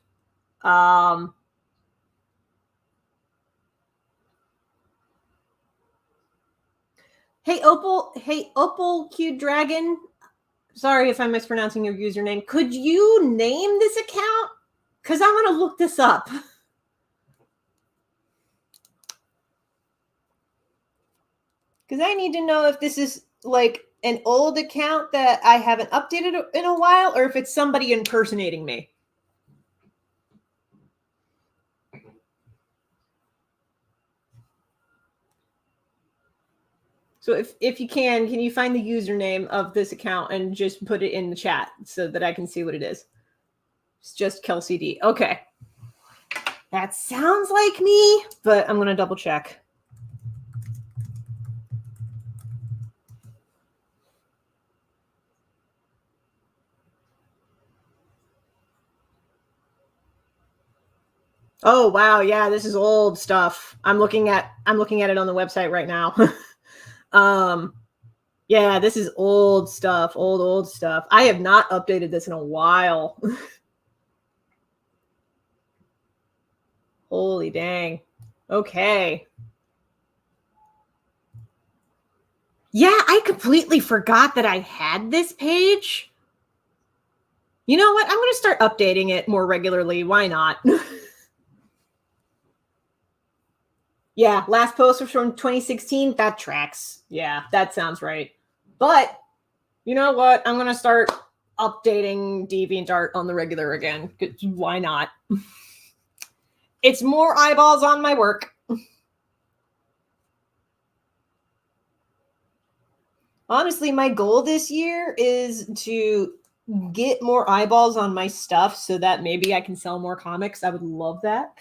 A: Hey Opal Q Dragon. Sorry if I'm mispronouncing your username. Could you name this account? Because I want to look this up. Because I need to know if this is like an old account that I haven't updated in a while, or if it's somebody impersonating me. So if you can you find the username of this account and just put it in the chat so that I can see what it is? It's just Kelsey D. Okay. That sounds like me, but I'm going to double check. Oh, wow. Yeah, this is old stuff. I'm looking at it on the website right now. Yeah, this is old stuff. Old stuff. I have not updated this in a while. Holy dang. Okay. Yeah, I completely forgot that I had this page. You know what? I'm going to start updating it more regularly. Why not? Yeah, last post was from 2016. That tracks. Yeah, that sounds right. But you know what? I'm going to start updating DeviantArt on the regular again. Why not? It's more eyeballs on my work. Honestly, my goal this year is to get more eyeballs on my stuff so that maybe I can sell more comics. I would love that.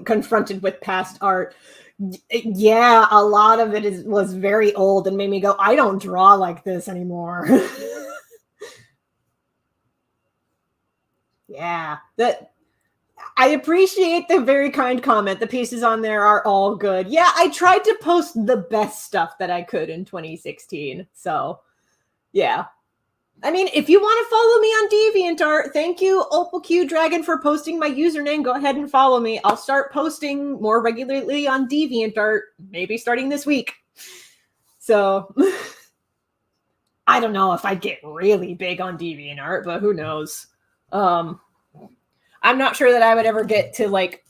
A: Confronted with past art. Yeah, a lot of it was very old and made me go, I don't draw like this anymore. Yeah, I appreciate the very kind comment. The pieces on there are all good. Yeah, I tried to post the best stuff that I could in 2016. So, yeah. I mean, if you want to follow me on DeviantArt, thank you, Opal Q Dragon, for posting my username. Go ahead and follow me. I'll start posting more regularly on DeviantArt, maybe starting this week. So, I don't know if I'd get really big on DeviantArt, but who knows? I'm not sure that I would ever get to like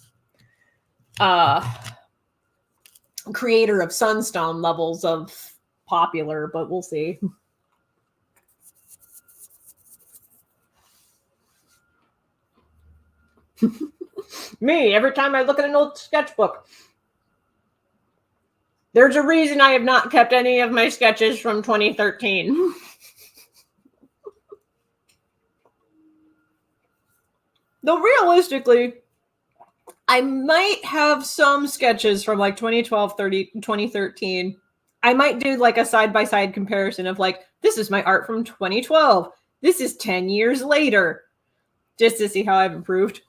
A: creator of Sunstone levels of popular, but we'll see. Me, every time I look at an old sketchbook. There's a reason I have not kept any of my sketches from 2013. Though realistically, I might have some sketches from like 2012, 2013 I might do like a side-by-side comparison of like, this is my art from 2012. This is 10 years later. Just to see how I've improved.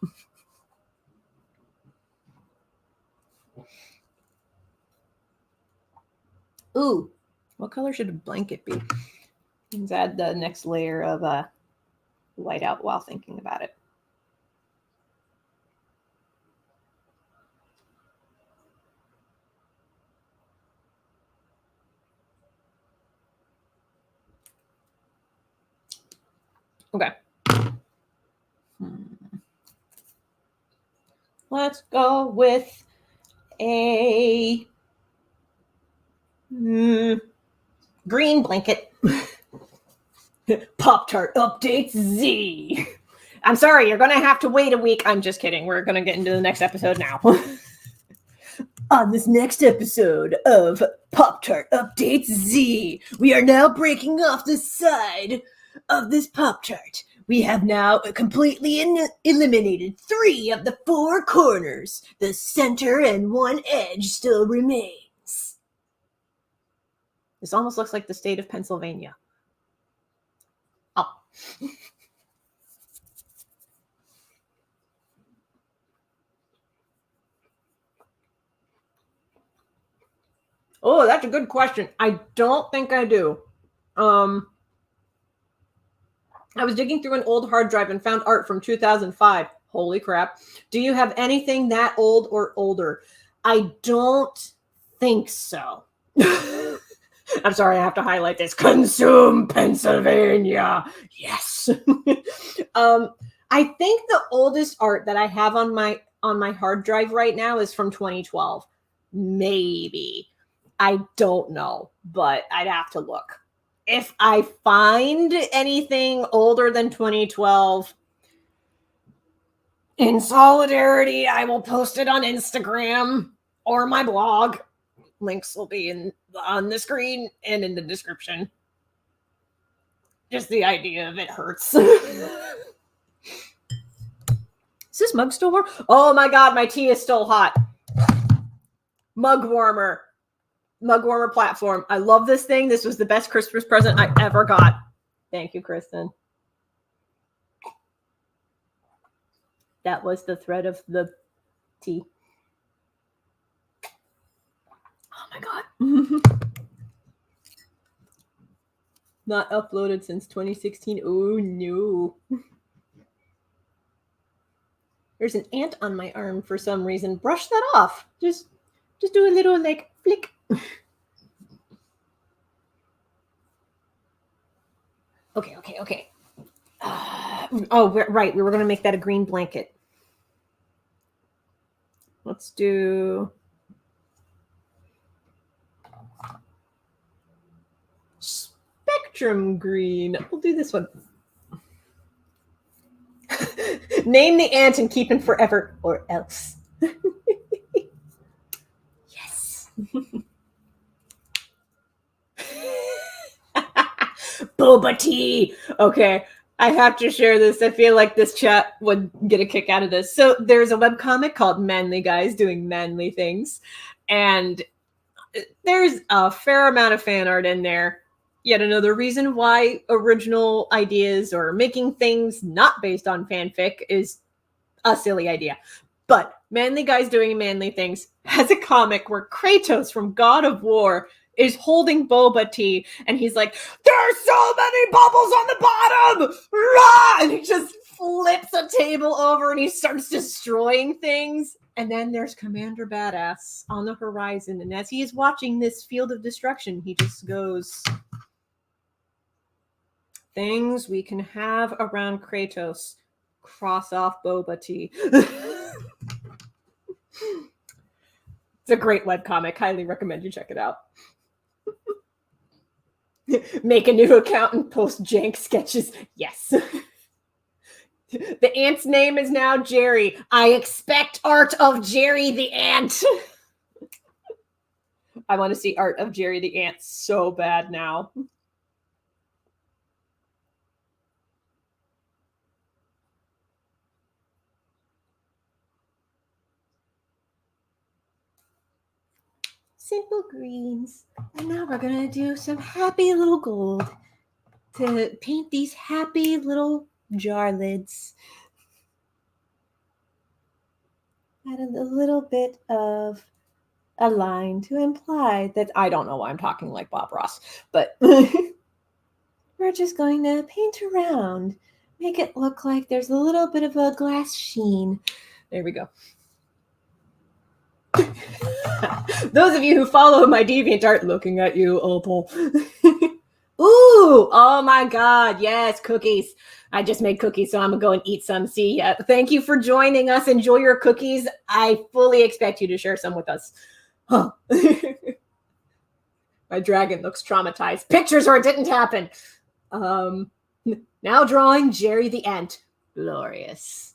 A: Ooh, what color should a blanket be? Let's add the next layer of whiteout while thinking about it. Okay. Let's go with a green blanket. Pop-Tart updates Z. I'm sorry, you're going to have to wait a week. I'm just kidding. We're going to get into the next episode now. On this next episode of Pop-Tart Updates Z, we are now breaking off the side of this Pop-Tart. We have now completely eliminated 3 of the 4 corners. The center and one edge still remains. This almost looks like the state of Pennsylvania. Oh. Oh, that's a good question. I don't think I do. I was digging through an old hard drive and found art from 2005. Holy crap. Do you have anything that old or older? I don't think so. I'm sorry, I have to highlight this. Consume Pennsylvania. Yes. I think the oldest art that I have on my hard drive right now is from 2012. Maybe. I don't know, but I'd have to look. If I find anything older than 2012, in solidarity, I will post it on Instagram or my blog. Links will be on the screen and in the description. Just the idea of it hurts. Is this mug still warm? Oh my god, my tea is still hot. Mug warmer platform. I love this thing. This was the best Christmas present I ever got. Thank you, Kristen. That was the thread of the tea. Oh my god. Not uploaded since 2016. Oh no. There's an ant on my arm for some reason. Brush that off. Just do a little like flick. Okay. Right. We were going to make that a green blanket. Let's do spectrum green. We'll do this one. Name the ant and keep him forever or else. Yes. Boba tea. Okay. I have to share this. I feel like this chat would get a kick out of this. So there's a webcomic called Manly Guys Doing Manly Things. And there's a fair amount of fan art in there. Yet another reason why original ideas or making things not based on fanfic is a silly idea. But Manly Guys Doing Manly Things has a comic where Kratos from God of War is holding boba tea, and he's like, "There's so many bubbles on the bottom!" Rah! And he just flips a table over and he starts destroying things. And then there's Commander Badass on the horizon, and as he is watching this field of destruction, he just goes, "Things we can have around Kratos. Cross off boba tea." It's a great webcomic. Highly recommend you check it out. Make a new account and post jank sketches. Yes. The ant's name is now Jerry. I expect art of Jerry the ant. I want to see art of Jerry the ant so bad now. simple greens. And now we're going to do some happy little gold to paint these happy little jar lids. Add a little bit of a line to imply that I don't know why I'm talking like Bob Ross, but we're just going to paint around, make it look like there's a little bit of a glass sheen. There we go. Those of you who follow my DeviantArt, looking at you, Opal. Ooh, oh my God, yes, cookies. I just made cookies, so I'm gonna go and eat some. See ya. Thank you for joining us. Enjoy your cookies. I fully expect you to share some with us. Huh. My dragon looks traumatized. Pictures or it didn't happen. Now drawing Jerry the Ant. Glorious.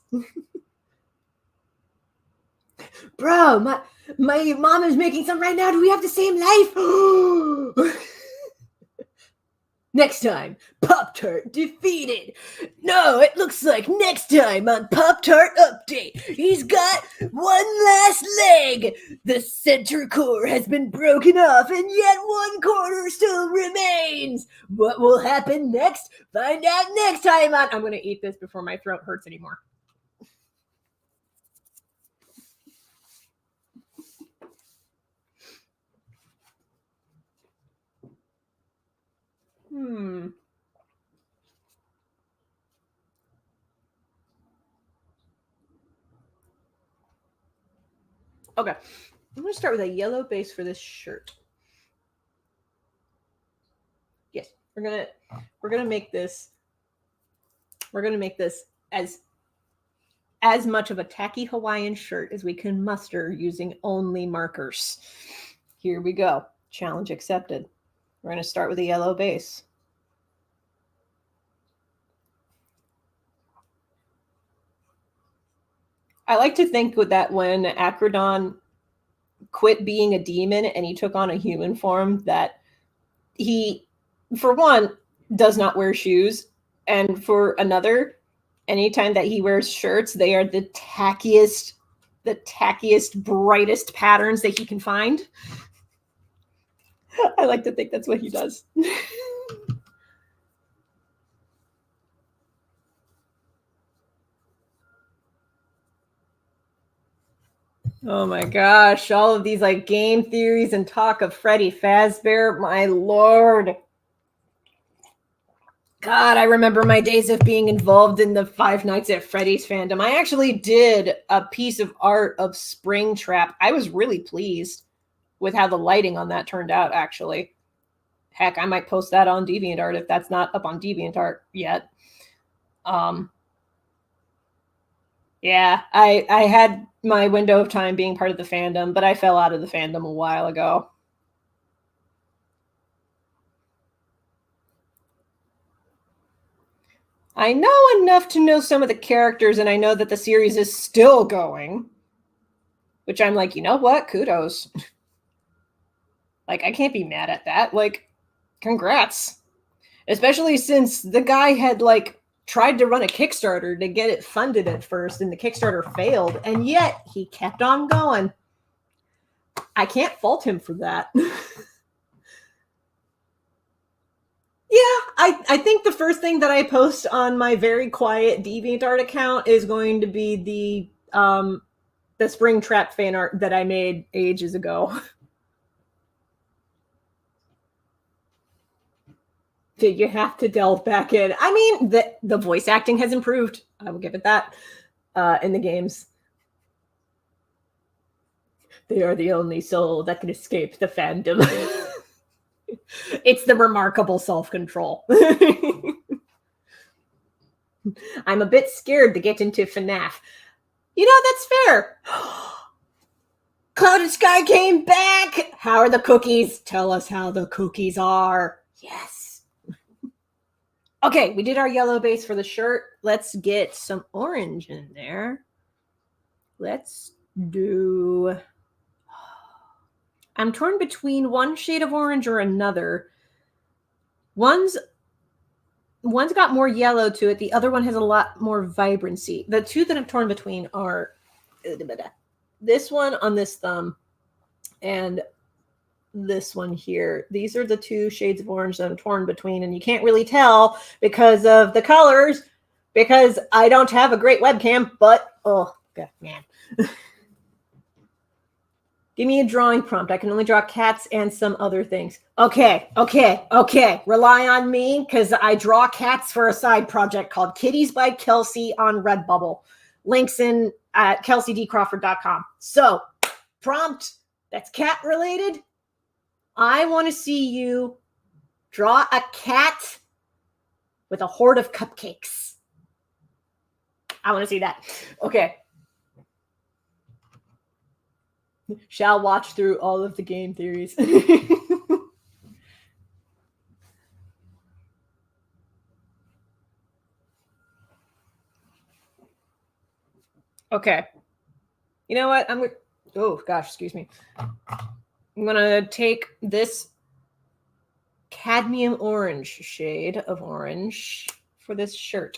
A: Bro, my mom is making some right now. Do we have the same life? Next time, Pop-Tart defeated. No, it looks like next time on Pop-Tart Update, he's got one last leg. The center core has been broken off and yet one corner still remains. What will happen next? Find out next time on... I'm going to eat this before my throat hurts anymore. Okay, I'm going to start with a yellow base for this shirt. Yes, we're gonna make this. We're gonna make this as much of a tacky Hawaiian shirt as we can muster using only markers. Here we go. Challenge accepted. We're going to start with a yellow base. I like to think that when Acrodon quit being a demon and he took on a human form, that he, for one, does not wear shoes, and for another, anytime that he wears shirts, they are the tackiest, brightest patterns that he can find. I like to think that's what he does. Oh my gosh, all of these like game theories and talk of Freddy Fazbear, my lord. God, I remember my days of being involved in the Five Nights at Freddy's fandom. I actually did a piece of art of Springtrap. I was really pleased with how the lighting on that turned out, actually. Heck, I might post that on DeviantArt if that's not up on DeviantArt yet. Yeah, I had my window of time being part of the fandom, but I fell out of the fandom a while ago. I know enough to know some of the characters, and I know that the series is still going, which I'm like, you know what? Kudos. Like, I can't be mad at that. Like, congrats. Especially since the guy had, like, tried to run a Kickstarter to get it funded at first, and the Kickstarter failed, and yet he kept on going. I can't fault him for that. Yeah, I think the first thing that I post on my very quiet DeviantArt account is going to be the Springtrap fan art that I made ages ago. Did you have to delve back in? I mean, the voice acting has improved. I will give it that in the games. They are the only soul that can escape the fandom. It's the remarkable self-control. I'm a bit scared to get into FNAF. You know, that's fair. Cloud and Sky came back. How are the cookies? Tell us how the cookies are. Yes. Okay, we did our yellow base for the shirt. Let's get some orange in there. Let's do... I'm torn between one shade of orange or another. One's got more yellow to it. The other one has a lot more vibrancy. The two that I'm torn between are this one on this thumb and this one here. These are the two shades of orange that I'm torn between, and you can't really tell because of the colors, because I don't have a great webcam, but oh, God, man. Give me a drawing prompt. I can only draw cats and some other things. Okay. Rely on me because I draw cats for a side project called Kitties by Kelsey on Redbubble. Links in at kelseydcrawford.com. So, prompt that's cat related. I want to see you draw a cat with a horde of cupcakes. I want to see that. Okay. Shall watch through all of the game theories. Okay. You know what? Oh, gosh, excuse me. I'm going to take this cadmium orange shade of orange for this shirt.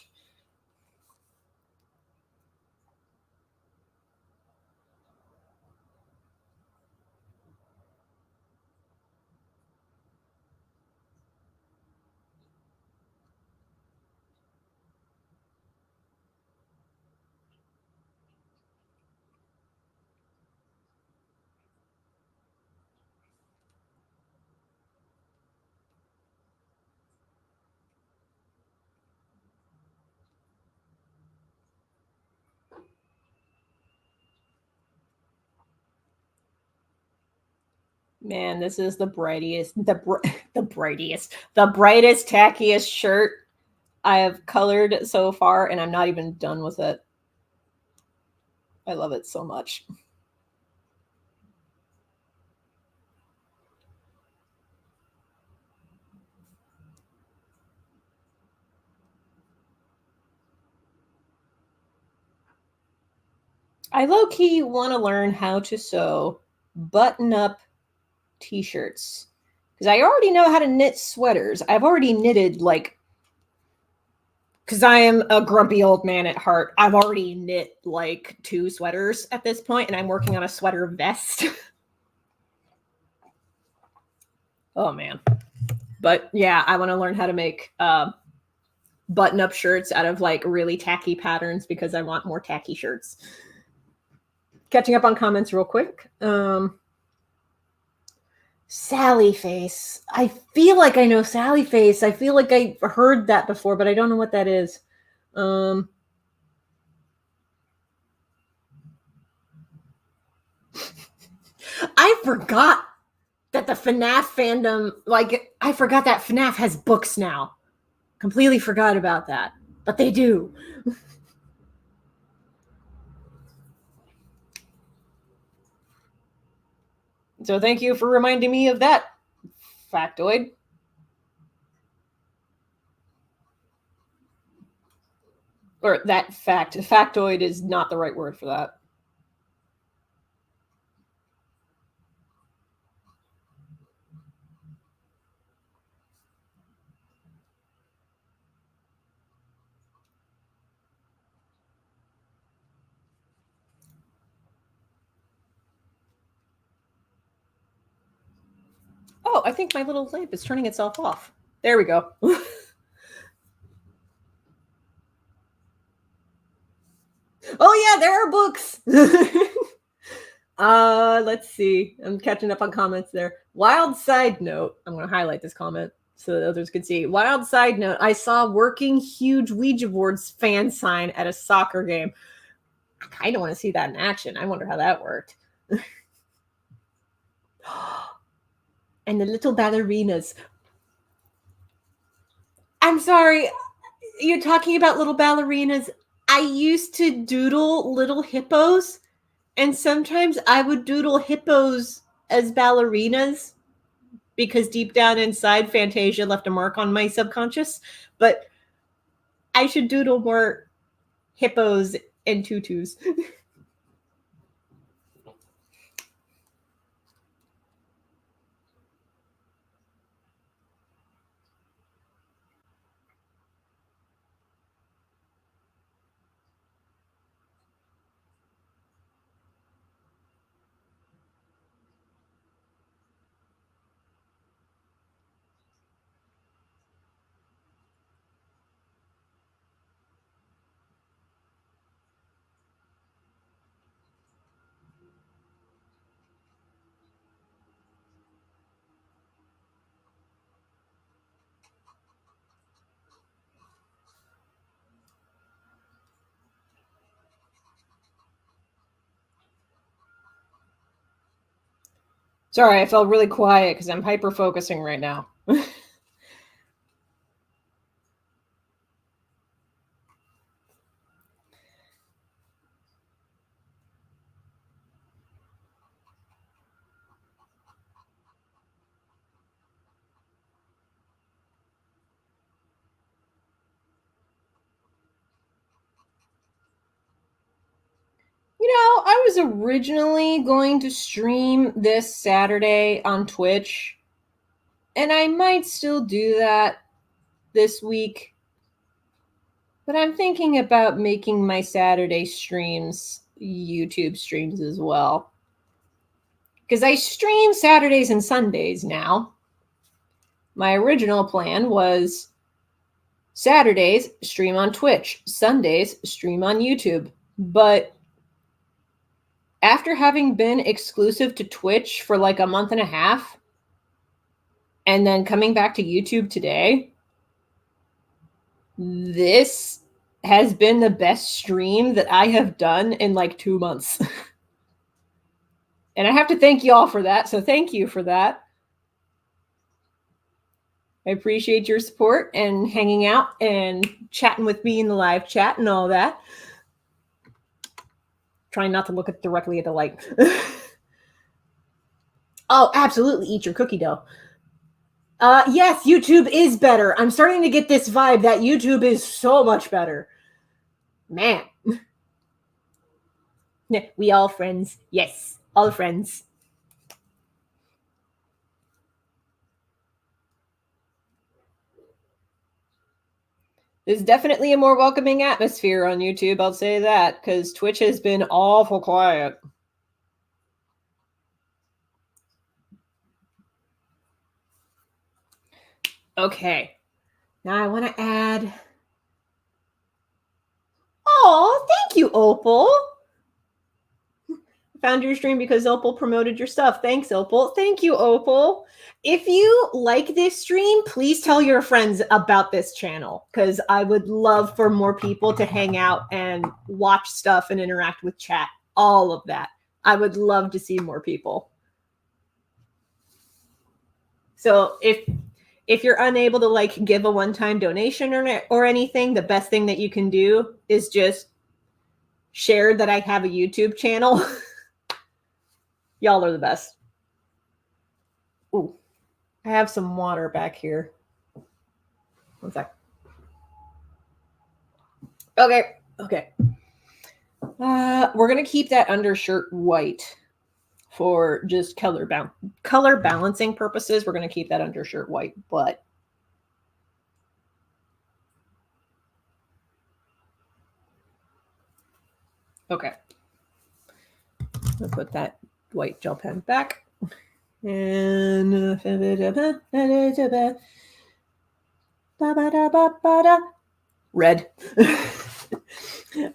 A: Man, this is the brightest, the brightest, tackiest shirt I have colored so far, and I'm not even done with it. I love it so much. I low-key want to learn how to sew button-up t-shirts because I already know how to knit sweaters. I've already knitted, like, because I am a grumpy old man at heart, I've already knit like 2 sweaters at this point, and I'm working on a sweater vest. Oh man. But yeah, I want to learn how to make button-up shirts out of like really tacky patterns because I want more tacky shirts. Catching up on comments real quick. Sally face. I feel like I know Sally face. I feel like I heard that before, but I don't know what that is. I forgot that the FNAF fandom, like, I forgot that FNAF has books now. Completely forgot about that. But they do. So thank you for reminding me of that factoid. Or that fact. Factoid is not the right word for that. Oh, I think my little lamp is turning itself off. There we go. Oh yeah, there are books. Let's see. I'm catching up on comments there. Wild side note. I'm going to highlight this comment so that others can see. Wild side note. I saw working huge Ouija boards fan sign at a soccer game. I kind of want to see that in action. I wonder how that worked. And the little ballerinas. I'm sorry. You're talking about little ballerinas. I used to doodle little hippos, and sometimes I would doodle hippos as ballerinas because deep down inside, Fantasia left a mark on my subconscious. But I should doodle more hippos and tutus. Sorry, I felt really quiet because I'm hyper focusing right now. I was originally going to stream this Saturday on Twitch, and I might still do that this week. But I'm thinking about making my Saturday streams YouTube streams as well. Because I stream Saturdays and Sundays now. My original plan was Saturdays stream on Twitch, Sundays stream on YouTube. But after having been exclusive to Twitch for like a month and a half, and then coming back to YouTube today, this has been the best stream that I have done in like 2 months. And I have to thank y'all for that. So thank you for that. I appreciate your support and hanging out and chatting with me in the live chat and all that. Trying not to look directly at the light. Oh, absolutely. Eat your cookie dough. Yes, YouTube is better. I'm starting to get this vibe that YouTube is so much better. Man. We all friends. Yes, all friends. There's definitely a more welcoming atmosphere on YouTube, I'll say that, because Twitch has been awful quiet. Okay. Now I want to add... Oh, thank you, Opal. Found your stream because Opal promoted your stuff. Thanks, Opal. Thank you, Opal. If you like this stream, please tell your friends about this channel because I would love for more people to hang out and watch stuff and interact with chat. All of that. I would love to see more people. So if you're unable to like give a one-time donation or anything, the best thing that you can do is just share that I have a YouTube channel. Y'all are the best. Ooh, I have some water back here. One sec. Okay. We're gonna keep that undershirt white for just color balancing purposes. We're gonna keep that undershirt white, but okay. I'll put that white gel pen back. And red.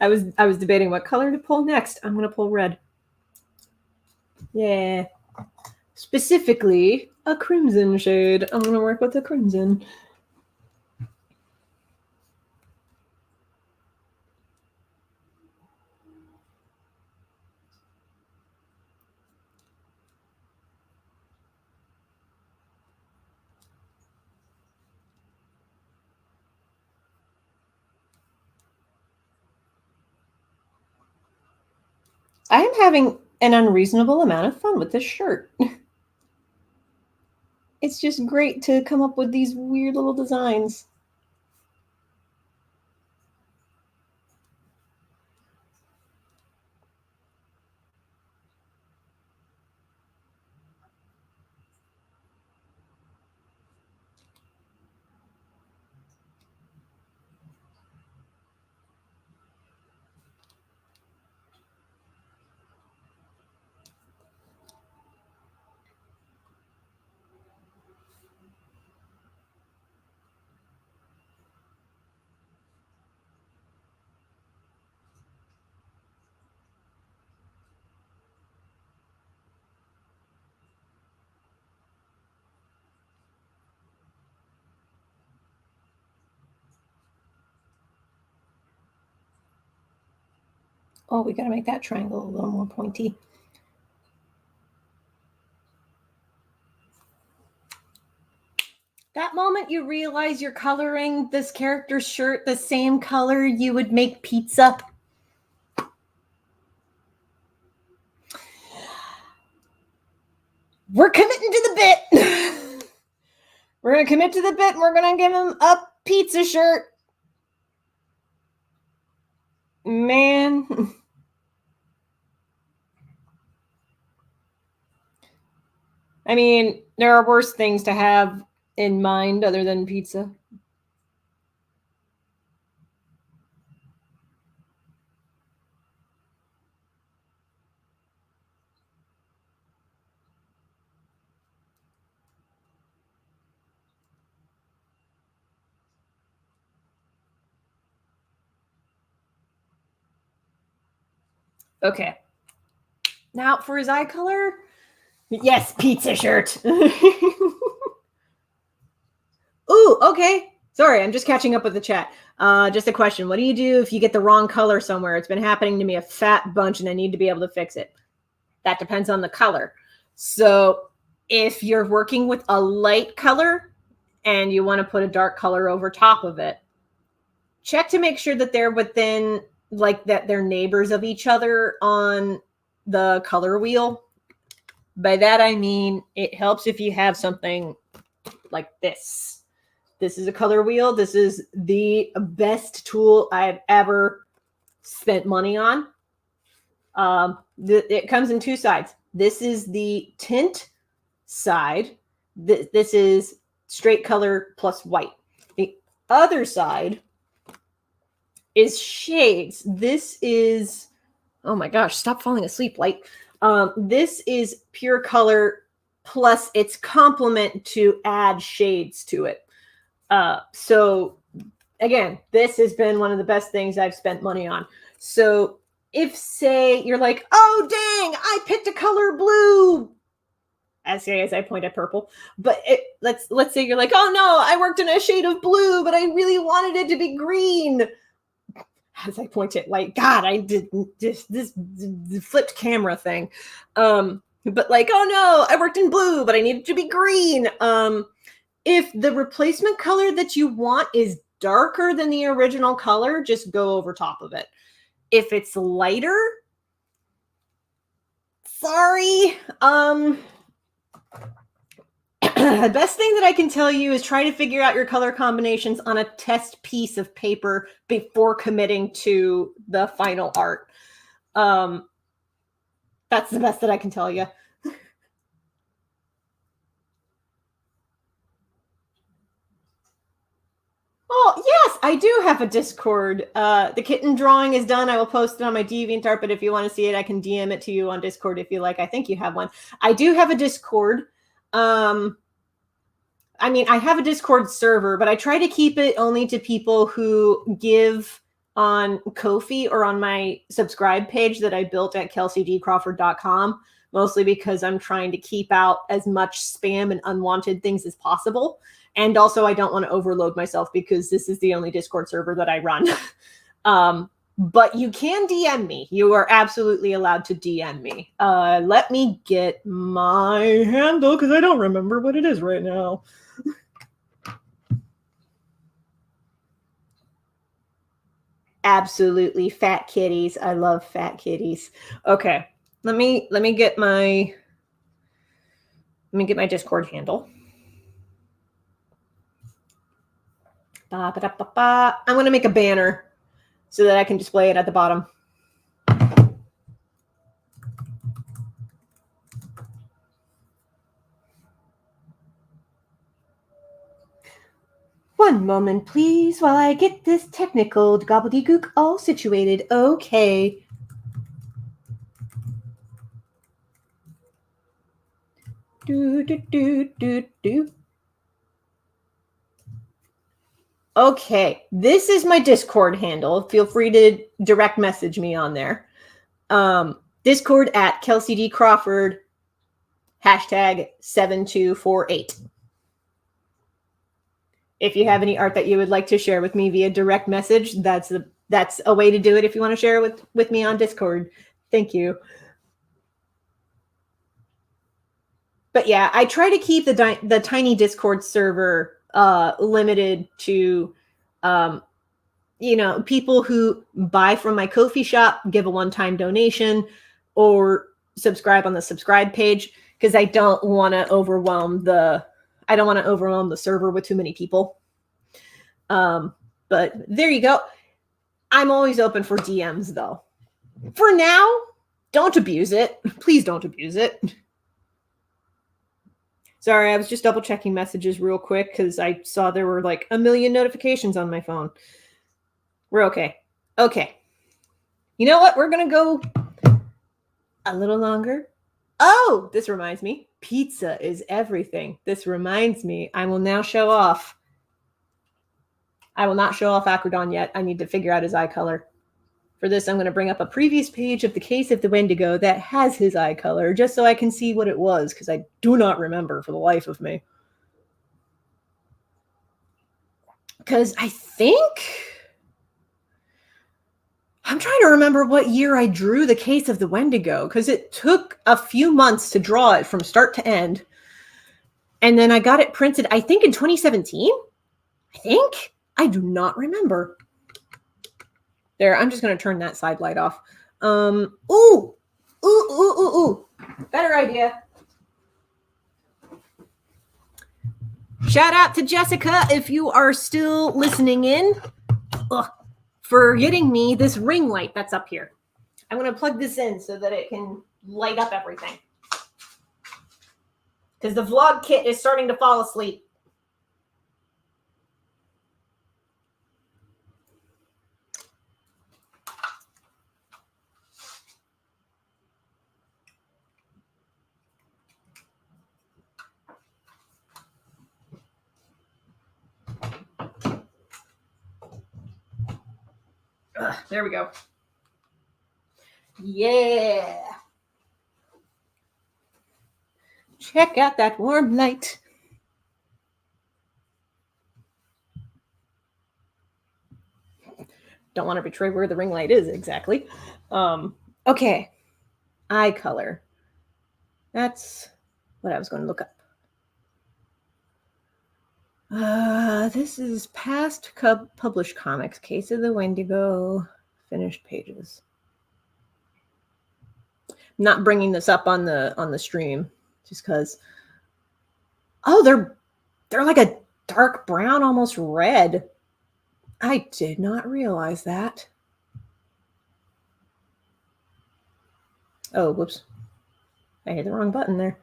A: I was debating what color to pull next. I'm gonna pull red. Yeah. Specifically, a crimson shade. I'm gonna work with the crimson. I am having an unreasonable amount of fun with this shirt. It's just great to come up with these weird little designs. Oh, we got to make that triangle a little more pointy. moment you realize you're coloring this character's shirt the same color you would make pizza. We're committing to the bit. We're going to commit to the bit and we're going to give him a pizza shirt. Man. I mean, there are worse things to have in mind other than pizza. Okay. Now for his eye color. Yes, pizza shirt. Ooh, okay. Sorry, I'm just catching up with the chat. Just a question. What do you do if you get the wrong color somewhere? It's been happening to me a fat bunch and I need to be able to fix it. That depends on the color. So if you're working with a light color and you want to put a dark color over top of it, check to make sure that they're within, like that they're neighbors of each other on the color wheel. By that, I mean, it helps if you have something like this. This is a color wheel. This is the best tool I've ever spent money on. It comes in two sides. This is the tint side. This is straight color plus white. The other side is shades. This is, oh my gosh, stop falling asleep, Light. This is pure color plus its complement to add shades to it. So again, this has been one of the best things I've spent money on. So if, say, you're like, oh, dang, I picked a color blue, as I point at purple, but let's say you're like, oh no, I worked in a shade of blue, but I really wanted it to be green. As I point at, like, God, I did this flipped camera thing. But like, oh no, I worked in blue, but I need it to be green. If the replacement color that you want is darker than the original color, just go over top of it. If it's lighter, sorry. The best thing that I can tell you is try to figure out your color combinations on a test piece of paper before committing to the final art. That's the best that I can tell you. Oh, yes, I do have a Discord. The kitten drawing is done. I will post it on my DeviantArt, but if you want to see it, I can DM it to you on Discord if you like. I think you have one. I do have a Discord. I mean, I have a Discord server, but I try to keep it only to people who give on Ko-fi or on my subscribe page that I built at kelseydcrawford.com, mostly because I'm trying to keep out as much spam and unwanted things as possible. And also, I don't want to overload myself because this is the only Discord server that I run. But you can DM me. You are absolutely allowed to DM me. Let me get my handle because I don't remember what it is right now. Absolutely, fat kitties. I love fat kitties. Okay, let me get my Discord handle. I'm going to make a banner so that I can display it at the bottom. One moment, please, while I get this technical gobbledygook all situated. Okay. Okay, this is my Discord handle. Feel free to direct message me on there. Discord at Kelsey D. Crawford, #7248. If you have any art that you would like to share with me via direct message, that's a way to do it if you want to share it with me on Discord. Thank you. But yeah, I try to keep the tiny Discord server limited to, people who buy from my Ko-fi shop, give a one-time donation, or subscribe on the subscribe page, because I don't want to overwhelm the server with too many people. But there you go. I'm always open for DMs, though. For now, don't abuse it. Please don't abuse it. Sorry, I was just double checking messages real quick because I saw there were like a million notifications on my phone. We're okay. Okay. You know what? We're going to go a little longer. Oh, this reminds me. Pizza is everything. This reminds me. I will now show off. I will not show off Acrodon yet. I need to figure out his eye color. For this, I'm going to bring up a previous page of the Case of the Wendigo that has his eye color, just so I can see what it was, because I do not remember for the life of me. Because I'm trying to remember what year I drew the Case of the Wendigo, because it took a few months to draw it from start to end. And then I got it printed, I think in 2017? I think? I do not remember. There, I'm just going to turn that side light off. Ooh. Better idea. Shout out to Jessica if you are still listening in. For getting me this ring light that's up here. I'm going to plug this in so that it can light up everything. Because the vlog kit is starting to fall asleep. There we go. Yeah. Check out that warm light. Don't want to betray where the ring light is exactly. Okay. Eye color. That's what I was going to look up. This is past published comics. Case of the Wendigo. Finished pages. I'm not bringing this up on the stream just because. Oh, they're like a dark brown, almost red. I did not realize that. Oh, whoops. I hit the wrong button there.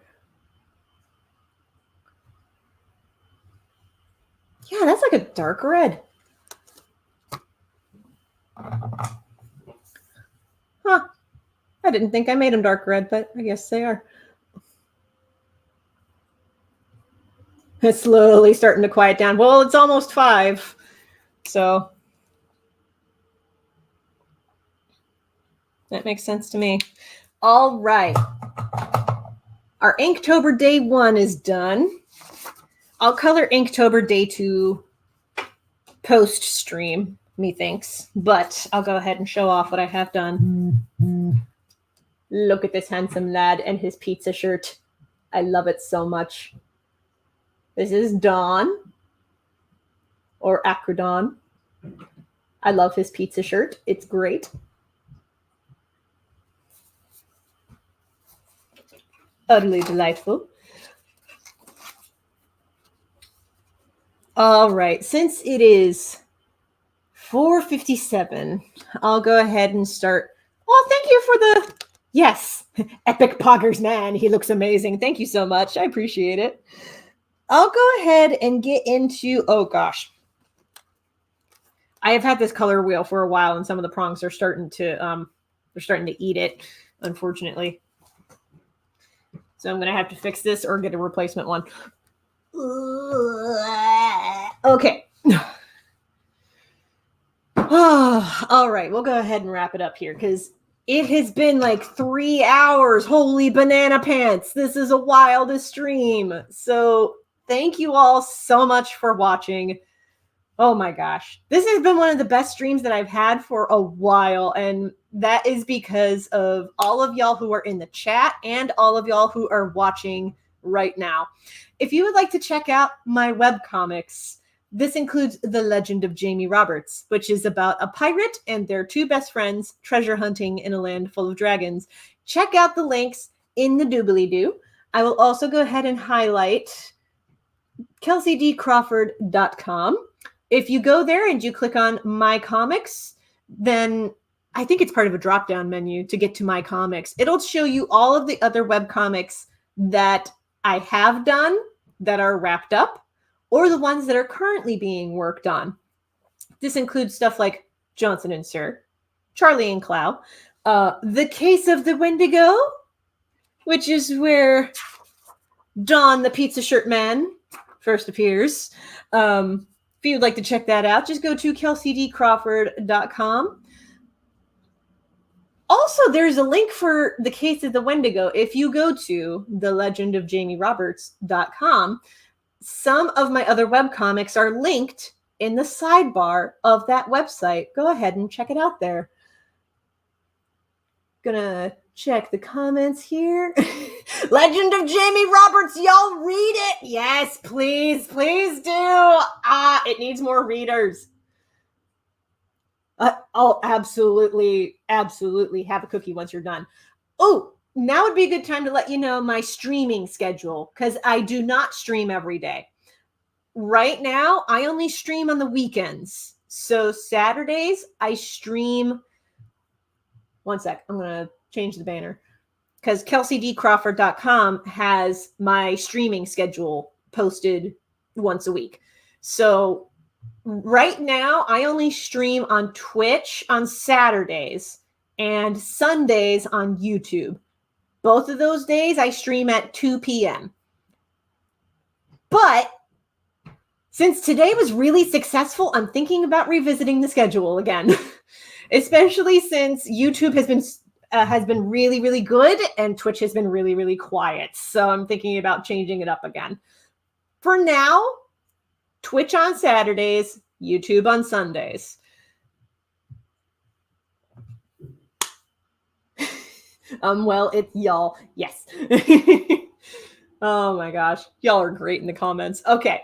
A: Yeah, that's like a dark red. Huh. I didn't think I made them dark red, but I guess they are. It's slowly starting to quiet down. Well, it's almost 5, so that makes sense to me. All right. Our Inktober day 1 is done. I'll color Inktober day 2 post-stream, methinks. But I'll go ahead and show off what I have done. Look at this handsome lad and his pizza shirt. I love it so much. This is Dawn. Or Acrodon. I love his pizza shirt. It's great. Utterly delightful. All right, since it is 4:57, I'll go ahead and start. Oh, thank you for the, yes, Epic Poggers Man. He looks amazing. Thank you so much. I appreciate it. I'll go ahead and get into, oh gosh. I have had this color wheel for a while, and some of the prongs are starting to, eat it, unfortunately. So I'm going to have to fix this or get a replacement one. Okay. Oh, all right. We'll go ahead and wrap it up here because it has been like 3 hours. Holy banana pants. This is a wildest stream. So thank you all so much for watching. Oh my gosh. This has been one of the best streams that I've had for a while. And that is because of all of y'all who are in the chat and all of y'all who are watching right now. If you would like to check out my webcomics, this includes The Legend of Jamie Roberts, which is about a pirate and their two best friends treasure hunting in a land full of dragons. Check out the links in the doobly-doo. I will also go ahead and highlight kelseydcrawford.com. If you go there and you click on My Comics, then I think it's part of a drop-down menu to get to My Comics. It'll show you all of the other webcomics that I have done that are wrapped up, or the ones that are currently being worked on. This includes stuff like Johnson and Sir, Charlie and Clow, The Case of the Wendigo, which is where Don the Pizza Shirt Man first appears. If you'd like to check that out, just go to kelseydcrawford.com. Also, there's a link for The Case of the Wendigo. If you go to thelegendofjamieroberts.com, some of my other webcomics are linked in the sidebar of that website. Go ahead and check it out there. Gonna check the comments here. Legend of Jamie Roberts, y'all read it. Yes, please, please do. It needs more readers. I'll absolutely have a cookie once you're done. Oh, now would be a good time to let you know my streaming schedule, because I do not stream every day. Right now, I only stream on the weekends. So Saturdays, I stream. One sec, I'm going to change the banner, because kelseydcrawford.com has my streaming schedule posted once a week. So right now, I only stream on Twitch on Saturdays and Sundays on YouTube. Both of those days, I stream at 2 p.m. But since today was really successful, I'm thinking about revisiting the schedule again, especially since YouTube has been really, really good and Twitch has been really, really quiet. So I'm thinking about changing it up again. For now, Twitch on Saturdays, YouTube on Sundays. Well, it's y'all. Yes. Oh my gosh. Y'all are great in the comments. Okay.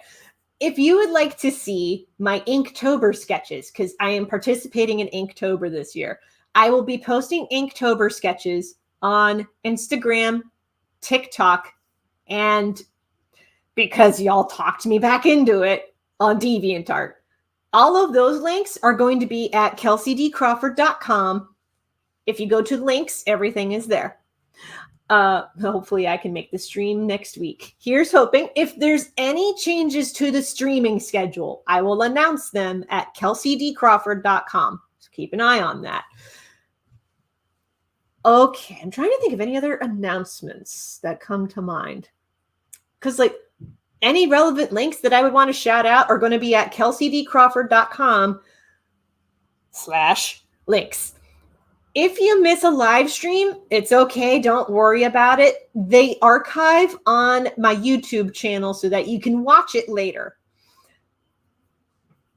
A: If you would like to see my Inktober sketches, because I am participating in Inktober this year, I will be posting Inktober sketches on Instagram, TikTok, and because y'all talked me back into it, on DeviantArt. All of those links are going to be at kelseydcrawford.com. If you go to links, everything is there. Hopefully I can make the stream next week. Here's hoping. If there's any changes to the streaming schedule, I will announce them at kelseydcrawford.com. So keep an eye on that. Okay, I'm trying to think of any other announcements that come to mind. Because like any relevant links that I would want to shout out are going to be at kelseydcrawford.com/links. If you miss a live stream, it's okay. Don't worry about it. They archive on my YouTube channel so that you can watch it later.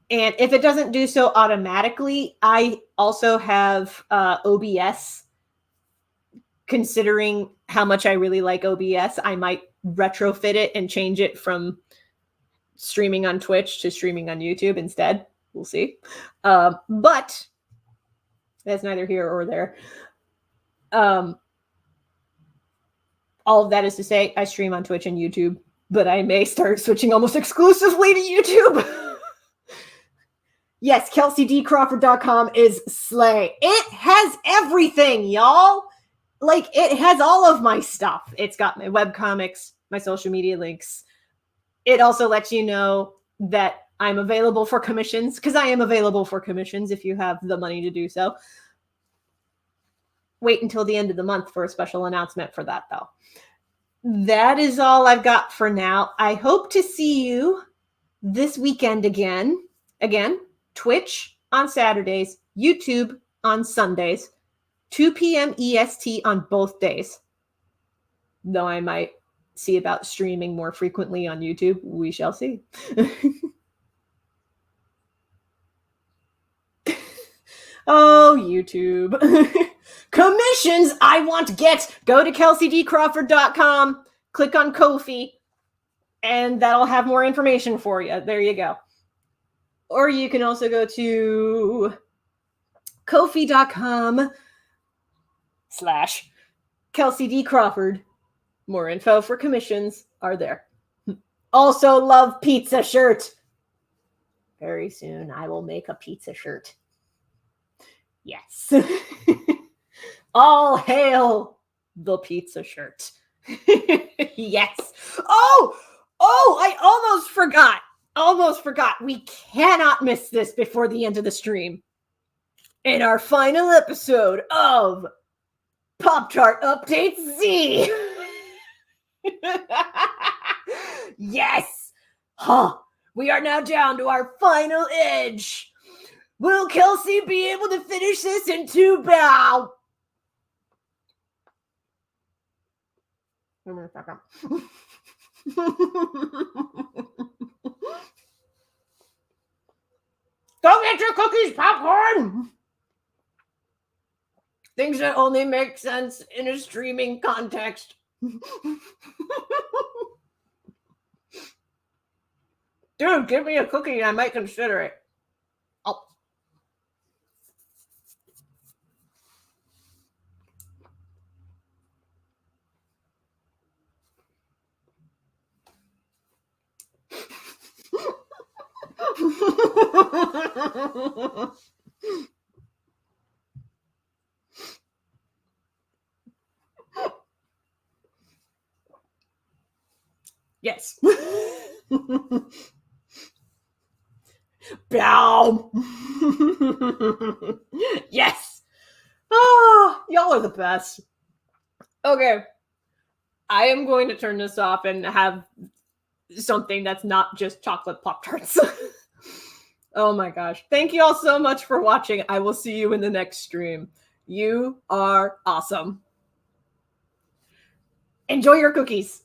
A: And if it doesn't do so automatically, I also have OBS. Considering how much I really like OBS, I might retrofit it and change it from streaming on Twitch to streaming on YouTube instead. We'll see. But that's neither here or there. All of that is to say, I stream on Twitch and YouTube, but I may start switching almost exclusively to YouTube. Yes, kelseydcrawford.com is slay. It has everything, y'all. Like, it has all of my stuff. It's got my webcomics, my social media links. It also lets you know that I'm available for commissions, because I am available for commissions if you have the money to do so. Wait until the end of the month for a special announcement for that, though. That is all I've got for now. I hope to see you this weekend again. Again, Twitch on Saturdays, YouTube on Sundays, 2 p.m. EST on both days. Though I might see about streaming more frequently on YouTube. We shall see. Oh, YouTube. Commissions I want to get. Go to kelseydcrawford.com. click on Ko-fi, and that'll have more information for you. There you go. Or you can also go to ko-fi.com/Kelsey D. Crawford. More info for commissions are there. Also love pizza shirt. Very soon I will make a pizza shirt. Yes. All hail the pizza shirt. Yes. Oh, I almost forgot. We cannot miss this before the end of the stream. In our final episode of Pop-Tart Update Z. Yes. We are now down to our final edge. Will Kelsey be able to finish this in 2 bows? Go get your cookies, popcorn! Things that only make sense in a streaming context. Dude, give me a cookie and I might consider it. Oh. Yes. Bow. Yes. Oh, y'all are the best. Okay. I am going to turn this off and have something that's not just chocolate Pop-Tarts. Oh my gosh. Thank you all so much for watching. I will see you in the next stream. You are awesome. Enjoy your cookies.